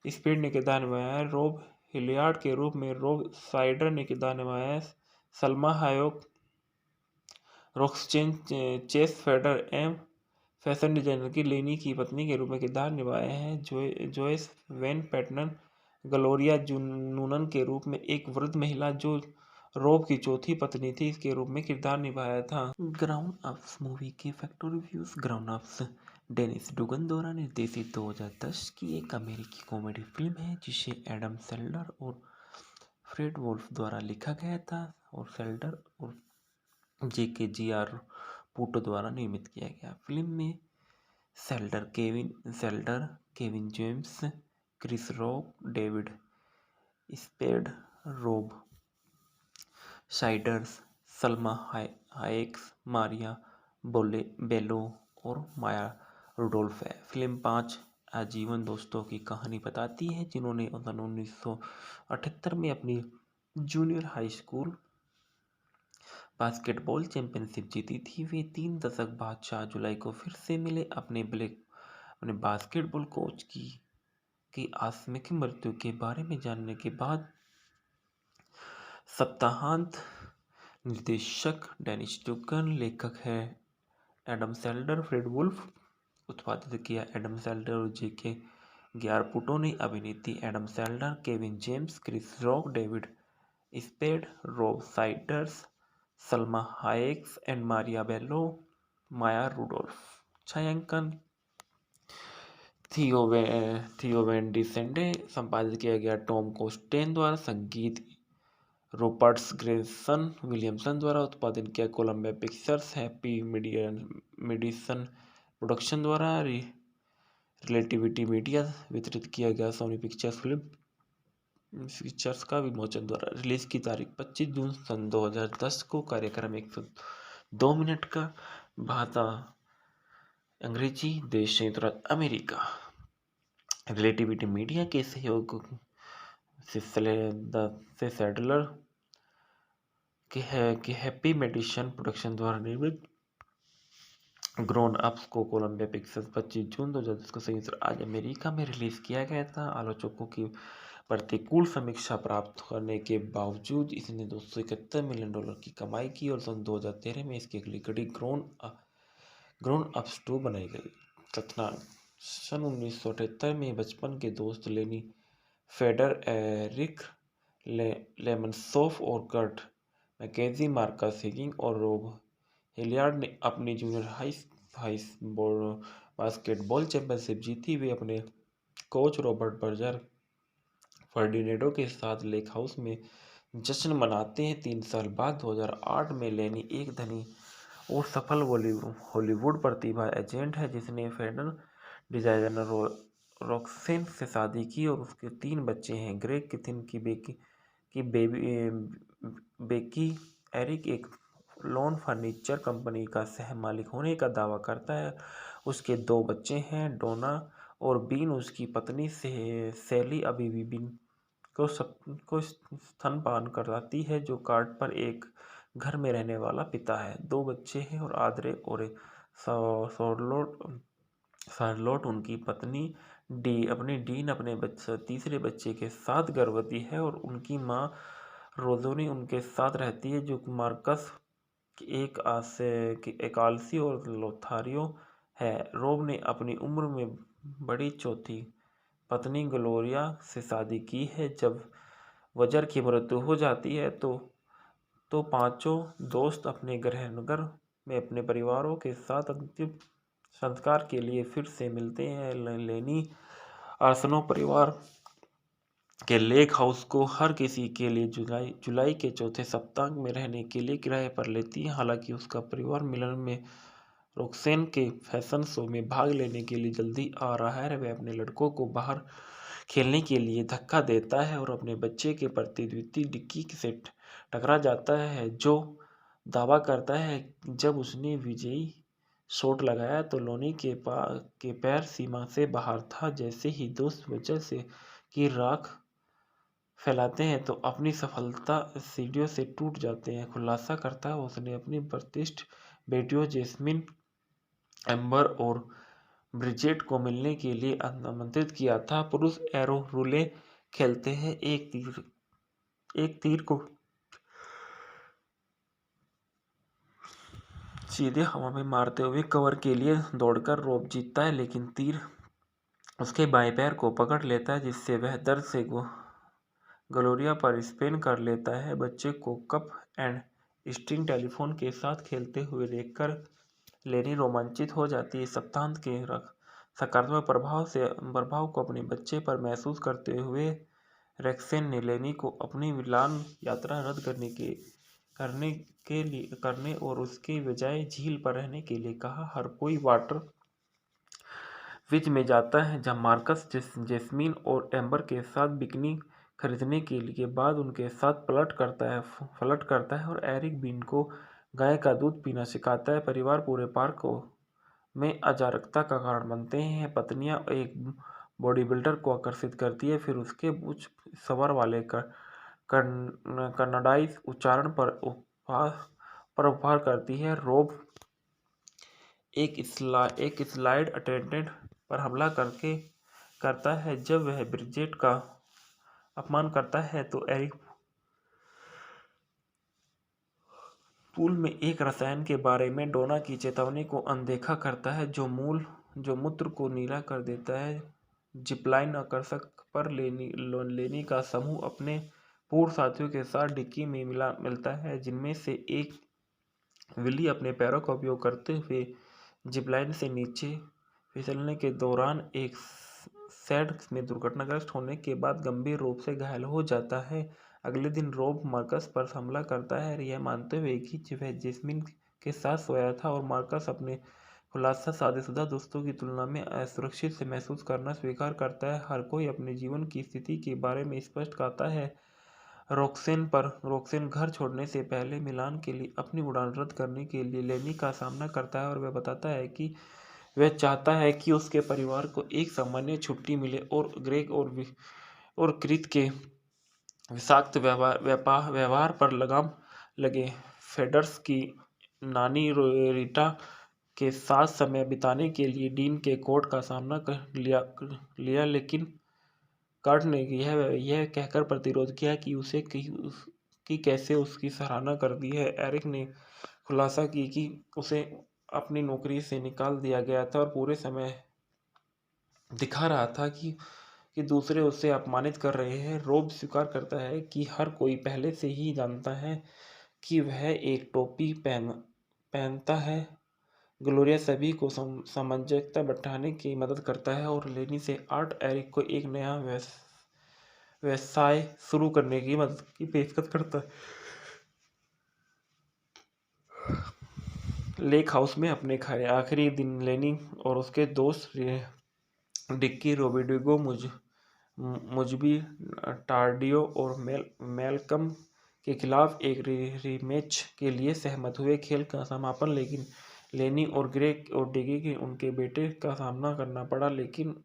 स्पीड ने किरदार निभाया है। रोब हिलियार्ड के रूप में रोब साइडर ने किरदार निभाया है। Salma Hayek Roxanne Chase Feder एम फैशन डिजाइनर की लेनी की पत्नी के रूप में किरदार निभाए हैं। Joyce when pattern Gloria Noonan के रूप में एक वृद्ध महिला जो रोब की चौथी पत्नी थी के रूप में किरदार निभाया था। ग्राउंड अप्स मूवी के factor reviews. Grown Ups Dennis Dugan द्वारा निर्देशित 2010 की एक अमेरिकी कॉमेडी फिल्म है जिसे एडम सैंडलर और फ्रेड वोल्फ द्वारा लिखा गया था और सैंडलर और JKGR पूटो द्वारा निर्मित किया गया। फिल्म में Sandler, Kevin James, Chris Rock, David Spade, Rob Schneider, Salma Hayek, Maria Bello और माया रुडोल्फ है। फिल्म 5 आजीवन दोस्तों की कहानी बताती है जिन्होंने 1978 में अपनी junior high school basketball championship जीती थी। वे 3 दशक बाद 4 जुलाई को फिर से मिले। अपने बास्केटबॉल कोच की आकस्मिक मृत्यु के बारे में जानने के बाद सप्ताहांत निर्देशक डेनिस डुगन, लेखक है एडम सैंडलर, फ्रेड वुल्फ, उत्पादित किया एडम सैंडलर और JKGR पूटो ने। अभिनेत्री Adam Sandler, Kevin James, Chris Rock, David Spade, Rob Schneider, Salma Hayek and Maria Bello, Maya Rudolph. छायांकन थियो वैन डिसेंडे, संपादित किया गया टॉम कोस्टेन द्वारा, संगीत रूपर्ट्स ग्रेसन विलियमसन द्वारा, उत्पादन किया Columbia Pictures, Happy Madison Production द्वारा, रिलेटिविटी मीडिया वितरित किया गया, सोनी पिक्चर्स फिल्म पिक्चर्स का विमोचन द्वारा। रिलीज की तारीख 25 जून सन 2010 को। कार्यक्रम 102 मिनट का। भाषा अंग्रेजी। देश संयुक्त राज्य अमेरिका। रिलेटिविटी मीडिया के सहयोग से सैडलर के हैप्पी मेडिसन प्रोडक्शन द्वारा निर्मित ग्रोन अप्स को कोलंबिया पिक्चर्स 25 जून 2010 को संयुक्त राज्य अमेरिका में रिलीज किया गया था। आलोचकों की प्रतिकूल समीक्षा प्राप्त करने के बावजूद इसने $271 मिलियन की कमाई की और सन 2013 में इसकी अगली कड़ी ग्रोन अप्स 2 बनाई गई। कथनांक: सन 1978 में बचपन के दोस्त लेनी फेडर, एरिक लेमनसॉफ और कर्ट मैकेजी, मार्कस हिगिंग और रोब हिलियार्ड ने अपनी जूनियर हाई बास्केटबॉल चैंपियनशिप जीती। वे अपने कोच रॉबर्ट बर्जर फर्डिनेडो के साथ लेक हाउस में जश्न मनाते हैं। 3 साल बाद 2008 में लेनी एक धनी और सफल हॉलीवुड प्रतिभा एजेंट है जिसने फैशन डिजाइनर रॉक्सेन से शादी की और उसके 3 बच्चे हैं। ग्रेग किथिन की बेकी एरिक एक लॉन फर्नीचर कंपनी का सह मालिक होने का दावा करता है। उसके 2 बच्चे हैं, डोना और बीन। उसकी पत्नी सैली अभी भी बीन को स्तनपान कराती है, जो कार्ड पर एक घर में रहने वाला पिता है। 2 बच्चे हैं और आद्रे और शार्लोट उनकी पत्नी डीन अपने तीसरे बच्चे के साथ गर्भवती है और उनकी मां रोजोनी उनके साथ रहती है, जो मार्कस एक आलसी और लोथारियो है। रोब ने अपनी उम्र में बड़ी चौथी पत्नी ग्लोरिया से शादी की है। जब वजर की मृत्यु हो जाती है तो पांचों दोस्त अपने गृहनगर में अपने परिवारों के साथ अंतिम संस्कार के लिए फिर से मिलते हैं। लेनी आर्सेनल परिवार के लेक हाउस को हर किसी के लिए जुलाई के चौथे सप्ताह में रहने के लिए किराए पर लेती है। हालांकि उसका परिवार मिलन में रॉक्सेन के फैशन शो में भाग लेने के लिए जल्दी आ रहा है। वह अपने लड़कों को बाहर खेलने के लिए धक्का देता है और अपने बच्चे के प्रति द्वितीय डिक्की से टकरा जाता है, जो दावा करता है जब उसने विजयी शॉट लगाया तो लोनी के पैर सीमा से बाहर था। जैसे ही दोस्त वजह से की राख फैलाते हैं तो अपनी सफलता सीढ़ियों से टूट जाते हैं। खुलासा करता है उसने अपनी प्रतिष्ठित बेटियों जेस्मिन, एम्बर और ब्रिजेट को मिलने के लिए आमंत्रित किया था। पुरुष एरो रूले खेलते हैं। एक तीर को सीधे हवा में मारते हुए कवर के लिए दौड़कर रोब जीतता है, लेकिन तीर उसके बाएं पैर को पकड़ लेता है, जिससे वह दर्द से ग्लोरिया पर स्पिन कर लेता है। बच्चे को कप एंड स्ट्रिंग टेलीफोन के साथ खेलते हुए देखकर लेनी रोमांचित हो जाती है। सप्ताहांत के सकारात्मक प्रभाव को अपने बच्चे पर महसूस करते हुए रॉक्सेन ने लेनी को अपनी मिलान यात्रा रद्द करने और उसके बजाय झील पर रहने के लिए कहा। हर कोई वाटर विच में जाता है, जहां मार्कस जेस्मीन और एम्बर के साथ बिकनी खरीदने के बाद उनके साथ पलट करता है और एरिक बीन को गाय का दूध पीना सिखाता है। परिवार पूरे पार्क में अराजकता का कारण बनते हैं। पत्नियां एक बॉडी बिल्डर को आकर्षित करती है, फिर उसके उच्च स्वर वाले कन्नाडाई उच्चारण पर उपहार करती है। रोब एक स्लाइड अटेंडेंट पर हमला करता है। जब वह ब्रिजेट का अपमान करता है तो एरिक पूल में एक रसायन के बारे में डोना की चेतावनी को अनदेखा करता है, जो मूत्र को नीला कर देता है। जिपलाइन आकर्षक पर लेनी का समूह अपने पूर्व साथियों के साथ डिक्की में मिलता है, जिनमें से एक विली अपने पैरों का उपयोग करते हुए जिपलाइन से नीचे फिसलने के दौरान एक सैड में दुर्घटनाग्रस्त होने के बाद गंभीर रूप से घायल हो जाता है। अगले दिन रॉब मार्कस पर हमला करता है, यह मानते हुए कि वह जैस्मिन के साथ सोया था, और मार्कस अपने खुलासा शादीशुदा दोस्तों की तुलना में असुरक्षित से महसूस करना स्वीकार करता है। हर कोई अपने जीवन की स्थिति के बारे में स्पष्ट कहता है रोक्सेन घर छोड़ने से पहले मिलान के लिए अपनी उड़ान रद्द करने के लिए लेनी का सामना करता है, और वह बताता है कि वह चाहता है कि उसके परिवार को एक सामान्य छुट्टी मिले और ग्रेग और क्रीत के विषाक्त व्यवहार पर लगाम लगे। फेडर्स की नानी रीटा के साथ समय बिताने के लिए डीन के कोर्ट का सामना कर लिया, लेकिन कार्ट ने यह कहकर प्रतिरोध किया कि कैसे उसकी सराहना कर दी है। एरिक ने खुलासा की कि उसे अपनी नौकरी से निकाल दिया गया था और पूरे समय दिखा रहा था कि दूसरे उसे अपमानित कर रहे हैं। रोब स्वीकार करता है कि हर कोई पहले से ही जानता है कि वह एक टोपी पहनता है। ग्लोरिया सभी को सामंजस्य बैठाने की मदद करता है और लेनी से आर्ट एरिक को एक नया व्यवसाय शुरू करने की मदद की पेशकश करता है। लेक हाउस में अपने आखिरी दिन लेनी और उसके दोस्त डिक्की रोबिडिगो मुजबी टार्डियो और मेलकम के खिलाफ एक रीमैच के लिए सहमत हुए। खेल का समापन लेकिन लेनी और ग्रेग और डिक्की के उनके बेटे का सामना करना पड़ा, लेकिन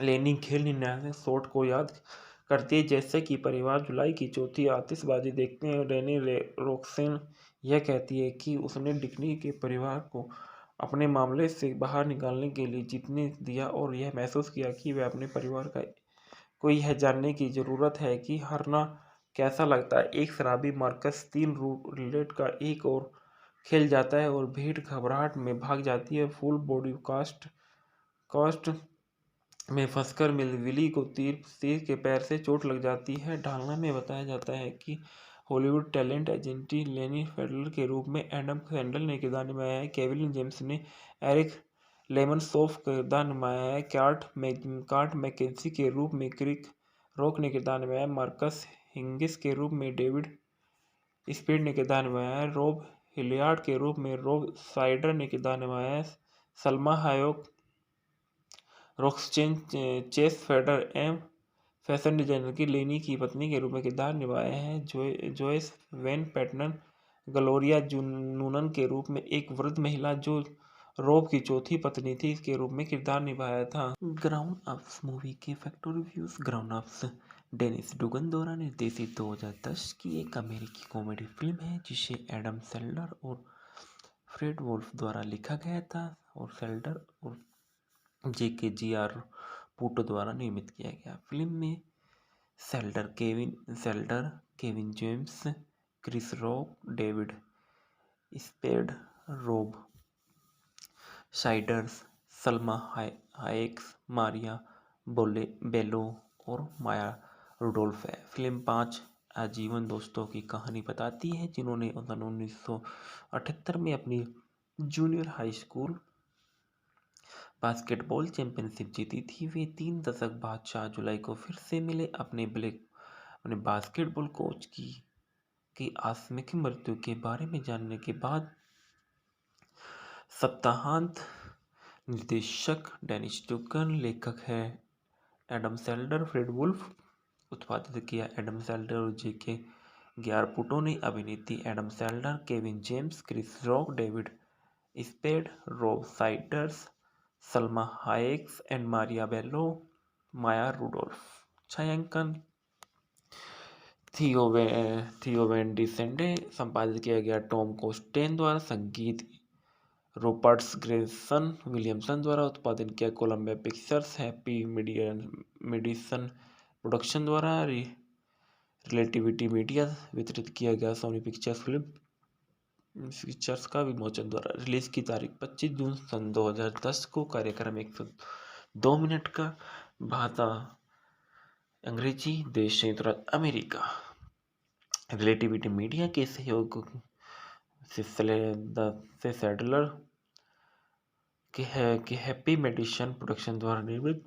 लेनी खेल निर्णायक शॉट को याद करती है जैसे कि परिवार जुलाई की चौथी आतिशबाजी देखते हैं। रेनी रोक्सेन यह कहती है कि उसने डिक्की के परिवार को अपने मामले से बाहर निकालने के लिए जीतने दिया और यह महसूस किया कि वह अपने परिवार को यह जानने की ज़रूरत है कि हारना कैसा लगता है। एक शराबी मार्कस 3 रूलेट का एक और खेल जाता है और भीड़ घबराहट में भाग जाती है। फुल बॉडी कास्ट में फंसकर विली को तीर के पैर से चोट लग जाती है। ढालना में बताया जाता है कि हॉलीवुड टैलेंट एजेंटी लेनी फेडरर के रूप में एडम सैंडल ने किरदार निभाया है। केविन जेम्स ने एरिक लेमनसॉफ का किरदार निभाया है। कार्ट मैकेंजी के रूप में क्रिक रॉक ने किरदार निभाया है। मार्कस हिंगिस के रूप में डेविड स्पीड ने किरदार निभाया है। रॉब हिलियार्ड के रूप में रॉब साइडर ने किरदार निभाया है। Salma Hayek Roxanne Chase Feder fashion designer की लेनी की पत्नी के रूप में किरदार निभाया है। Joyce when pattern Gloria Noonan के रूप में एक वृद्ध महिला जो रॉब की चौथी पत्नी थी के रूप में किरदार निभाया था। ग्राउंड अप्स मूवी के factor reviews. Grown Ups Dennis Dugan द्वारा निर्देशित 2010 की एक अमेरिकी कॉमेडी फिल्म है जिसे एडम सैंडलर और फ्रेड वोल्फ द्वारा लिखा गया था और सैंडलर और JKGR पूटो द्वारा निर्मित किया गया। फिल्म में Sandler, Kevin James, Chris Rock, David Spade, Rob Schneider, Salma Hayek, Maria Bello और माया रुडोल्फ है। फिल्म 5 आजीवन दोस्तों की कहानी बताती है जिन्होंने 1978 में अपनी junior high school basketball championship जीती थी। वे 3 दशक बाद 4 जुलाई को फिर से मिले। अपने बास्केटबॉल कोच की आकस्मिक मृत्यु के बारे में जानने के बाद सप्ताहांत निर्देशक डेनिस डुगन, लेखक है एडम सैंडलर, फ्रेड वुल्फ उत्पादित किया। एडम सैंडलर और JKGR पूटो ने अभिनेत्री Adam Sandler, Kevin James, Chris Rock, David Spade, Rob Schneider, Salma Hayek and Maria Bello, Maya Rudolph. छायांकन थियो वैन डिसेंडे, संपादित किया गया टॉम कोस्टेन द्वारा, संगीत रूपर्ट ग्रेसन विलियमसन द्वारा, उत्पादन किया Columbia Pictures, Happy Madison Production द्वारा, रिलेटिविटी मीडिया वितरित किया गया सोनी पिक्चर्स का विमोचन द्वारा। रिलीज की तारीख 25 जून सन 2010 को। कार्यक्रम 102 मिनट का भाता अंग्रेजी देश संयुक्त राज्य अमेरिका रिलेटिविटी मीडिया के सहयोग से सैडलर के हैप्पी मेडिसन प्रोडक्शन द्वारा निर्मित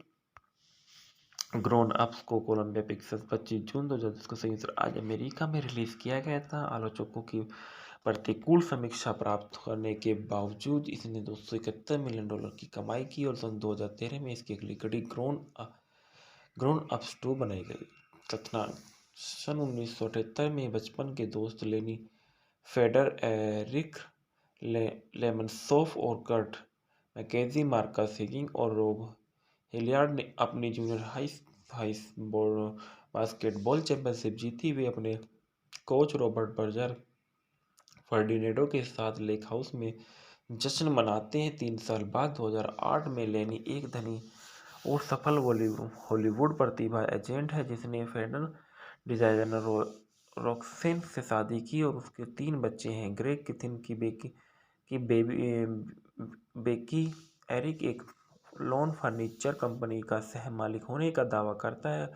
ग्रोन अप्स को कोलंबिया पिक्चर्स 25 जून 2010 को संयुक्त राज्य अमेरिका में रिलीज किया गया था। आलोचकों की प्रतिकूल समीक्षा प्राप्त करने के बावजूद इसने $271 मिलियन की कमाई की और सन 2013 में इसकी अगली कड़ी ग्रोन अप्स 2 बनाई गई। कथनानक: सन 1978 में बचपन के दोस्त लेनी फेडर, एरिक लेमनसॉफ और कर्ट मैकेजी, मार्कस हिगिंग और रोब हिलियार्ड ने अपनी जूनियर हाई बास्केटबॉल चैंपियनशिप जीती। वे अपने कोच रॉबर्ट बर्जर फर्डिनेडो के साथ लेक हाउस में जश्न मनाते हैं। 3 साल बाद 2008 में लेनी एक धनी और सफल हॉलीवुड प्रतिभा एजेंट है जिसने फैशन डिजाइनर रॉक्सेन से शादी की और उसके 3 बच्चे हैं। ग्रेग किथिन की बेकी एरिक एक लॉन फर्नीचर कंपनी का सह मालिक होने का दावा करता है।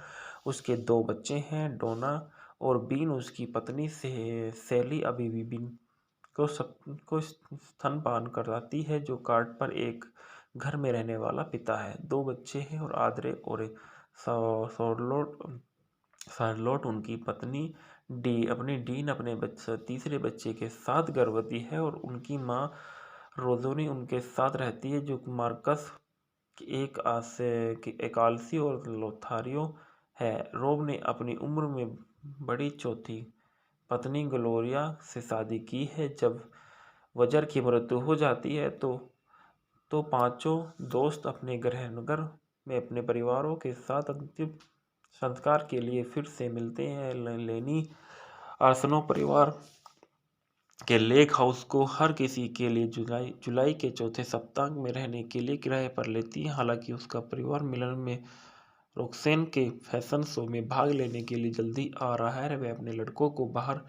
उसके 2 बच्चे हैं, डोना और बीन। उसकी पत्नी सैली अभी भी बीन को स्तनपान कराती है, जो कार्ड पर एक घर में रहने वाला पिता है। 2 बच्चे हैं और आद्रे और शार्लोट उनकी पत्नी डीन अपने तीसरे बच्चे के साथ गर्भवती है और उनकी मां रोजोनी उनके साथ रहती है, जो मार्कस एक आलसी और लोथारियो है। रोब ने अपनी उम्र में बड़ी चौथी पत्नी ग्लोरिया से शादी की है। जब वजर की मृत्यु हो जाती है तो पांचों दोस्त अपने गृहनगर में अपने परिवारों के साथ अंतिम संस्कार के लिए फिर से मिलते हैं। लेनी आर्सेनल परिवार के लेक हाउस को हर किसी के लिए जुलाई के चौथे सप्ताह में रहने के लिए किराए पर लेती है। हालांकि उसका परिवार मिलन में रॉक्सेन के फैशन शो में भाग लेने के लिए जल्दी आ रहा है। वह अपने लड़कों को बाहर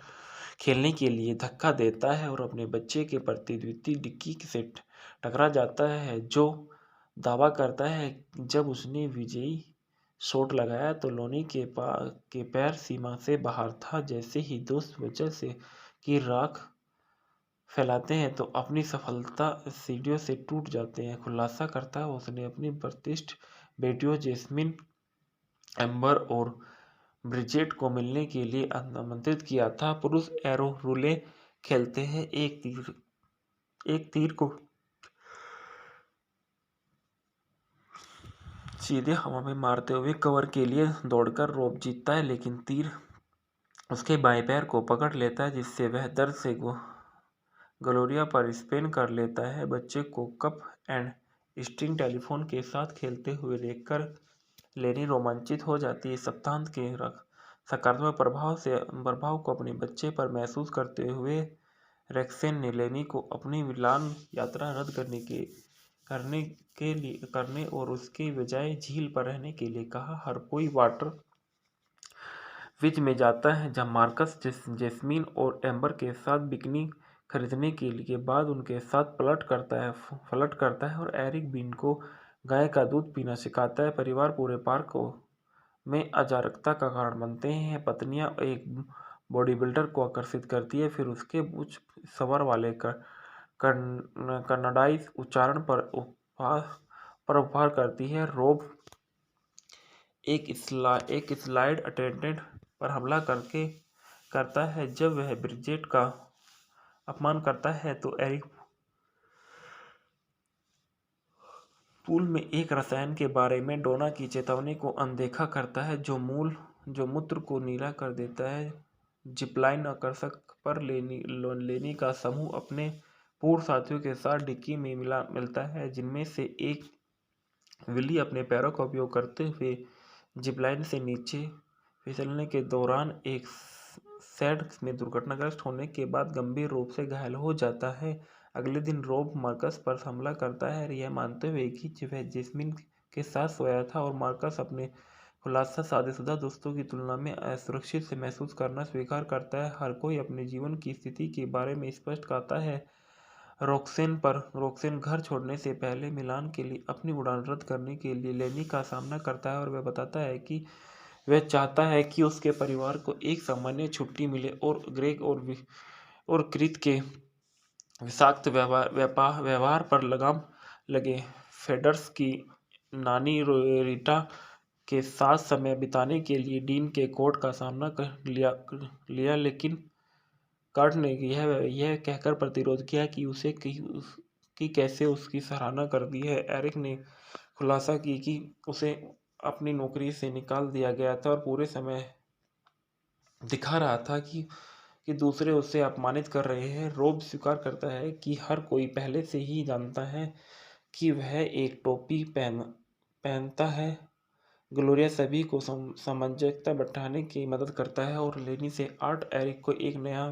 खेलने के लिए धक्का देता है और अपने बच्चे के प्रतिद्वंदी डिक्की से टकरा जाता है, जो दावा करता है जब उसने विजयी शॉट लगाया तो लोनी के पैर सीमा से बाहर था। जैसे ही दोस्त वजह से की राख फैलाते हैं तो अपनी सफलता सीढ़ियों से टूट जाते हैं। खुलासा करता है उसने अपनी प्रतिष्ठित बेटियों जेस्मिन, एम्बर और ब्रिजेट को मिलने के लिए आमंत्रित किया था। पुरुष एरो रूले खेलते हैं, एक तीर को सीधे हवा में मारते हुए कवर के लिए दौड़कर रोब जीतता है, लेकिन तीर उसके बाएं पैर को पकड़ लेता है, जिससे वह दर्द से ग्लोरिया पर स्पेन कर लेता है। बच्चे को कप एंड स्ट्रिंग टेलीफोन के साथ खेलते हुए देखकर लेनी रोमांचित हो जाती है। सप्ताहांत के सकारात्मक प्रभाव को अपने बच्चे पर महसूस करते हुए रेक्सेन ने लेनी को अपनी मिलान यात्रा रद्द करने और उसके बजाय झील पर रहने के लिए कहा। हर कोई वाटर विच में जाता है, जहां मार्कस जेस्मीन और एम्बर के साथ बिकनी खरीदने के लिए बाद उनके साथ फ्लर्ट करता है और एरिक बीन को गाय का दूध पीना सिखाता है। परिवार पूरे पार्क में अराजकता का कारण बनते हैं। पत्नियां एक बॉडी बिल्डर को आकर्षित करती है, फिर उसके उच्च स्वर वाले कन्नाडाई उच्चारण पर उपहार करती है। रोब एक स्लाइड अटेंडेंट पर हमला करता है। जब वह ब्रिजेट का अपमान करता है तो एरिक पूल में एक रसायन के बारे में डोना की चेतावनी को अनदेखा करता है, जो मूत्र को नीला कर देता है। जिपलाइन आकर्षक पर लेनी का समूह अपने पूर्व साथियों के साथ डिक्की में मिलता है, जिनमें से एक विली अपने पैरों का उपयोग करते हुए जिपलाइन से नीचे फिसलने के दौरान एक सैड में दुर्घटनाग्रस्त होने के बाद गंभीर रूप से घायल हो जाता है। अगले दिन रोब मार्कस पर हमला करता है, यह मानते हुए कि वह जेस्मिन के साथ सोया था, और मार्कस अपने खुलासा शादीशुदा दोस्तों की तुलना में असुरक्षित से महसूस करना स्वीकार करता है। हर कोई अपने जीवन की स्थिति के बारे में स्पष्ट कहता है रॉक्सेन घर छोड़ने से पहले मिलान के लिए अपनी उड़ान रद्द करने के लिए लेनी का सामना करता है और वह बताता है कि वह चाहता है कि उसके परिवार को एक सामान्य छुट्टी मिले और ग्रेग और क्रित के विषाक्त व्यवहार पर लगाम लगे। फेडर्स की नानी रीटा के साथ समय बिताने के लिए डीन के कोर्ट का सामना कर लिया, लेकिन कार्ट ने यह कहकर प्रतिरोध किया कि कैसे उसकी सराहना कर दी है। एरिक ने खुलासा की कि उसे अपनी नौकरी से निकाल दिया गया था और पूरे समय दिखा रहा था कि दूसरे उसे अपमानित कर रहे हैं। रोब स्वीकार करता है कि हर कोई पहले से ही जानता है कि वह एक टोपी पहनता है। ग्लोरिया सभी को सामंजस्य बैठाने की मदद करता है और लेनी से आर्ट एरिक को एक नया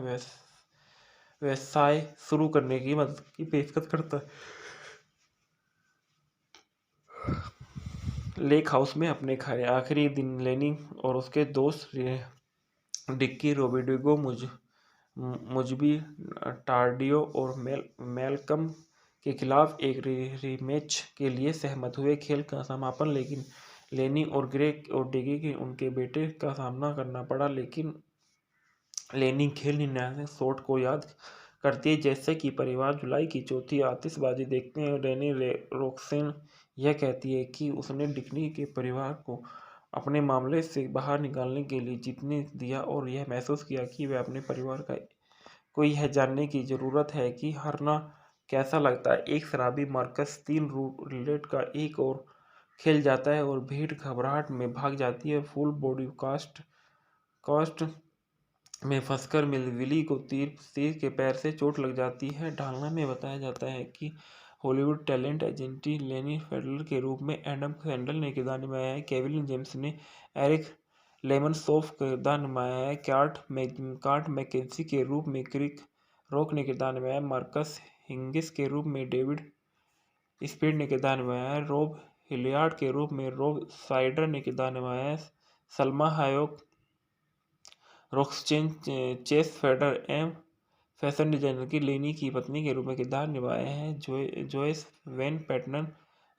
व्यवसाय शुरू करने की मदद की पेशकश करता है। लेक हाउस में अपने आखिरी दिन लेनी और उसके दोस्त डिक्की रोबिडिगो मुजबी टार्डियो और मेलकम के खिलाफ एक रीमैच के लिए सहमत हुए। खेल का समापन लेकिन लेनी और ग्रेग और डिगी के उनके बेटे का सामना करना पड़ा, लेकिन लेनी खेल निर्णायक शॉट को याद करती है जैसे कि परिवार जुलाई की चौथी आतिशबाजी देखते हैं। रेनी रोक्सेन यह कहती है कि उसने डिक्नी के परिवार को अपने मामले से बाहर निकालने के लिए जीतने दिया और यह महसूस किया कि वह अपने परिवार को यह जानने की ज़रूरत है कि हारना कैसा लगता है। एक शराबी मार्कस 3 रूलेट का एक और खेल जाता है और भीड़ घबराहट में भाग जाती है। फुल बॉडी कास्ट में फंसकर विली को तीर के पैर से चोट लग जाती है। ढालना में बताया जाता है कि हॉलीवुड टैलेंट एजेंट लेनी फेडरर के रूप में एडम सैंडल ने किरदार निभाया है। केविन जेम्स ने एरिक लेमनसॉफ का किरदार निभाया है। कार्ट मैकेंजी के रूप में क्रिक रॉक ने किरदार निभाया है। मार्कस हिंगिस के रूप में डेविड स्पीड ने किरदार निभाया है। रॉब हिलियार्ड के रूप में रॉब साइडर ने किरदार निभाया है। Salma Hayek Roxanne Chase Feder एम फैशन डिजाइनर की लेनी की पत्नी के रूप में किरदार निभाए हैं। Joyce when pattern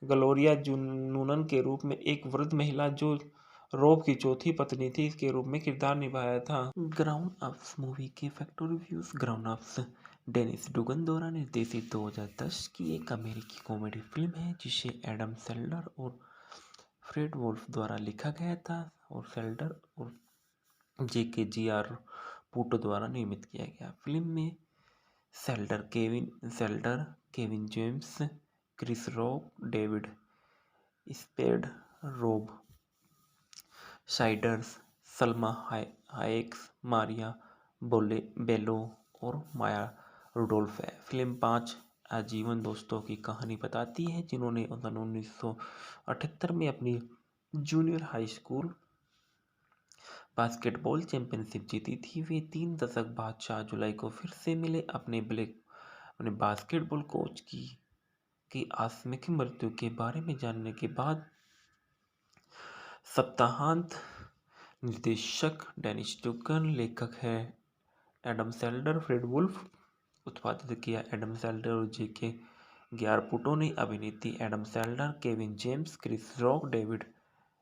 Gloria Noonan के रूप में एक वृद्ध महिला जो रॉब की चौथी पत्नी थी के रूप में किरदार निभाया था। ग्राउंड अप्स मूवी के factor reviews. Grown Ups Dennis Dugan द्वारा निर्देशित 2010 की एक अमेरिकी कॉमेडी फिल्म है जिसे एडम सैंडलर और फ्रेड वोल्फ द्वारा लिखा गया था और सैंडलर और JKGR पूटो द्वारा निर्मित किया गया। फिल्म में Sandler, Kevin James, Chris Rock, David Spade, Rob Schneider, Salma Hayek, Maria Bello और माया रुडोल्फ है। फिल्म 5 आजीवन दोस्तों की कहानी बताती है जिन्होंने 1978 में अपनी junior high school basketball championship जीती थी। वे 3 दशक बाद 4 जुलाई को फिर से मिले। अपने बास्केटबॉल कोच की आकस्मिक मृत्यु के बारे में जानने के बाद सप्ताहांत निर्देशक डेनिस डुगन, लेखक है एडम सैंडलर, फ्रेड वुल्फ, उत्पादित किया एडम सैंडलर और JKGR पूटो ने। अभिनेत्री Adam Sandler, Kevin James, Chris Rock, David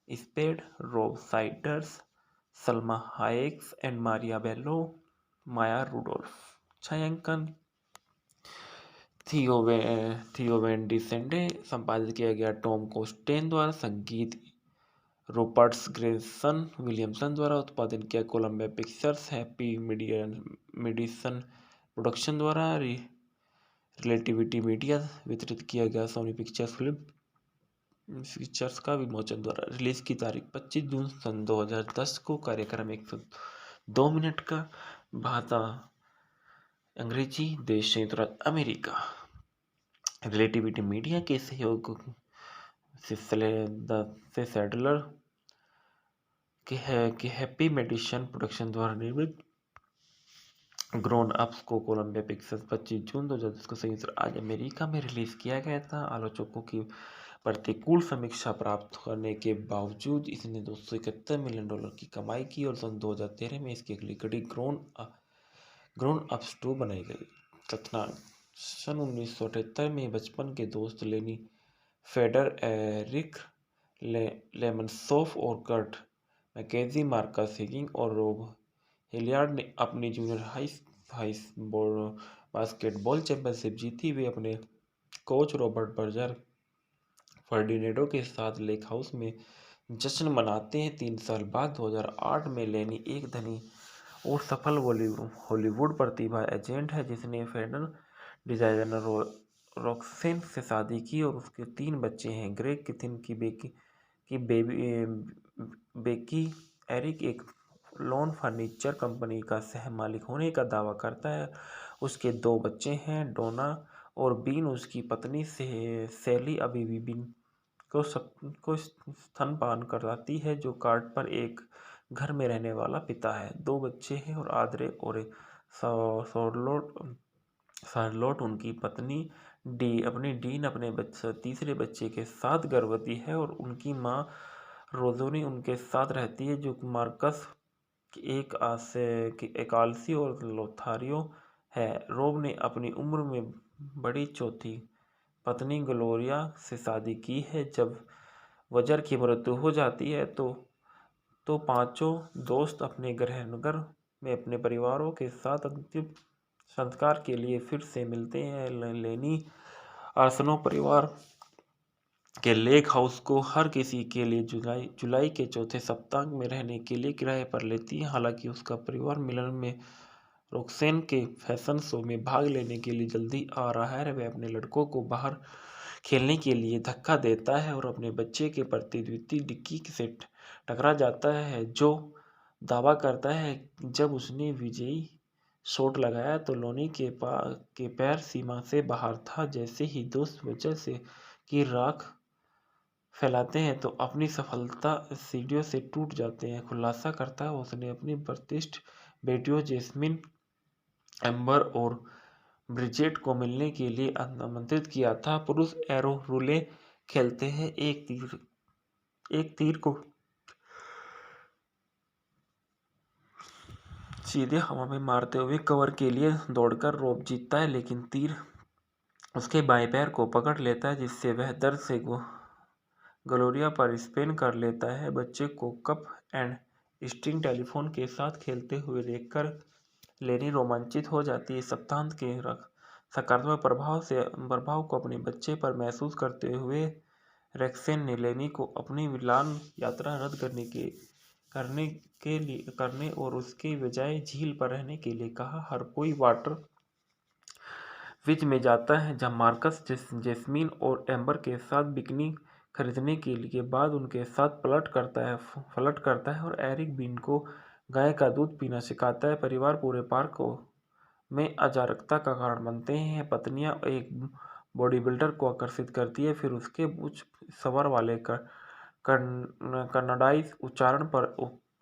Spade, Rob Schneider, Salma Hayek and Maria Bello, Maya Rudolph. छायांकन थियो वैन डिसेंडे, संपादित किया गया टॉम कोस्टेन द्वारा, संगीत रूपर्ट ग्रेसन विलियमसन द्वारा, उत्पादन किया Columbia Pictures, Happy Madison Production द्वारा, रिलेटिविटी मीडिया वितरित किया गया, सोनी पिक्चर्स फिल्म फीचर्स का विमोचन द्वारा। रिलीज की तारीख 25 जून सन 2010 को। कार्यक्रम 102 मिनट का। भाषा अंग्रेजी। देश संयुक्त राज्य अमेरिका। रिलेटिविटी मीडिया के सहयोग से सैडलर के हैप्पी मेडिसन प्रोडक्शन द्वारा निर्मित ग्रोन अप्स को कोलंबिया पिक्चर्स 25 जून 2010 को संयुक्त राज्य अमेरिका में रिलीज किया गया था। आलोचकों की प्रतिकूल समीक्षा प्राप्त करने के बावजूद इसने $271 मिलियन की कमाई की और सन 2013 में इसकी अगली कड़ी ग्रोन अप्स 2 बनाई गई। तथ्याङ्क: सन 1978 में बचपन के दोस्त लेनी फेडर, एरिक लेमनसॉफ और कर्ट मैकेजी, मार्कस हिगिंग और रोब हिलियार्ड ने अपनी junior high high basketball championship जीती। वे अपने कोच रॉबर्ट बर्जर फर्डिनेंडो के साथ लेक हाउस में जश्न मनाते हैं। 3 साल बाद 2008 में लेनी एक धनी और सफल हॉलीवुड प्रतिभा एजेंट है जिसने फैशन डिजाइनर रॉक्सेन से शादी की और उसके 3 बच्चे हैं। ग्रेग किथिन की बेकी एरिक एक लॉन फर्नीचर कंपनी का सह मालिक होने का दावा करता है। उसके 2 बच्चे हैं, डोना और बीन। उसकी पत्नी से सैली अभी भी बीन को स्तनपान कराती है, जो कार्ड पर एक घर में रहने वाला पिता है। 2 बच्चे हैं और आद्रे और शार्लोट उनकी पत्नी अपनी डीन अपने तीसरे बच्चे के साथ गर्भवती है और उनकी मां रोजोनी उनके साथ रहती है, जो मार्कस एक आलसी और लोथारियो है। रोब ने अपनी उम्र में बड़ी चौथी पत्नी ग्लोरिया से शादी की है। जब वजर की मृत्यु हो जाती है तो पांचों दोस्त अपने गृहनगर में अपने परिवारों के साथ अंतिम संस्कार के लिए फिर से मिलते हैं। लेनी आर्सेनल परिवार के लेक हाउस को हर किसी के लिए जुलाई के चौथे सप्ताह में रहने के लिए किराए पर लेती है। हालांकि उसका परिवार मिलन में रॉक्सेन के फैशन शो में भाग लेने के लिए जल्दी आ रहा है। वह अपने लड़कों को बाहर खेलने के लिए धक्का देता है और अपने बच्चे के प्रति द्वितीय डिक्की से टकरा जाता है, जो दावा करता है जब उसने विजयी शॉट लगाया तो लोनी के पैर सीमा से बाहर था। जैसे ही दोस्त वजह से की राख फैलाते हैं तो अपनी सफलता सीढ़ियों से टूट जाते हैं। खुलासा करता है उसने अपनी प्रतिष्ठित बेटियों जेस्मिन, एम्बर और ब्रिजेट को मिलने के लिए आमंत्रित किया था। पुरुष एरो रूले खेलते हैं, एक तीर को सीधे हवा में मारते हुए कवर के लिए दौड़कर रोब जीतता है, लेकिन तीर उसके बाएं पैर को पकड़ लेता है, जिससे वह दर्द से ग्लोरिया पर स्पिन कर लेता है। बच्चे को कप एंड स्ट्रिंग टेलीफोन के साथ खेलते हुए देखकर लेनी रोमांचित हो जाती है। सप्ताहांत के सकारात्मक प्रभाव को अपने बच्चे पर महसूस करते हुए रेक्सेन ने लेनी को अपनी मिलान यात्रा रद्द करने और उसके बजाय झील पर रहने के लिए कहा। हर कोई वाटर विच में जाता है, जहां मार्कस जेस्मीन और एम्बर के साथ बिकनी खरीदने के लिए बाद उनके साथ फ्लर्ट करता है और एरिक बीन को गाय का दूध पीना सिखाता है। परिवार पूरे पार्क में अराजकता का कारण बनते हैं। पत्नियां एक बॉडी बिल्डर को आकर्षित करती है, फिर उसके उच्च स्वर वाले कन्नाडाई उच्चारण पर